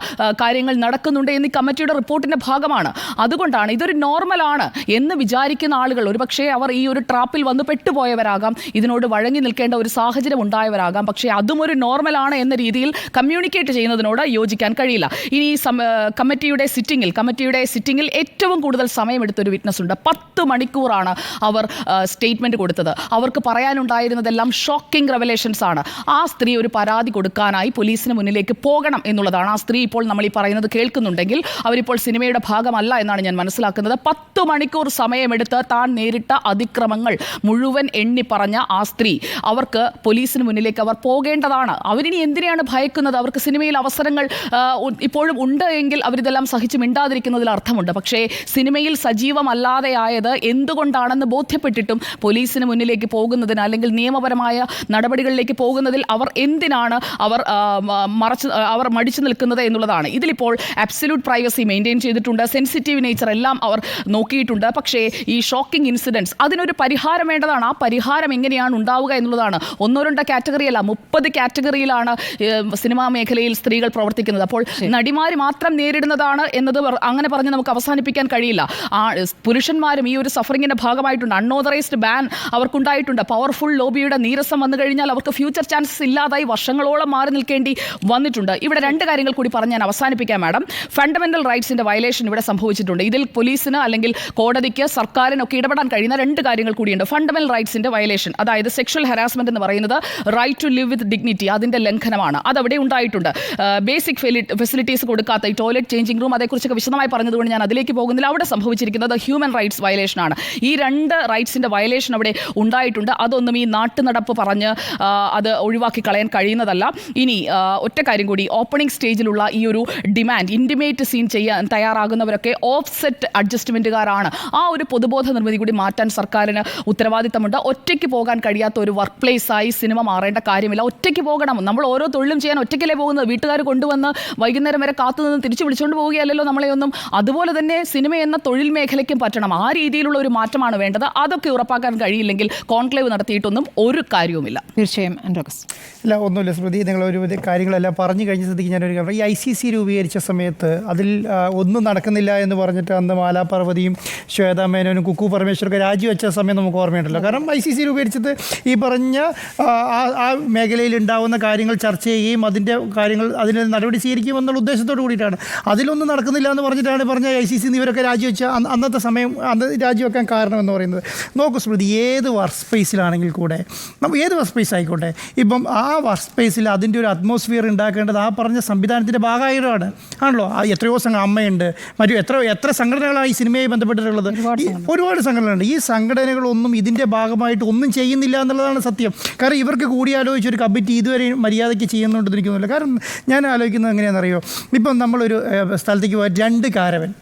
കാര്യങ്ങൾ നടക്കുന്നുണ്ട് എന്ന് ഈ കമ്മിറ്റിയുടെ റിപ്പോർട്ടിന്റെ ഭാഗമാണ്. അതുകൊണ്ടാണ് ഇതൊരു നോർമലാണ് എന്ന് വിചാരിക്കുന്ന ആളുകൾ, ഒരുപക്ഷെ അവർ ഈ ഒരു ട്രാപ്പിൽ വന്ന് പെട്ടുപോയവരാകാം, ഇതിനോട് വഴങ്ങി നിൽക്കേണ്ട ഒരു സാഹചര്യം ഉണ്ടായവരാകാം. പക്ഷേ അതും ഒരു നോർമലാണ് എന്ന രീതിയിൽ കമ്മ്യൂണിക്കേറ്റ് ചെയ്യുന്നതിനോട് യോജിക്കാൻ കഴിയില്ല. ഇനി കമ്മിറ്റിയുടെ സിറ്റിംഗിൽ ഏറ്റവും കൂടുതൽ സമയമെടുത്തൊരു വിറ്റ്നസ് ഉണ്ട്. 10 മണിക്കൂറാണ് അവർ സ്റ്റേറ്റ്മെന്റ് കൊടുത്തത്. അവർക്ക് പറയാനുണ്ടായിരുന്നതെല്ലാം ഷോക്കിംഗ് റെവലേഷൻസ് ആണ്. ആ സ്ത്രീ ഒരു പരാതി കൊടുക്കാനായി പോലീസിന് മുന്നിലേക്ക് പോകണം എന്നുള്ളതാണ്. ആ സ്ത്രീ ഇപ്പോൾ നമ്മൾ ഈ പറയുന്നത് കേൾക്കുന്നുണ്ടെങ്കിൽ അവരിപ്പോൾ സിനിമയുടെ ഭാഗമല്ല എന്നാണ് ഞാൻ മനസ്സിലാക്കുന്നത്. 10 മണിക്കൂർ സമയമെടുത്ത് താൻ നേരിട്ട അതിക്രമങ്ങൾ മുഴുവൻ എണ്ണി പറഞ്ഞ ആ സ്ത്രീ, അവർക്ക് പോലീസിന് മുന്നിലേക്ക് അവർ പോകേണ്ടതാണ്. അവരിനി എന്തിനാണ് ഭയക്കുന്നത്? അവർക്ക് സിനിമയിൽ അവസരങ്ങൾ ഇപ്പോഴും ഉണ്ട് എങ്കിൽ അവരിതെല്ലാം സഹിച്ച് മിണ്ടാതിരിക്കുന്നതിൽ അർത്ഥമുണ്ട്. പക്ഷേ സിനിമയിൽ സജീവമല്ലാതെ ആയത് എന്തുകൊണ്ടാണെന്ന് ബോധ്യപ്പെട്ടിട്ടും പോലീസിന് മുന്നിലേക്ക് പോകുന്നതിന് അല്ലെങ്കിൽ നിയമപരമായ നടപടികളിലേക്ക് പോകുന്നതിൽ അവർ എന്തിനാണ് അവർ മടിച്ചു നിൽക്കുന്നത് എന്നുള്ളതാണ്. ഇതിലിപ്പോൾ അബ്സല്യൂട്ട് പ്രൈവസി മെയിൻറ്റെയിൻ ചെയ്തിട്ടുണ്ട്, സെൻസിറ്റീവ് നേച്ചർ എല്ലാം അവർ നോക്കിയിട്ടുണ്ട്. പക്ഷേ ഈ ഷോക്കിംഗ് ഇൻസിഡൻസ്, അതിനൊരു പരിഹാരം വേണ്ടതാണ്. ആ പരിഹാരം എങ്ങനെയാണ് ഉണ്ടാവുക എന്നുള്ളതാണ്. 1-2 കാറ്റഗറിയല്ല, 30 കാറ്റഗറിയിലാണ് സിനിമാ മേഖലയിൽ സ്ത്രീകൾ പ്രവർത്തിക്കുന്നത്. അപ്പോൾ നടിമാർ മാത്രം നേരിടുന്നതാണ് എന്നത് അങ്ങനെ പറഞ്ഞ് നമുക്ക് അവസാനിപ്പിക്കാൻ കഴിയില്ല. പുരുഷന്മാരും ഈ ഒരു സഫറിങ്ങിന്റെ ഭാഗമായിട്ടുണ്ട്. അൺഓതറൈസ്ഡ് ബാൻ അവർക്കുണ്ടായിട്ടുണ്ട്. പവർഫുൾ ലോബിയുടെ നീരസം വന്നു കഴിഞ്ഞാൽ അവർക്ക് ഫ്യൂച്ചർ ചാൻസസ് ഇല്ലാതായി വർഷങ്ങളോളം മാറി നിൽക്കേണ്ടി വന്നിട്ടുണ്ട്. ഇവിടെ 2 കാര്യങ്ങൾ കൂടി പറഞ്ഞ് ഞാൻ അവസാനിപ്പിക്കാം മാഡം. ഫണ്ടമെന്റൽ റൈറ്റ്സിന്റെ വയലേഷൻ ഇവിടെ സംഭവിച്ചിട്ടുണ്ട്. ഇതിൽ പോലീസിന് അല്ലെങ്കിൽ കോടതിക്ക് സർക്കാരിനൊക്കെ ഇടപെടാൻ കഴിയുന്ന 2 കാര്യങ്ങൾ കൂടിയുണ്ട്. ഫണ്ടമെന്റൽ റൈറ്റ്സിന്റെ വയലേഷൻ, അതായത് സെക്ഷൽ ഹരാസ്മെന്റ് എന്ന് പറയുന്നത് right to live with dignity, അതിന്റെ ലംഘനമാണ്. അതവിടെ ഉണ്ടായിട്ടുണ്ട്. ബേസിക് ഫെസിലിറ്റീസ് കൊടുക്കാത്ത ഈ ടോയ്ലറ്റ്, ചേഞ്ചിങ് റൂം, അതേക്കുറിച്ചൊക്കെ വിശദമായി പറഞ്ഞതുകൊണ്ട് ഞാൻ അതിലേക്ക് പോകുന്നില്ല. അവിടെ സംഭവിച്ചിരിക്കുന്നത് ഹ്യൂമൻ റൈറ്റ്സ് വയലേഷനാണ്. ഈ 2 റൈറ്റ്സിന്റെ വയലേഷൻ അവിടെ ഉണ്ടായിട്ടുണ്ട്. അതൊന്നും ഈ നാട്ടുനടപ്പ് പറഞ്ഞ് അത് ഒഴിവാക്കി കളയാൻ കഴിയുന്നതല്ല. ഇനി ഒറ്റ കാര്യം കൂടി, ഓപ്പണിംഗ് സ്റ്റേജിലുള്ള ഈ ഒരു ഡിമാൻഡ്, ഇൻറ്റിമേറ്റ് സീൻ ചെയ്യാൻ തയ്യാറാകുന്നവരൊക്കെ ഓഫ്സെറ്റ് അഡ്ജസ്റ്റ്മെൻറ്റുകാരാണ്. ആ ഒരു പൊതുബോധ നിർമ്മിതി കൂടി മാറ്റാൻ സർക്കാരിന് ഉത്തരവാദിത്തമുണ്ട്. ഒറ്റയ്ക്ക് പോകാൻ കഴിയാത്ത ഒരു വർക്ക് പ്ലേസായി സിനിമ മാറേണ്ട കാര്യമില്ല. ഒറ്റയ്ക്ക് പോകണം. നമ്മൾ ഓരോ തൊഴിലും ചെയ്യാൻ ഒറ്റയ്ക്കല്ലേ പോകുന്നത്. വീട്ടുകാർ കൊണ്ടുവന്ന് വൈകുന്നേരം വരെ കാത്തുനിന്ന് തിരിച്ചു വിളിച്ചുകൊണ്ട് പോവുകയല്ലോ നമ്മളെയൊന്നും. അതുപോലെ തന്നെ സിനിമ എന്ന തൊഴിൽ മേഖലയ്ക്കും പറ്റണം. ആ രീതിയിലുള്ള ഒരു മാറ്റമാണ് വേണ്ടത്. അതൊക്കെ ഉറപ്പാക്കാൻ കഴിയില്ലെങ്കിൽ കോൺക്ലേവ് നടത്തിയിട്ടൊന്നും ഒരു കാര്യവുമില്ല. തീർച്ചയായും ആൻഡ്രോഗസ്. അല്ല, ഒന്നുമില്ല സ്മൃതി, നിങ്ങൾ ഒരു കാര്യങ്ങളെല്ലാം പറഞ്ഞു കഴിഞ്ഞ സ്ഥിതിക്ക് ഞാനൊരു കാര്യം, ഈ ICC രൂപീകരിച്ച സമയത്ത് അതിൽ ഒന്നും നടക്കുന്നില്ല എന്ന് പറഞ്ഞിട്ട് അന്ന് മാലാ പാർവതിയും ശ്വേതാ മേനോനും കുക്കു പരമേശ്വരൊക്കെ രാജിവെച്ച സമയം നമുക്ക് ഓർമ്മയുണ്ടല്ലോ. കാരണം ICC രൂപീകരിച്ചത് ഈ പറഞ്ഞ ആ മേഖലയിൽ ഉണ്ടാകുന്ന കാര്യങ്ങൾ ചർച്ച ചെയ്യുകയും അതിന് നടപടി സ്വീകരിക്കുമെന്നുള്ള ഉദ്ദേശത്തോട് കൂടിയിട്ടാണ്. അതിലൊന്നും നടക്കുന്നില്ല എന്ന് പറഞ്ഞിട്ടാണ് പറഞ്ഞ ICC ഇവരൊക്കെ രാജിവെച്ച അന്നത്തെ സമയം രാജിവെക്കാൻ കാരണം എന്ന് പറയുന്നത്. നോക്കൂ സ്മൃതി, ഏത് വർക്ക് സ്പേസിലാണെങ്കിൽ കൂടെ, ഏത് വർക്ക് സ്പേസ് ആയിക്കോട്ടെ, ഇപ്പം ആ വർക്ക് സ്പേസിൽ അതിൻ്റെ ഒരു അറ്റ്മോസ്ഫിയർ ഉണ്ടാക്കേണ്ടത് ആ പറഞ്ഞ സംവിധാനത്തിൻ്റെ ഭാഗമായിട്ടാണ് ആണല്ലോ. എത്രയോ അമ്മയുണ്ട്, എത്ര സംഘടനകളാണ് ഈ സിനിമയുമായി ബന്ധപ്പെട്ടിട്ടുള്ളത്. ഒരുപാട് സംഘടനകളുണ്ട്. ഈ സംഘടനകളൊന്നും ഇതിൻ്റെ ഭാഗമായിട്ട് ഒന്നും ചെയ്യുന്നില്ല എന്നുള്ളതാണ് സത്യം. കാരണം ഇവർക്ക് കൂടിയാലോചിച്ചൊരു കമ്മിറ്റി ഇതുവരെ മര്യാദയ്ക്ക് ചെയ്യുന്നുണ്ടെന്നിരിക്കുന്നില്ല. കാരണം ഞാൻ ആലോചിക്കുന്നത് എങ്ങനെയാണെന്നറിയോ, ഇപ്പം നമ്മളൊരു സ്ഥലത്തേക്ക് പോയാൽ രണ്ട് കാരവൻ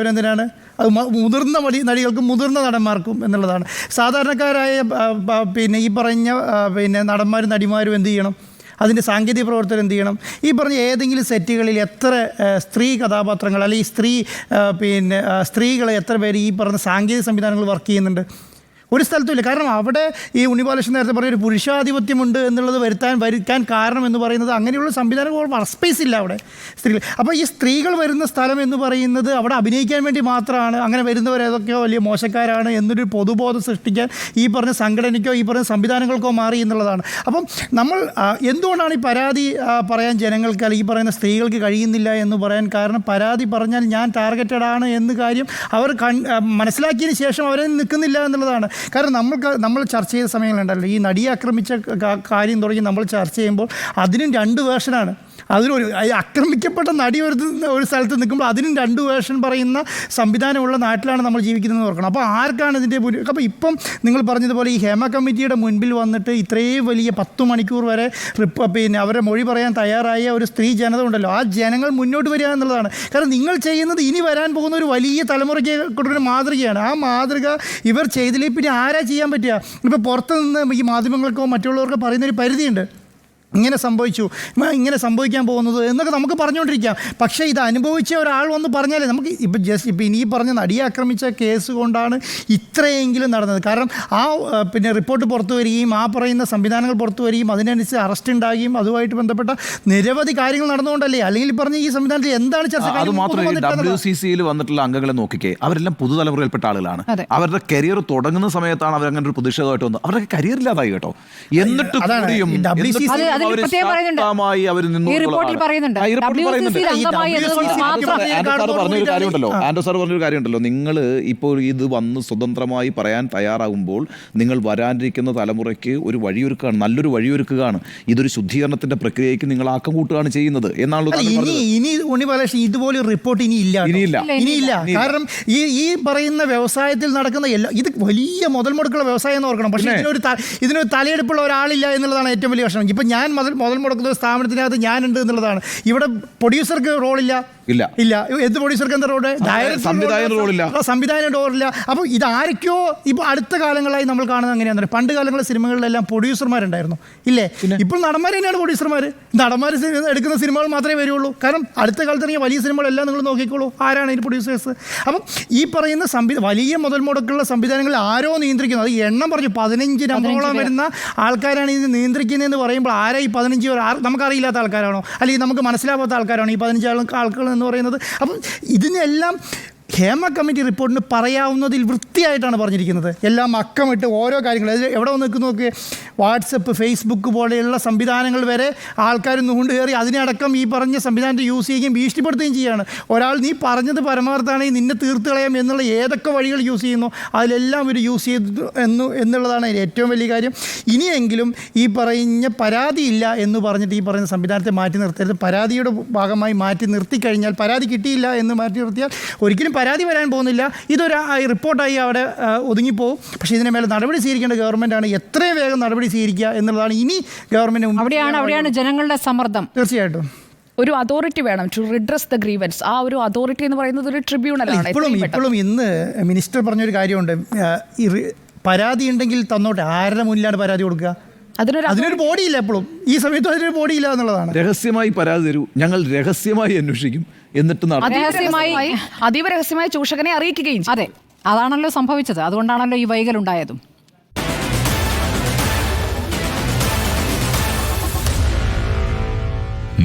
എന്തിനാണ്? അത് മുതിർന്ന നടികൾക്കും മുതിർന്ന നടന്മാർക്കും എന്നുള്ളതാണ്. സാധാരണക്കാരായ പിന്നെ ഈ പറഞ്ഞ നടന്മാരും നടിമാരും എന്ത് ചെയ്യണം? അതിൻ്റെ സാങ്കേതിക പ്രവർത്തനം എന്ത് ചെയ്യണം? ഈ പറഞ്ഞ ഏതെങ്കിലും സെറ്റുകളിൽ എത്ര സ്ത്രീ കഥാപാത്രങ്ങൾ അല്ലെങ്കിൽ സ്ത്രീകളെ എത്ര പേര് ഈ പറഞ്ഞ സാങ്കേതിക സംവിധാനങ്ങൾ വർക്ക് ചെയ്യുന്നുണ്ട്? ഒരു സ്ഥലത്തുമില്ല. കാരണം അവിടെ ഈ ഉണ്ണിബാലകൃഷ്ണൻ നേരത്തെ പറഞ്ഞ ഒരു പുരുഷാധിപത്യമുണ്ട് എന്നുള്ളത് വരുത്താൻ കാരണം എന്ന് പറയുന്നത് അങ്ങനെയുള്ള സംവിധാനങ്ങൾ വർക്ക് സ്പേസ് ഇല്ല അവിടെ സ്ത്രീകൾ. അപ്പോൾ ഈ സ്ത്രീകൾ വരുന്ന സ്ഥലം എന്ന് പറയുന്നത് അവിടെ അഭിനയിക്കാൻ വേണ്ടി മാത്രമാണ്. അങ്ങനെ വരുന്നവർ ഏതൊക്കെയോ വലിയ മോശക്കാരാണ് എന്നൊരു പൊതുബോധം സൃഷ്ടിക്കാൻ ഈ പറഞ്ഞ സംഘടനയ്ക്കോ ഈ പറഞ്ഞ സംവിധാനങ്ങൾക്കോ മാറി എന്നുള്ളതാണ്. അപ്പം നമ്മൾ എന്തുകൊണ്ടാണ് ഈ പരാതി പറയാൻ ജനങ്ങൾക്ക് അല്ലെങ്കിൽ ഈ പറയുന്ന സ്ത്രീകൾക്ക് കഴിയുന്നില്ല എന്ന് പറയാൻ കാരണം, പരാതി പറഞ്ഞാൽ ഞാൻ ടാർഗറ്റഡ് ആണ് എന്ന് കാര്യം അവർ മനസ്സിലാക്കിയതിന് ശേഷം അവരെ നിൽക്കുന്നില്ല എന്നുള്ളതാണ്. കാരണം നമ്മൾ ചർച്ച ചെയ്ത സമയങ്ങളുണ്ടല്ലോ, ഈ നടിയെ ആക്രമിച്ച കാര്യം തുടങ്ങി നമ്മൾ ചർച്ച ചെയ്യുമ്പോൾ അതിനും രണ്ട് വേർഷനാണ്. അതിനൊരു ആക്രമിക്കപ്പെട്ട നടി ഒരു സ്ഥലത്ത് നിൽക്കുമ്പോൾ അതിനും രണ്ട് വേർഷൻ പറയുന്ന സംവിധാനമുള്ള നാട്ടിലാണ് നമ്മൾ ജീവിക്കുന്നതെന്ന് ഓർക്കണം. അപ്പോൾ ആർക്കാണ് ഇതിൻ്റെ അപ്പോൾ ഇപ്പം നിങ്ങൾ പറഞ്ഞതുപോലെ ഈ ഹേമ കമ്മിറ്റിയുടെ മുൻപിൽ വന്നിട്ട് ഇത്രയും വലിയ 10 മണിക്കൂർ വരെ അവരെ മൊഴി പറയാൻ തയ്യാറായ ഒരു സ്ത്രീ ജനത ഉണ്ടല്ലോ, ആ ജനങ്ങൾ മുന്നോട്ട് വരിക എന്നുള്ളതാണ്. കാരണം നിങ്ങൾ ചെയ്യുന്നത് ഇനി വരാൻ പോകുന്ന ഒരു വലിയ തലമുറയ്ക്ക് കൊടുക്കുന്ന മാതൃകയാണ്. ആ മാതൃക ഇവർ ചെയ്തില്ലെങ്കിൽ പിന്നെ ആരാ ചെയ്യാൻ പറ്റുക? ഇപ്പോൾ പുറത്ത് നിന്ന് ഈ മാധ്യമങ്ങൾക്കോ മറ്റുള്ളവർക്കോ പറയുന്നൊരു പരിധിയുണ്ട്. ഇങ്ങനെ സംഭവിച്ചു, ഇങ്ങനെ സംഭവിക്കാൻ പോകുന്നത് എന്നൊക്കെ നമുക്ക് പറഞ്ഞുകൊണ്ടിരിക്കാം. പക്ഷേ ഇത് അനുഭവിച്ച ഒരാൾ വന്ന് പറഞ്ഞാലേ നമുക്ക് ഇപ്പം ഇനി പറഞ്ഞ നടിയെ ആക്രമിച്ച കേസ് കൊണ്ടാണ് ഇത്രയെങ്കിലും നടന്നത്. കാരണം റിപ്പോർട്ട് പുറത്തു വരികയും ആ പറയുന്ന സംവിധാനങ്ങൾ പുറത്തു വരികയും അതിനനുസരിച്ച് അറസ്റ്റ് ഉണ്ടാകുകയും അതുമായിട്ട് ബന്ധപ്പെട്ട നിരവധി കാര്യങ്ങൾ നടന്നുകൊണ്ടല്ലേ. അല്ലെങ്കിൽ പറഞ്ഞ ഈ സംവിധാനത്തിൽ എന്താണ് ചർച്ച? അത് മാത്രമല്ല, WCCയിൽ വന്നിട്ടുള്ള അംഗങ്ങളെ നോക്കിക്കേ, അവരെല്ലാം പുതുതലമുറയിൽപ്പെട്ട ആളുകളാണ്. അവരുടെ കരിയർ തുടങ്ങുന്ന സമയത്താണ് അവരങ്ങനെ ഒരു പ്രതിഷേധമായിട്ട് വന്നത്. അവരുടെ കരിയർ ഇല്ലാതായി കേട്ടോ. എന്നിട്ട് ആൻഡോ സാർ പറഞ്ഞൊരു കാര്യമുണ്ടല്ലോ, നിങ്ങൾ ഇപ്പോൾ ഇത് വന്ന് സ്വതന്ത്രമായി പറയാൻ തയ്യാറാകുമ്പോൾ നിങ്ങൾ വരാനിരിക്കുന്ന തലമുറയ്ക്ക് ഒരു വഴിയൊരുക്കുകയാണ്, നല്ലൊരു വഴിയൊരുക്കുകയാണ്. ഇതൊരു ശുദ്ധീകരണത്തിന്റെ പ്രക്രിയയ്ക്ക് നിങ്ങൾ ആക്കം കൂട്ടുകയാണ് ചെയ്യുന്നത് എന്നാണ്. ഇനി ഇതുപോലെ റിപ്പോർട്ട് ഇനിയില്ല. കാരണം ഈ പറയുന്ന വ്യവസായത്തിൽ നടക്കുന്ന ഇത് വലിയ മുതൽ മുടക്കുള്ള വ്യവസായം എന്ന് ഓർക്കണം. പക്ഷേ ഇതിനൊരു തലയെടുപ്പുള്ള ഒരാളില്ല എന്നുള്ളതാണ് ഏറ്റവും വലിയ പ്രശ്നം. ഇപ്പം ഞാൻ മുതൽ മുടക്കുന്ന ഒരു സ്ഥാപനത്തിനകത്ത് ഞാനുണ്ട് എന്നുള്ളതാണ്. ഇവിടെ പ്രൊഡ്യൂസർക്ക് റോളില്ല. എന്ത് പ്രൊഡ്യൂസർക്ക് എന്താ റോഡ്? സംവിധായകൻ റോളില്ല. അപ്പോൾ ഇതാരൊക്കെയോ ഇപ്പോൾ അടുത്ത കാലങ്ങളായി നമ്മൾ കാണുന്നത് എങ്ങനെയാണെന്ന്. പണ്ട് കാലങ്ങളിലെ സിനിമകളിലെല്ലാം പ്രൊഡ്യൂസർമാരുണ്ടായിരുന്നു, ഇല്ലേ? ഇപ്പോൾ നടന്മാർ തന്നെയാണ് പ്രൊഡ്യൂസർമാർ. നടന്മാർ എടുക്കുന്ന സിനിമകൾ മാത്രമേ വരുള്ളൂ. കാരണം അടുത്ത കാലത്ത് ഇറങ്ങിയ വലിയ സിനിമകളെല്ലാം നിങ്ങൾ നോക്കിക്കോളൂ, ആരാണ് ഈ പ്രൊഡ്യൂസേഴ്സ്. അപ്പം ഈ പറയുന്ന വലിയ മുതൽ മുടക്കുള്ള സംവിധാനങ്ങൾ ആരോ നിയന്ത്രിക്കുന്നു. അത് എണ്ണം പറഞ്ഞു 15 നമ്പറോളം വരുന്ന ആൾക്കാരാണ് ഇത് നിയന്ത്രിക്കുന്നതെന്ന് പറയുമ്പോൾ ആരാ ഈ 15? നമുക്കറിയില്ലാത്ത ആൾക്കാരാണോ അല്ലെങ്കിൽ നമുക്ക് മനസ്സിലാവാത്ത ആൾക്കാരാണോ ഈ 15 ആൾക്കാർ എന്ന് പറയുന്നത്? അപ്പം ഇതിനെല്ലാം ഹേമ കമ്മിറ്റി റിപ്പോർട്ടിന് പറയാവുന്നതിൽ വൃത്തിയായിട്ടാണ് പറഞ്ഞിരിക്കുന്നത്. എല്ലാം അക്കമിട്ട് ഓരോ കാര്യങ്ങൾ എവിടെ വന്ന് നോക്കി, വാട്സപ്പ്, ഫേസ്ബുക്ക് പോലെയുള്ള സംവിധാനങ്ങൾ വരെ ആൾക്കാർ നൂണ്ടുകയറി അതിനടക്കം ഈ പറഞ്ഞ സംവിധാനത്തെ യൂസ് ചെയ്യുകയും ഭീഷണിപ്പെടുത്തുകയും ചെയ്യുകയാണ്. ഒരാൾ നീ പറഞ്ഞത് പരമാർത്ഥാണെങ്കിൽ നിന്നെ തീർത്ത് കളയാം എന്നുള്ള ഏതൊക്കെ വഴികൾ യൂസ് ചെയ്യുന്നു അതിലെല്ലാം ഒരു യൂസ് ചെയ്തു എന്നുള്ളതാണ് ഏറ്റവും വലിയ കാര്യം. ഇനിയെങ്കിലും ഈ പറഞ്ഞ പരാതിയില്ല എന്ന് പറഞ്ഞിട്ട് ഈ പറയുന്ന സംവിധാനത്തെ മാറ്റി നിർത്തരുത്. പരാതിയുടെ ഭാഗമായി മാറ്റി നിർത്തിക്കഴിഞ്ഞാൽ, പരാതി കിട്ടിയില്ല എന്ന് മാറ്റി നിർത്തിയാൽ ഒരിക്കലും പരാതി വരാൻ പോകുന്നില്ല, ഇതൊരു റിപ്പോർട്ടായി അവിടെ ഒതുങ്ങിപ്പോവും. പക്ഷേ ഇതിന് മേലെ നടപടി സ്വീകരിക്കേണ്ട ഗവൺമെൻറ്റാണ്. എത്രയും വേഗം നടപടി സ്വീകരിക്കുക എന്നുള്ളതാണ് ഇനി ഗവൺമെൻറ്. അവിടെയാണ് ജനങ്ങളുടെ സമ്മർദ്ദം. തീർച്ചയായിട്ടും ഒരു അതോറിറ്റി വേണം ടു റിഡ്രസ് ദ ഗ്രീവൻസ്. ആ ഒരു അതോറിറ്റി എന്ന് പറയുന്നത് ഒരു ട്രിബ്യൂണലാണ്. ഇപ്പോഴും ഇന്ന് മിനിസ്റ്റർ പറഞ്ഞൊരു കാര്യമുണ്ട്, പരാതി ഉണ്ടെങ്കിൽ തന്നോട്ടെ. ആരുടെ മുന്നിലാണ് പരാതി കൊടുക്കുക? അതിനൊരു ബോഡിയില്ല. എപ്പോഴും ഈ സമയത്ത് അതിനൊരു ബോഡിയില്ല എന്നുള്ളതാണ്. രഹസ്യമായി പരാതി തരൂ, ഞങ്ങൾ രഹസ്യമായി അന്വേഷിക്കും, എന്നിട്ട് അതീവ രഹസ്യമായി ചൂഷകനെ അറിയിക്കുകയും. അതെ, അതാണല്ലോ സംഭവിച്ചത്. അതുകൊണ്ടാണല്ലോ ഈ വൈകലുണ്ടായതും.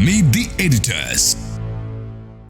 Meet the editors.